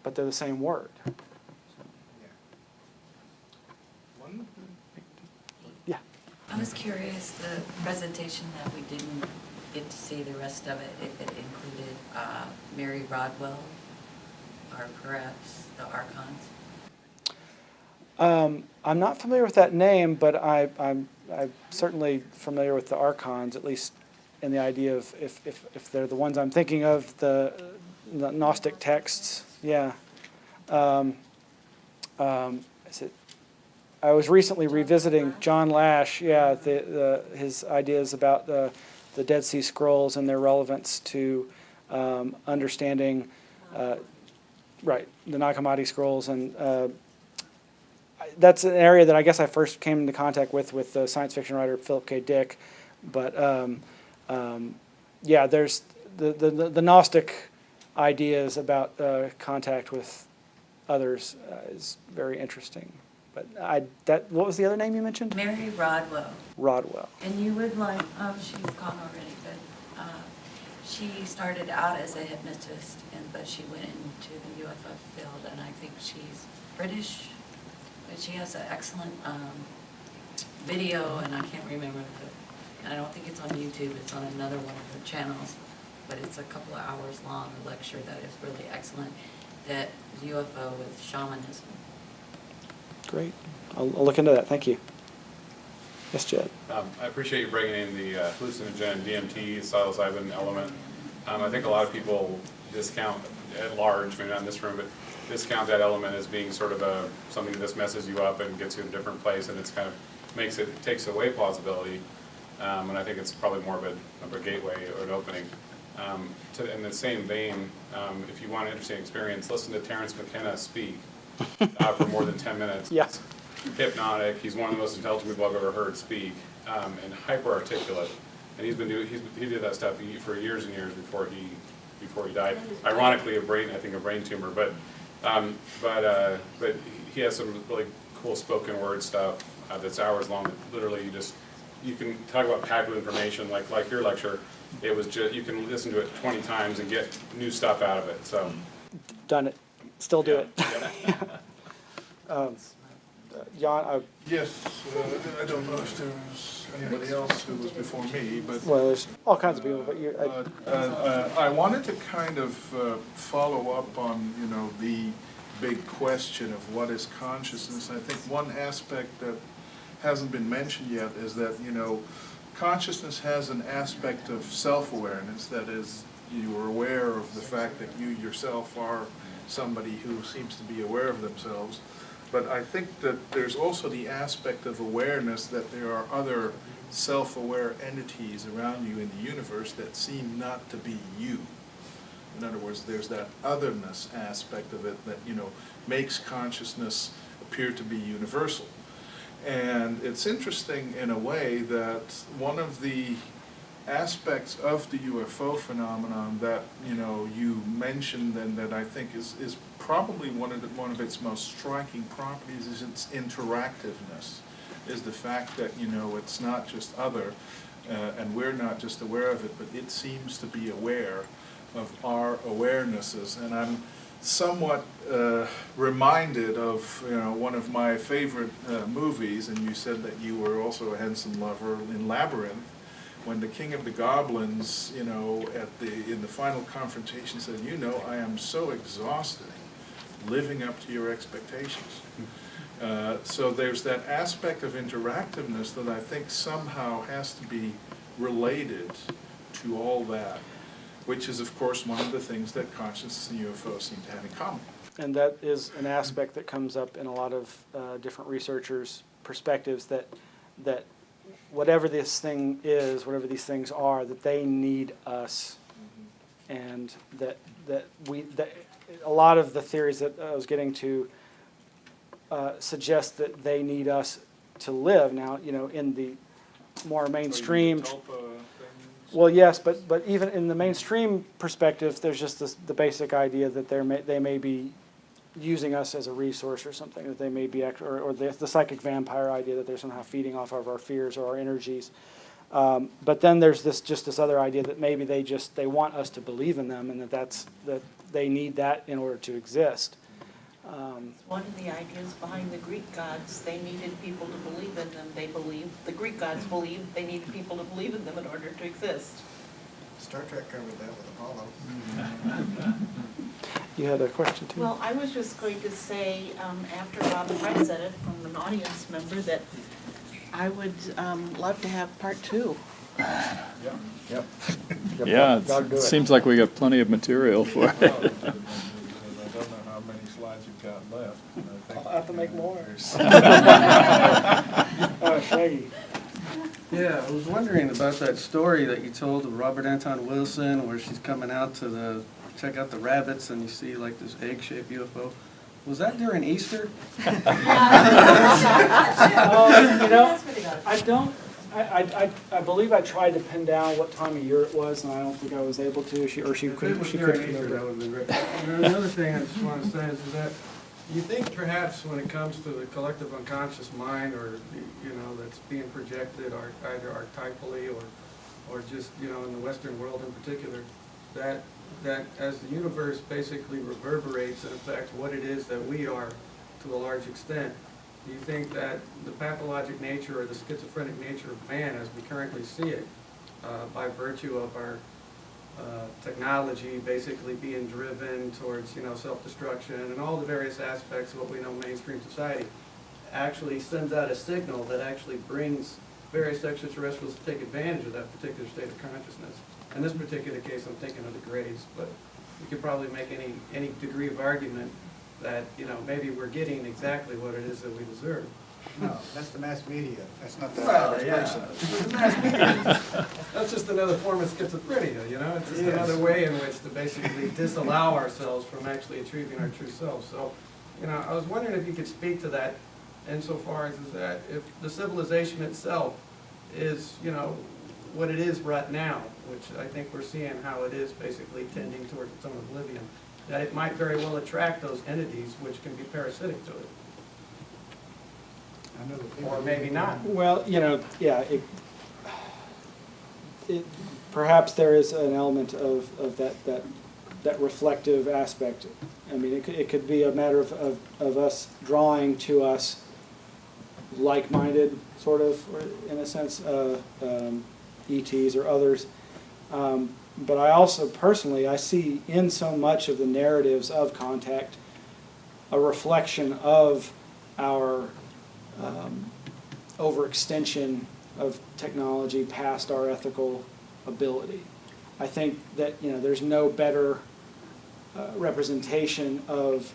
but they're the same word. Yeah. I was curious, the presentation that we didn't get to see the rest of it, if it included Mary Rodwell, or perhaps the Archons. I'm not familiar with that name, but I'm certainly familiar with the Archons, at least in the idea of if they're the ones I'm thinking of, the Gnostic texts. Yeah. Is it? I was recently revisiting John Lash. Yeah, his ideas about the Dead Sea Scrolls and their relevance to understanding, right, the Nag Hammadi scrolls, and that's an area that I guess I first came into contact with the science fiction writer Philip K. Dick. But yeah, there's the Gnostic ideas about contact with others is very interesting. But what was the other name you mentioned? Mary Rodwell. Rodwell. And you would like, she's gone already, but she started out as a hypnotist, but she went into the UFO field, and I think she's British, but she has an excellent video, and I can't remember and I don't think it's on YouTube, it's on another one of her channels, but it's a couple of hours long, a lecture that is really excellent, that UFO with shamanism. Great. I'll look into that. Thank you. Yes, Jed. I appreciate you bringing in the hallucinogen, DMT, psilocybin element. I think a lot of people discount at large, maybe not in this room, but discount that element as being sort of something that just messes you up and gets you in a different place, and it's kind of takes away plausibility. And I think it's probably more of a gateway or an opening. In the same vein, if you want an interesting experience, listen to Terence McKenna speak for more than 10 minutes. Yes. Hypnotic. He's one of the most intelligent people I've ever heard speak, and hyper articulate. And he did that stuff for years and years before he died. Ironically, a brain tumor, but he has some really cool spoken word stuff that's hours long. Literally, you can talk about packed with information like your lecture. It was just, you can listen to it 20 times and get new stuff out of it. So done it. Still do it. Jan, Yes, I don't know if there's anybody else who was before me, but well, there's all kinds of people, but you. I wanted to kind of follow up on the big question of what is consciousness. I think one aspect that hasn't been mentioned yet is that consciousness has an aspect of self-awareness, that is, you are aware of the fact that you yourself are somebody who seems to be aware of themselves. But I think that there's also the aspect of awareness that there are other self-aware entities around you in the universe that seem not to be you. In other words, there's that otherness aspect of it that makes consciousness appear to be universal. And it's interesting in a way that one of the aspects of the UFO phenomenon that you mentioned and that I think is probably one of its most striking properties is its interactiveness. Is the fact that it's not just other, and we're not just aware of it, but it seems to be aware of our awarenesses. And I'm somewhat reminded of, you know, one of my favorite movies, and you said that you were also a Henson lover, in Labyrinth, when the King of the Goblins, you know, in the final confrontation said, you know, I am so exhausted living up to your expectations. So there's that aspect of interactiveness that I think somehow has to be related to all that, which is, of course, one of the things that consciousness and UFOs seem to have in common. And that is an aspect that comes up in a lot of different researchers' perspectives, that whatever this thing is, whatever these things are, that they need us, and that a lot of the theories that I was getting to suggest that they need us to live. Now, you know, in the more mainstream. Well, yes, but even in the mainstream perspective, there's just the basic idea that they may be using us as a resource or something, that they may be, or the psychic vampire idea that they're somehow feeding off of our fears or our energies. But then there's this other idea that maybe they want us to believe in them, and that they need that in order to exist. One of the ideas behind the Greek gods, they needed people to believe in them. The Greek gods believed they needed people to believe in them in order to exist. Star Trek covered that with Apollo. You had a question too? Well, I was just going to say, after Bob and Brett said it from an audience member, that I would love to have part 2. Yeah, it seems like we got plenty of material for it. I don't know how many slides you've got left. I'll have to make more. Shaggy. Yeah, I was wondering about that story that you told of Robert Anton Wilson, where she's coming out to check out the rabbits, and you see like this egg-shaped UFO. Was that during Easter? You know, I beliove I tried to pin down what time of year it was, and I don't think I was able to. She couldn't. She couldn't remember. That would have been great. And another thing I just want to say is that you think perhaps when it comes to the collective unconscious mind, or that's being projected, or either archetypally or just in the Western world in particular, that as the universe basically reverberates in effect what it is that we are to a large extent, do you think that the pathologic nature or the schizophrenic nature of man as we currently see it, by virtue of our technology basically being driven towards self-destruction and all the various aspects of what we know mainstream society, actually sends out a signal that actually brings various extraterrestrials to take advantage of that particular state of consciousness? In this particular case, I'm thinking of the Greys, but you could probably make any degree of argument that maybe we're getting exactly what it is that we deserve. No, that's the mass media. That's not the Well, average yeah. person. The mass media. That's just another form of schizophrenia, It's just another way in which to basically disallow ourselves from actually achieving our true self. So, I was wondering if you could speak to that insofar as that if the civilization itself is, what it is right now, which I think we're seeing how it is basically tending towards its own oblivion, that it might very well attract those entities which can be parasitic to it. Or maybe not. Well, yeah, perhaps there is an element of that reflective aspect. I mean, it could be a matter of us drawing to us like-minded, sort of, or in a sense, ETs or others. But I also, personally, I see in so much of the narratives of contact a reflection of our overextension of technology past our ethical ability. I think that there's no better representation of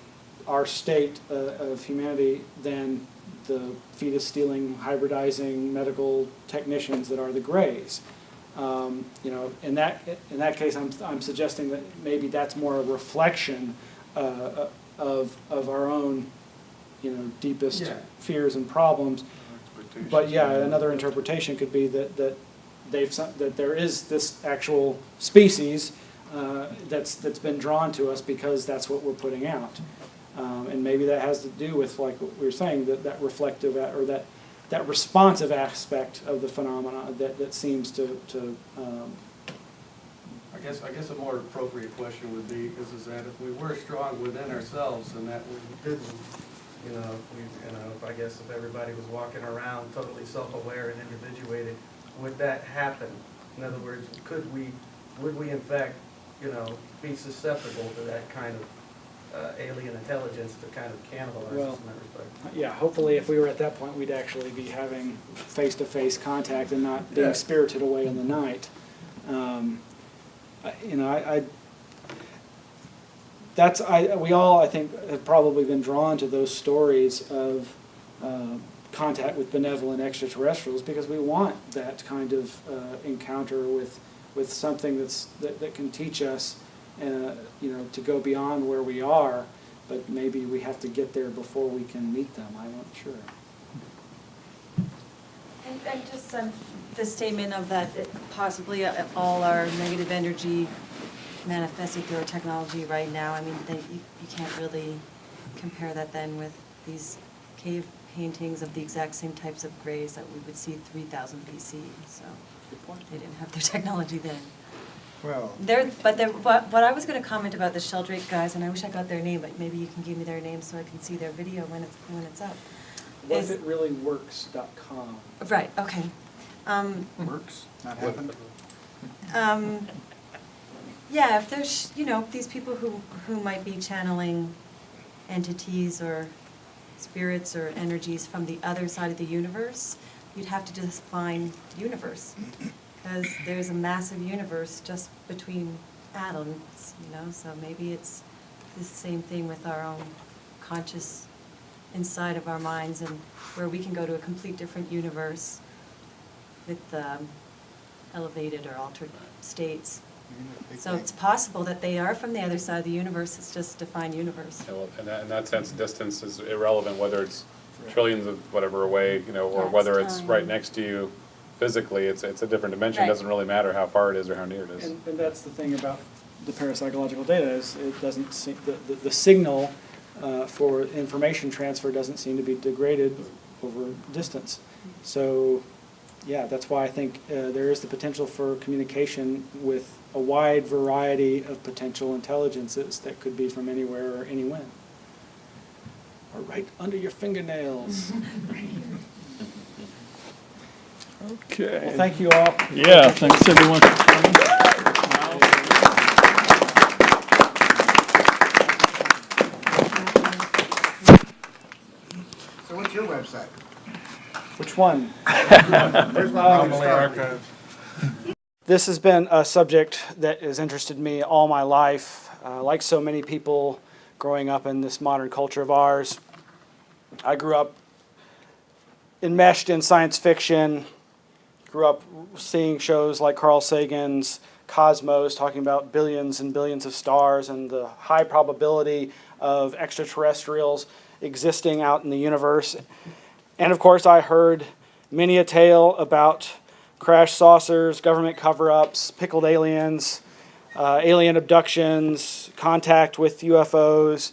our state of humanity than the fetus-stealing, hybridizing medical technicians that are the Greys. In that case, I'm suggesting that maybe that's more a reflection of our own deepest fears and problems. But yeah, another interpretation could be that there is this actual species that's been drawn to us because that's what we're putting out, and maybe that has to do with, like what we were saying, that reflective or that responsive aspect of the phenomena that seems to I I guess a more appropriate question would be, is that if we were strong within ourselves and that we didn't, I guess if everybody was walking around totally self-aware and individuated, would that happen? In other words, would we in fact, be susceptible to that kind of alien intelligence to kind of cannibalize us in that respect? Yeah, hopefully if we were at that point, we'd actually be having face-to-face contact and not being spirited away in the night. We all, I think, have probably been drawn to those stories of contact with benevolent extraterrestrials because we want that kind of encounter with something that can teach us, to go beyond where we are. But maybe we have to get there before we can meet them. I'm not sure. And just the statement of that possibly all our negative energy manifested through our technology right now. I mean, you can't really compare that then with these cave paintings of the exact same types of grays that we would see 3000 BC. So they didn't have their technology then. Well, what I was going to comment about the Sheldrake guys, and I wish I got their name, but maybe you can give me their name so I can see their video when it's up. WhatItReallyWorks.com. Right. Okay. works, not happened. Yeah, if there's these people who might be channeling entities or spirits or energies from the other side of the universe, you'd have to define universe. Because there's a massive universe just between atoms, so maybe it's the same thing with our own conscious inside of our minds, and where we can go to a complete different universe with elevated or altered states. So it's possible that they are from the other side of the universe, it's just defined universe. Yeah, well, in that sense, distance is irrelevant, whether it's trillions of whatever away, or That's whether it's time. right next to you. Physically, it's a different dimension. Right. It doesn't really matter how far it is or how near it is. And that's the thing about the parapsychological data is it doesn't seem, the signal for information transfer doesn't seem to be degraded over distance. So, yeah, that's why I think there is the potential for communication with a wide variety of potential intelligences that could be from anywhere or anywhen. Or right under your fingernails. Okay. Well, thank you all. Yeah, thanks everyone for coming. So what's your website? Which one? Where's my Anomaly archive. This has been a subject that has interested me all my life. Like so many people growing up in this modern culture of ours, I grew up enmeshed in science fiction, grew up seeing shows like Carl Sagan's Cosmos, talking about billions and billions of stars and the high probability of extraterrestrials existing out in the universe. And of course, I heard many a tale about crash saucers, government cover-ups, pickled aliens, alien abductions, contact with UFOs,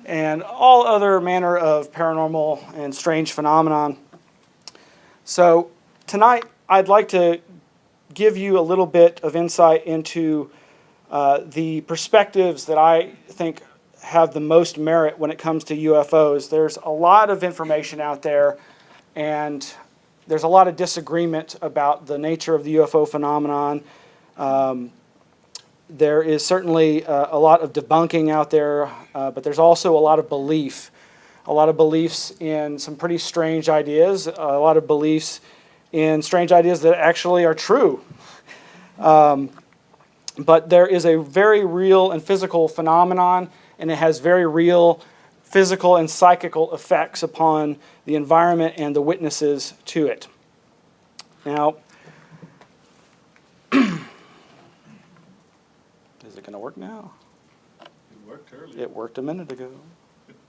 and all other manner of paranormal and strange phenomenon. So tonight, I'd like to give you a little bit of insight into the perspectives that I think have the most merit when it comes to UFOs. There's a lot of information out there, and there's a lot of disagreement about the nature of the UFO phenomenon. There is certainly a lot of debunking out there, but there's also a lot of belief. A lot of beliefs in some pretty strange ideas, a lot of beliefs in strange ideas that actually are true. But there is a very real and physical phenomenon, and it has very real physical and psychical effects upon the environment and the witnesses to it. Now, is it going to work now? It worked earlier. It worked a minute ago.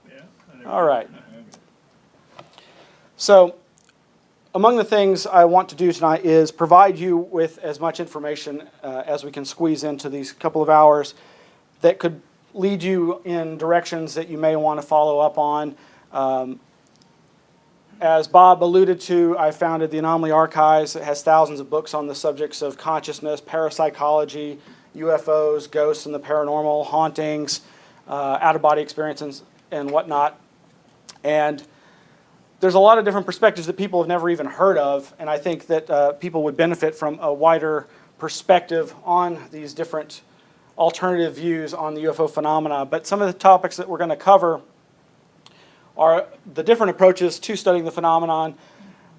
Yeah. All right. So, among the things I want to do tonight is provide you with as much information as we can squeeze into these couple of hours that could lead you in directions that you may want to follow up on. As Bob alluded to, I founded the Anomaly Archives. It has thousands of books on the subjects of consciousness, parapsychology, UFOs, ghosts and the paranormal, hauntings, out-of-body experiences and whatnot. And there's a lot of different perspectives that people have never even heard of, and I think that people would benefit from a wider perspective on these different alternative views on the UFO phenomena. But some of the topics that we're going to cover are the different approaches to studying the phenomenon.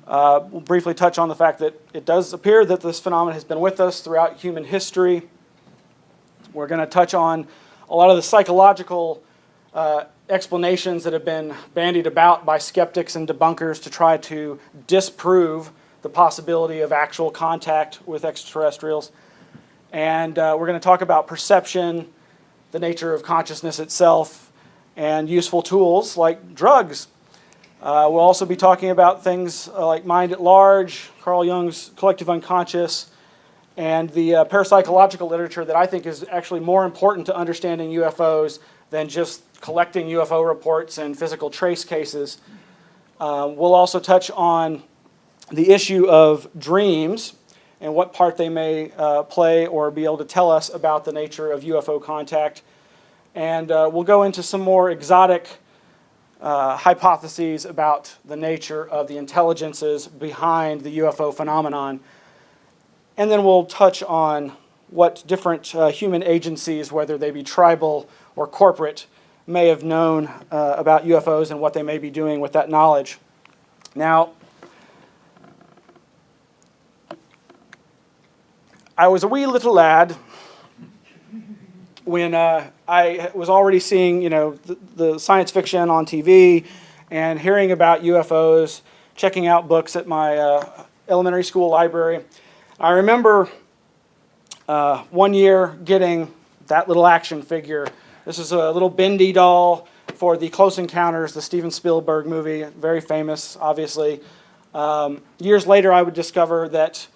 We'll briefly touch on the fact that it does appear that this phenomenon has been with us throughout human history. We're going to touch on a lot of the psychological explanations that have been bandied about by skeptics and debunkers to try to disprove the possibility of actual contact with extraterrestrials. And we're going to talk about perception, the nature of consciousness itself, and useful tools like drugs. We'll also be talking about things like mind at large, Carl Jung's collective unconscious, and the parapsychological literature that I think is actually more important to understanding UFOs than just collecting UFO reports and physical trace cases. We'll also touch on the issue of dreams and what part they may play or be able to tell us about the nature of UFO contact. And we'll go into some more exotic hypotheses about the nature of the intelligences behind the UFO phenomenon. And then we'll touch on what different human agencies, whether they be tribal or corporate, may have known about UFOs and what they may be doing with that knowledge. Now, I was a wee little lad when I was already seeing, the science fiction on TV and hearing about UFOs, checking out books at my elementary school library. I remember one year getting that little action figure. This is a little bendy doll for the Close Encounters, the Steven Spielberg movie, very famous, obviously. Years later, I would discover that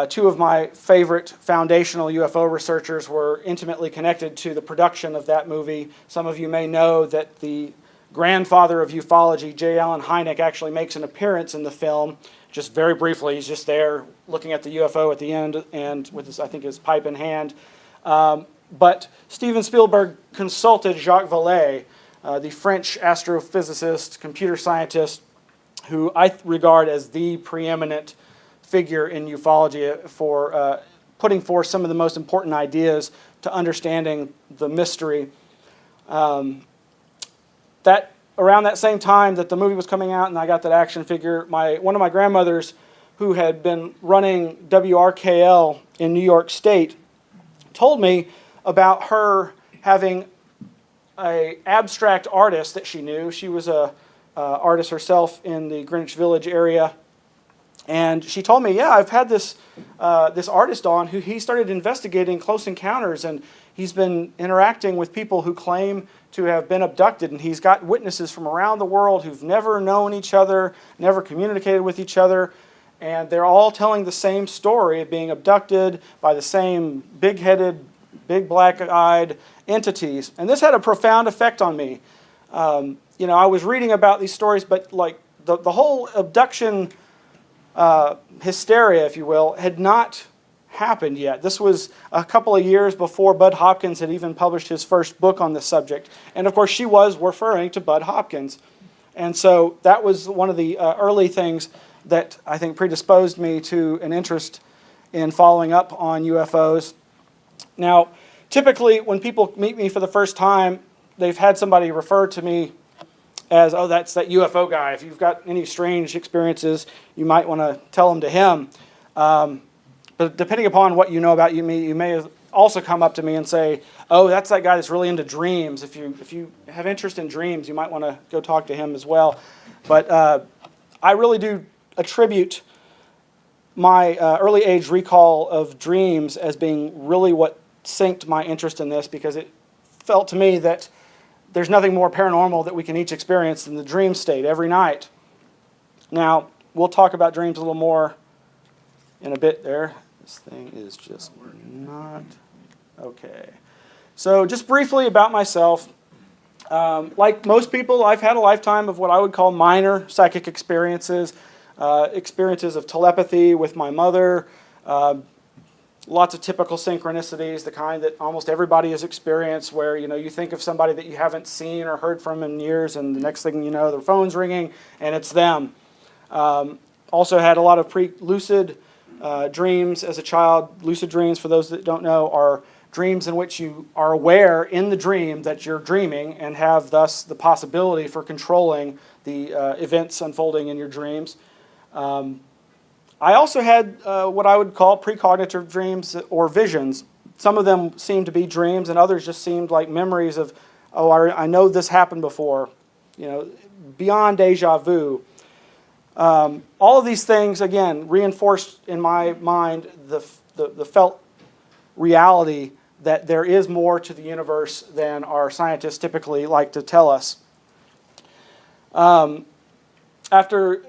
two of my favorite foundational UFO researchers were intimately connected to the production of that movie. Some of you may know that the grandfather of ufology, J. Allen Hynek, actually makes an appearance in the film, just very briefly. He's just there looking at the UFO at the end and with his, I think, his pipe in hand. But Steven Spielberg consulted Jacques Vallée, the French astrophysicist, computer scientist, who I regard as the preeminent figure in ufology for putting forth some of the most important ideas to understanding the mystery. Around that same time that the movie was coming out and I got that action figure, one of my grandmothers, who had been running WRKL in New York State, told me about her having an abstract artist that she knew. She was an artist herself in the Greenwich Village area. And she told me, yeah, I've had this artist on who he started investigating close encounters, and he's been interacting with people who claim to have been abducted, and he's got witnesses from around the world who've never known each other, never communicated with each other, and they're all telling the same story of being abducted by the same big-headed, big black-eyed entities. And this had a profound effect on me. I was reading about these stories, but like the whole abduction hysteria, if you will, had not happened yet. This was a couple of years before Bud Hopkins had even published his first book on this subject. And of course, she was referring to Bud Hopkins. And so that was one of the early things that I think predisposed me to an interest in following up on UFOs. Now, typically when people meet me for the first time, they've had somebody refer to me as, oh, that's that UFO guy. If you've got any strange experiences, you might want to tell them to him. But depending upon what you know about me, you may also come up to me and say, oh, that's that guy that's really into dreams. If you have interest in dreams, you might want to go talk to him as well. But I really do attribute my early age recall of dreams as being really what synced my interest in this, because it felt to me that there's nothing more paranormal that we can each experience than the dream state every night. Now, we'll talk about dreams a little more in a bit there. This thing is just not okay. So just briefly about myself. Like most people, I've had a lifetime of what I would call minor psychic experiences, experiences of telepathy with my mother, lots of typical synchronicities, the kind that almost everybody has experienced, where you think of somebody that you haven't seen or heard from in years, and the next thing you know, their phone's ringing, and it's them. Also had a lot of lucid dreams as a child. Lucid dreams, for those that don't know, are dreams in which you are aware in the dream that you're dreaming and have thus the possibility for controlling the events unfolding in your dreams. I also had what I would call precognitive dreams or visions. Some of them seemed to be dreams, and others just seemed like memories of, oh, I know this happened before, beyond deja vu. All of these things, again, reinforced in my mind the felt reality that there is more to the universe than our scientists typically like to tell us. After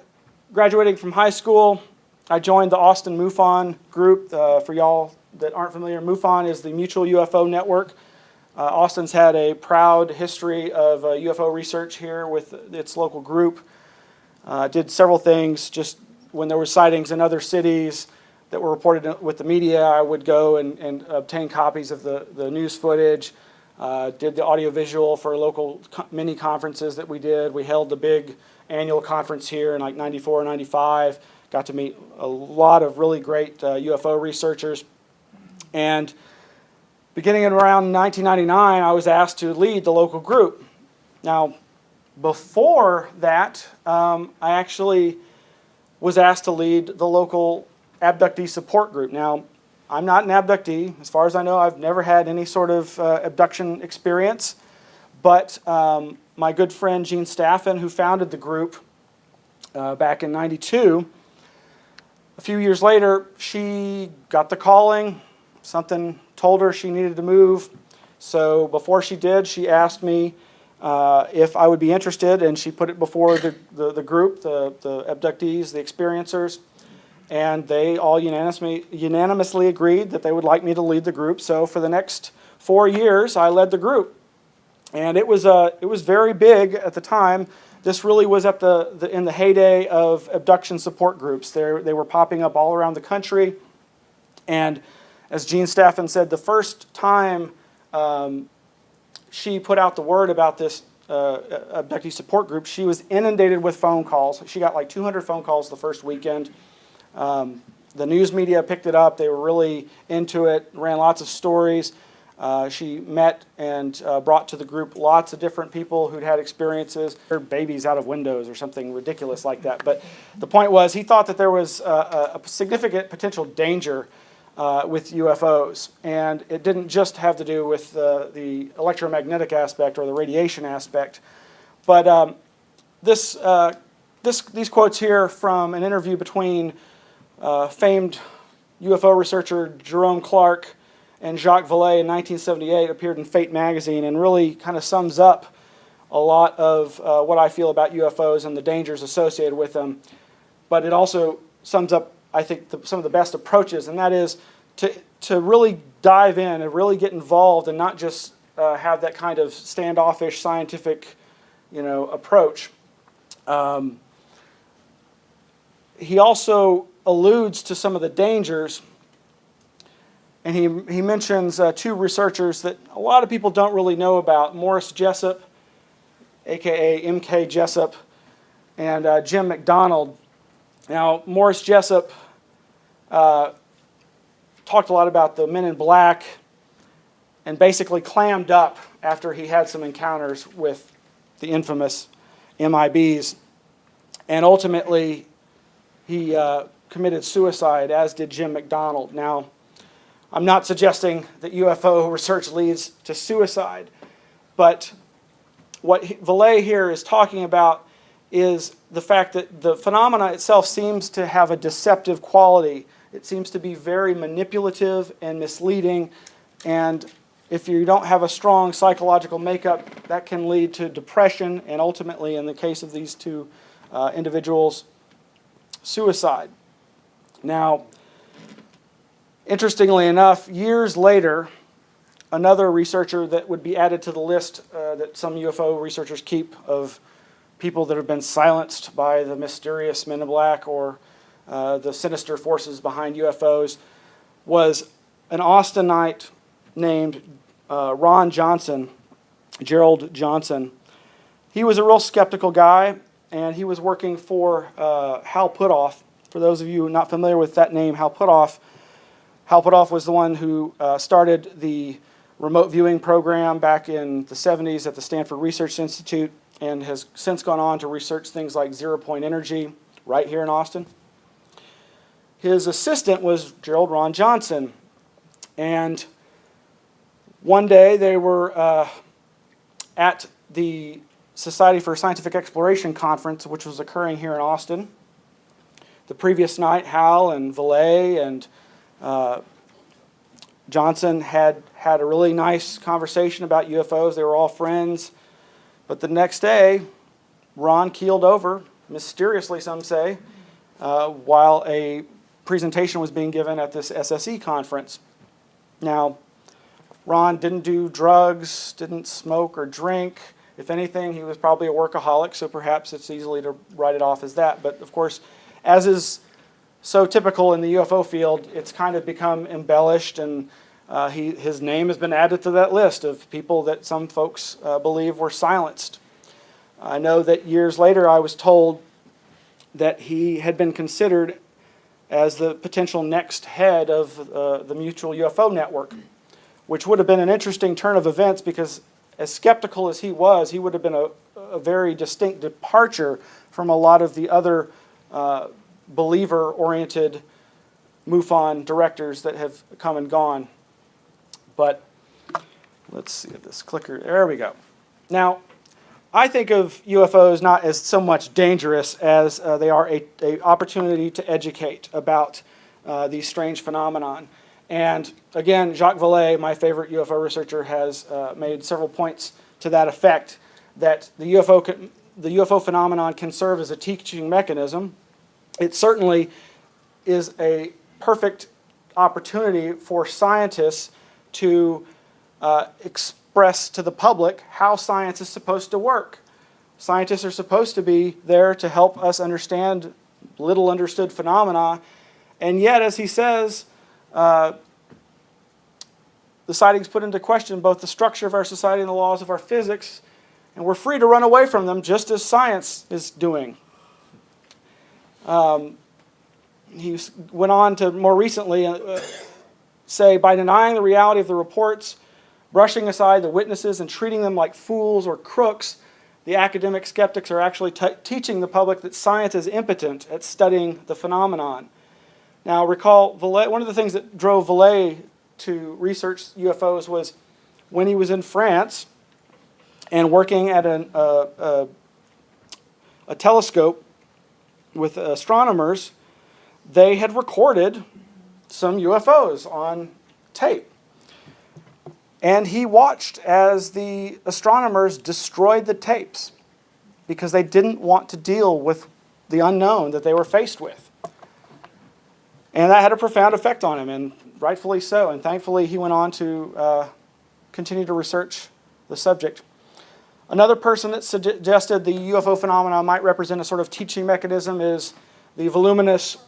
graduating from high school, I joined the Austin MUFON group. For y'all that aren't familiar, MUFON is the Mutual UFO Network. Austin's had a proud history of UFO research here with its local group. Did several things. Just when there were sightings in other cities that were reported with the media, I would go and obtain copies of the news footage. Did the audiovisual for local mini conferences that we did. We held the big annual conference here in like 94, 95. Got to meet a lot of really great UFO researchers. And beginning in around 1999, I was asked to lead the local group. Now, before that, I actually was asked to lead the local abductee support group. Now, I'm not an abductee. As far as I know, I've never had any sort of abduction experience. But my good friend Gene Staffen, who founded the group back in '92, a few years later, she got the calling. Something told her she needed to move. So before she did, she asked me if I would be interested, and she put it before the group, the abductees, the experiencers, and they all unanimously agreed that they would like me to lead the group. So for the next 4 years, I led the group, and it was very big at the time. This really was at in the heyday of abduction support groups. They were popping up all around the country, and as Gene Staffen said, the first time she put out the word about this abductee support group, she was inundated with phone calls. She got like 200 phone calls the first weekend. The news media picked it up. They were really into it, ran lots of stories. She met and brought to the group lots of different people who'd had experiences. Their babies out of windows or something ridiculous like that. But the point was, he thought that there was a significant potential danger with UFOs. And it didn't just have to do with the electromagnetic aspect or the radiation aspect. But these quotes here from an interview between famed UFO researcher Jerome Clark and Jacques Vallée in 1978 appeared in Fate magazine, and really kind of sums up a lot of what I feel about UFOs and the dangers associated with them. But it also sums up, I think, some of the best approaches, and that is to really dive in and really get involved and not just have that kind of standoffish scientific, approach. He also alludes to some of the dangers, and he mentions two researchers that a lot of people don't really know about: Morris Jessup, aka M.K. Jessup, and Jim McDonald. Now, Morris Jessup talked a lot about the Men in Black and basically clammed up after he had some encounters with the infamous MIBs. And ultimately, he committed suicide, as did Jim McDonald. Now, I'm not suggesting that UFO research leads to suicide, but what Vallée here is talking about is the fact that the phenomena itself seems to have a deceptive quality. It seems to be very manipulative and misleading, and if you don't have a strong psychological makeup, that can lead to depression and ultimately, in the case of these two individuals, suicide. Now, interestingly enough, years later, another researcher that would be added to the list that some UFO researchers keep of people that have been silenced by the mysterious Men in Black or the sinister forces behind UFOs was an Austinite named Ron Johnson, Gerald Johnson. He was a real skeptical guy, and he was working for Hal Puthoff. For those of you not familiar with that name, Hal Puthoff was the one who started the remote viewing program back in the 70s at the Stanford Research Institute, and has since gone on to research things like zero-point energy right here in Austin. His assistant was Gerald Ron Johnson, and one day they were at the Society for Scientific Exploration conference, which was occurring here in Austin. The previous night, Hal and Valet and Johnson had a really nice conversation about UFOs. They were all friends. But the next day, Ron keeled over, mysteriously some say, while a presentation was being given at this SSE conference. Now, Ron didn't do drugs, didn't smoke or drink. If anything, he was probably a workaholic, so perhaps it's easily to write it off as that. But of course, as is so typical in the UFO field, it's kind of become embellished, and his name has been added to that list of people that some folks believe were silenced. I know that years later I was told that he had been considered as the potential next head of the Mutual UFO Network, which would have been an interesting turn of events, because as skeptical as he would have been a very distinct departure from a lot of the other believer-oriented MUFON directors that have come and gone. But let's see if this clicker, there we go. Now, I think of UFOs not as so much dangerous as they are an opportunity to educate about these strange phenomenon. And again, Jacques Vallée, my favorite UFO researcher, has made several points to that effect, that the UFO phenomenon can serve as a teaching mechanism. It certainly is a perfect opportunity for scientists to express to the public how science is supposed to work. Scientists are supposed to be there to help us understand little understood phenomena, and yet, as he says, the sightings put into question both the structure of our society and the laws of our physics, and we're free to run away from them just as science is doing. He went on to more recently say, by denying the reality of the reports, brushing aside the witnesses, and treating them like fools or crooks, the academic skeptics are actually teaching the public that science is impotent at studying the phenomenon. Now, recall, Vallée, one of the things that drove Vallée to research UFOs was when he was in France and working at a telescope with astronomers. They had recorded some UFOs on tape. And he watched as the astronomers destroyed the tapes because they didn't want to deal with the unknown that they were faced with. And that had a profound effect on him, and rightfully so. And thankfully, he went on to continue to research the subject. Another person that suggested the UFO phenomena might represent a sort of teaching mechanism is the voluminous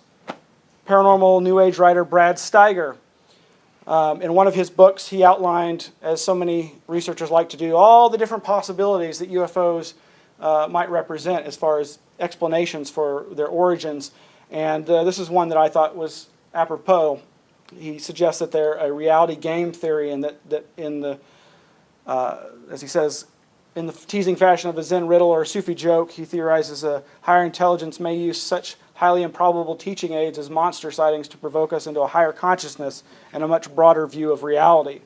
paranormal New Age writer Brad Steiger. In one of his books, he outlined, as so many researchers like to do, all the different possibilities that UFOs might represent as far as explanations for their origins. And this is one that I thought was apropos. He suggests that they're a reality game theory, and that in the, as he says, in the teasing fashion of a Zen riddle or a Sufi joke, he theorizes a higher intelligence may use such highly improbable teaching aids as monster sightings to provoke us into a higher consciousness and a much broader view of reality.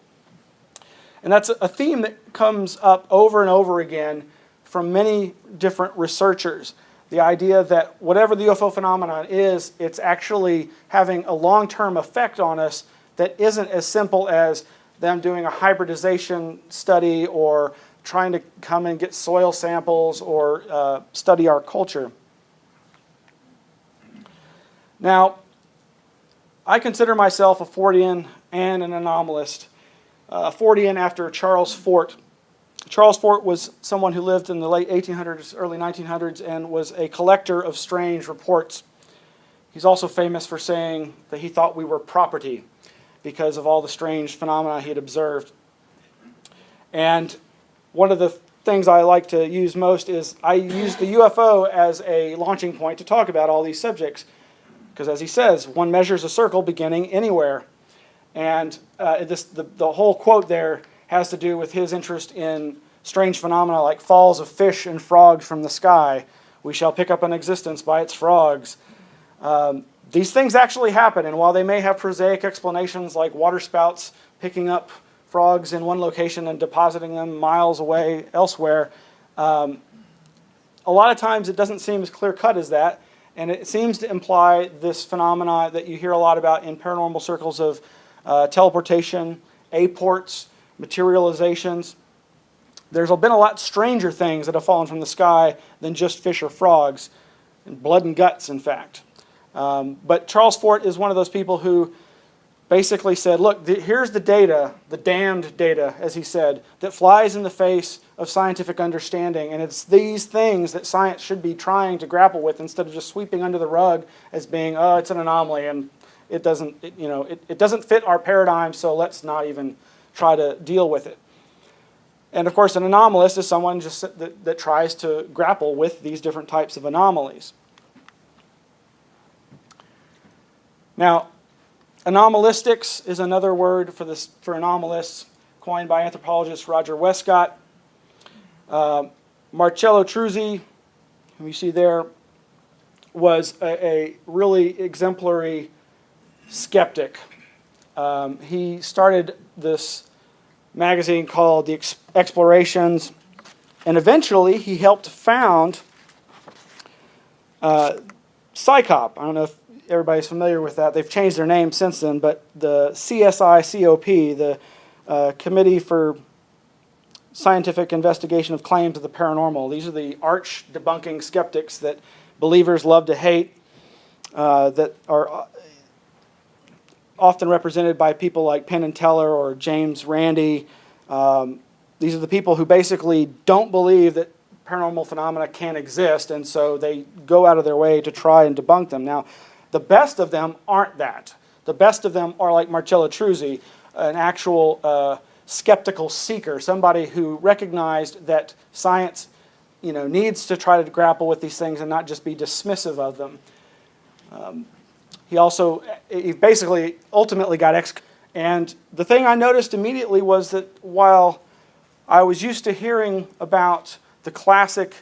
And that's a theme that comes up over and over again from many different researchers. The idea that whatever the UFO phenomenon is, it's actually having a long-term effect on us that isn't as simple as them doing a hybridization study or trying to come and get soil samples or study our culture. Now, I consider myself a Fortean and an anomalist. Fortean after Charles Fort. Charles Fort was someone who lived in the late 1800s, early 1900s, and was a collector of strange reports. He's also famous for saying that he thought we were property, because of all the strange phenomena he had observed. And one of the things I like to use most is I use the UFO as a launching point to talk about all these subjects. Because as he says, one measures a circle beginning anywhere. And the whole quote there has to do with his interest in strange phenomena like falls of fish and frogs from the sky. We shall pick up an existence by its frogs. These things actually happen, and while they may have prosaic explanations like waterspouts picking up frogs in one location and depositing them miles away elsewhere, a lot of times it doesn't seem as clear-cut as that, and it seems to imply this phenomena that you hear a lot about in paranormal circles of teleportation, aports, materializations. There's been a lot stranger things that have fallen from the sky than just fish or frogs, and blood and guts, in fact. But Charles Fort is one of those people who basically said, look, here's the data, the damned data, as he said, that flies in the face of scientific understanding. And it's these things that science should be trying to grapple with instead of just sweeping under the rug as being, oh, it's an anomaly and it doesn't fit our paradigm, so let's not even try to deal with it. And of course, an anomalist is someone just that tries to grapple with these different types of anomalies. Now, anomalistics is another word for anomalists, coined by anthropologist Roger Westcott. Marcello Truzzi, who you see there, was a really exemplary skeptic. He started this magazine called The Explorations, and eventually he helped found CSICOP. I don't know if everybody's familiar with that. They've changed their name since then, but the CSICOP, the Committee for Scientific Investigation of Claims of the Paranormal. These are the arch debunking skeptics that believers love to hate, that are often represented by people like Penn and Teller or James Randi. These are the people who basically don't believe that paranormal phenomena can exist, and so they go out of their way to try and debunk them. Now, the best of them aren't that. The best of them are like Marcello Truzzi, an actual skeptical seeker, somebody who recognized that science, needs to try to grapple with these things and not just be dismissive of them. He basically ultimately got executed. And the thing I noticed immediately was that while I was used to hearing about the classic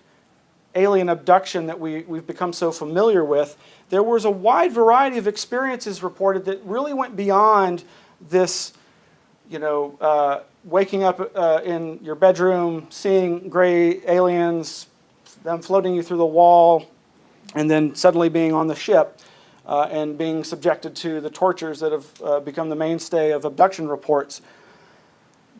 alien abduction that we've become so familiar with, there was a wide variety of experiences reported that really went beyond this, waking up in your bedroom, seeing gray aliens, them floating you through the wall, and then suddenly being on the ship and being subjected to the tortures that have become the mainstay of abduction reports.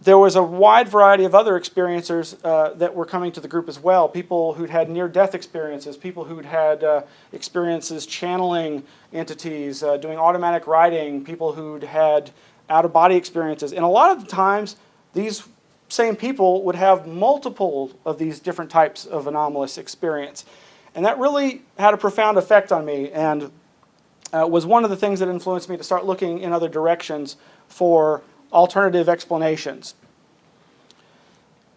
There was a wide variety of other experiencers that were coming to the group as well. People who'd had near-death experiences, people who'd had experiences channeling entities, doing automatic writing, people who'd had out-of-body experiences. And a lot of the times, these same people would have multiple of these different types of anomalous experience. And that really had a profound effect on me, and was one of the things that influenced me to start looking in other directions for alternative explanations.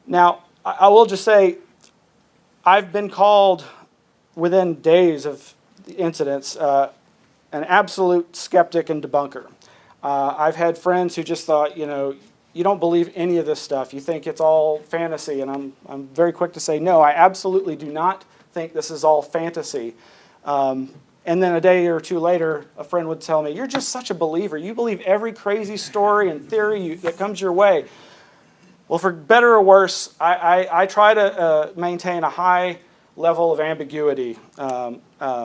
Now, I will just say, I've been called within days of the incidents an absolute skeptic and debunker. I've had friends who just thought, you don't believe any of this stuff. You think it's all fantasy, and I'm very quick to say, no, I absolutely do not think this is all fantasy. And then a day or two later, a friend would tell me, you're just such a believer. You believe every crazy story and theory that comes your way. Well, for better or worse, I try to maintain a high level of ambiguity. I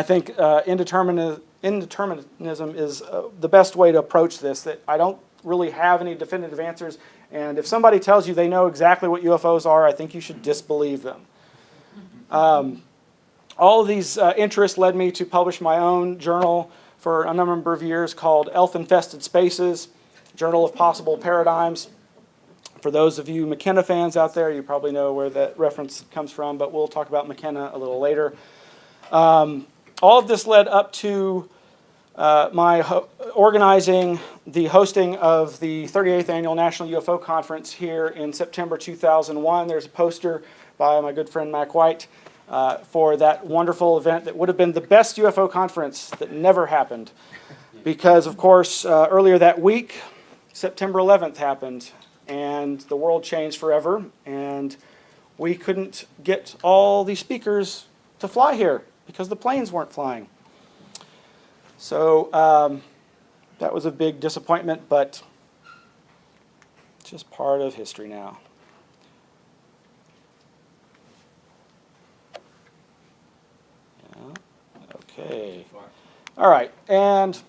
think indeterminism is the best way to approach this, that I don't really have any definitive answers. And if somebody tells you they know exactly what UFOs are, I think you should disbelieve them. All of these interests led me to publish my own journal for a number of years called Elf-Infested Spaces, Journal of Possible Paradigms. For those of you McKenna fans out there, you probably know where that reference comes from, but we'll talk about McKenna a little later. All of this led up to organizing the hosting of the 38th Annual National UFO Conference here in September 2001. There's a poster by my good friend Mac White for that wonderful event that would have been the best UFO conference that never happened. Because, of course, earlier that week, September 11th happened, and the world changed forever, and we couldn't get all the speakers to fly here because the planes weren't flying. So that was a big disappointment, but it's just part of history now. Yeah. Okay. All right. And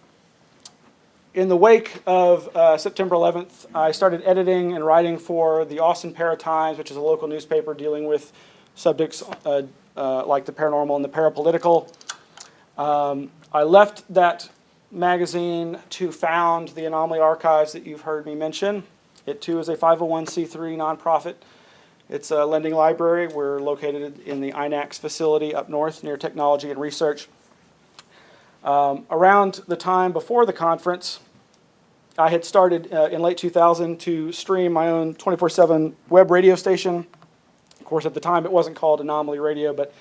in the wake of September 11th, I started editing and writing for the Austin Para-Times, which is a local newspaper dealing with subjects like the paranormal and the parapolitical. I left that magazine to found the Anomaly Archives that you've heard me mention. It too is a 501c3 nonprofit. It's a lending library. We're located in the INACS facility up north near Technology and Research. Around the time before the conference, I had started in late 2000 to stream my own 24/7 web radio station. Of course, at the time it wasn't called Anomaly Radio, but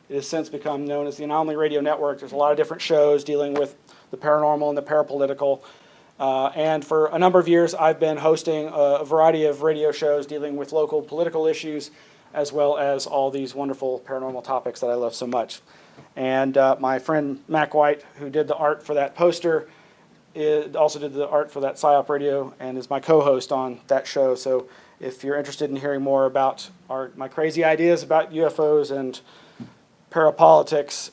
it has since become known as the Anomaly Radio Network. There's a lot of different shows dealing with the paranormal and the parapolitical. And for a number of years, I've been hosting a variety of radio shows dealing with local political issues, as well as all these wonderful paranormal topics that I love so much. And my friend Mac White, who did the art for that poster, also did the art for that PSYOP radio and is my co-host on that show. So if you're interested in hearing more about my crazy ideas about UFOs and parapolitics,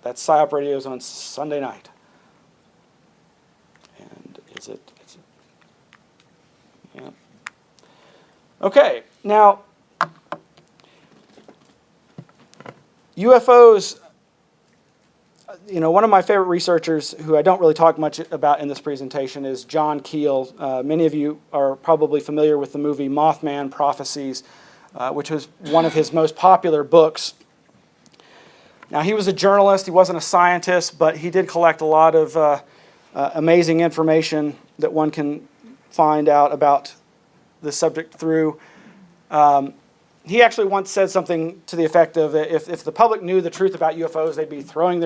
that's PSYOP radios on Sunday night. And is it? Yeah. Okay, now UFOs, you know, one of my favorite researchers who I don't really talk much about in this presentation is John Keel. Many of you are probably familiar with the movie Mothman Prophecies, which was one of his most popular books. Now, he was a journalist, he wasn't a scientist, but he did collect a lot of amazing information that one can find out about the subject through. He actually once said something to the effect of, if the public knew the truth about UFOs, they'd be throwing their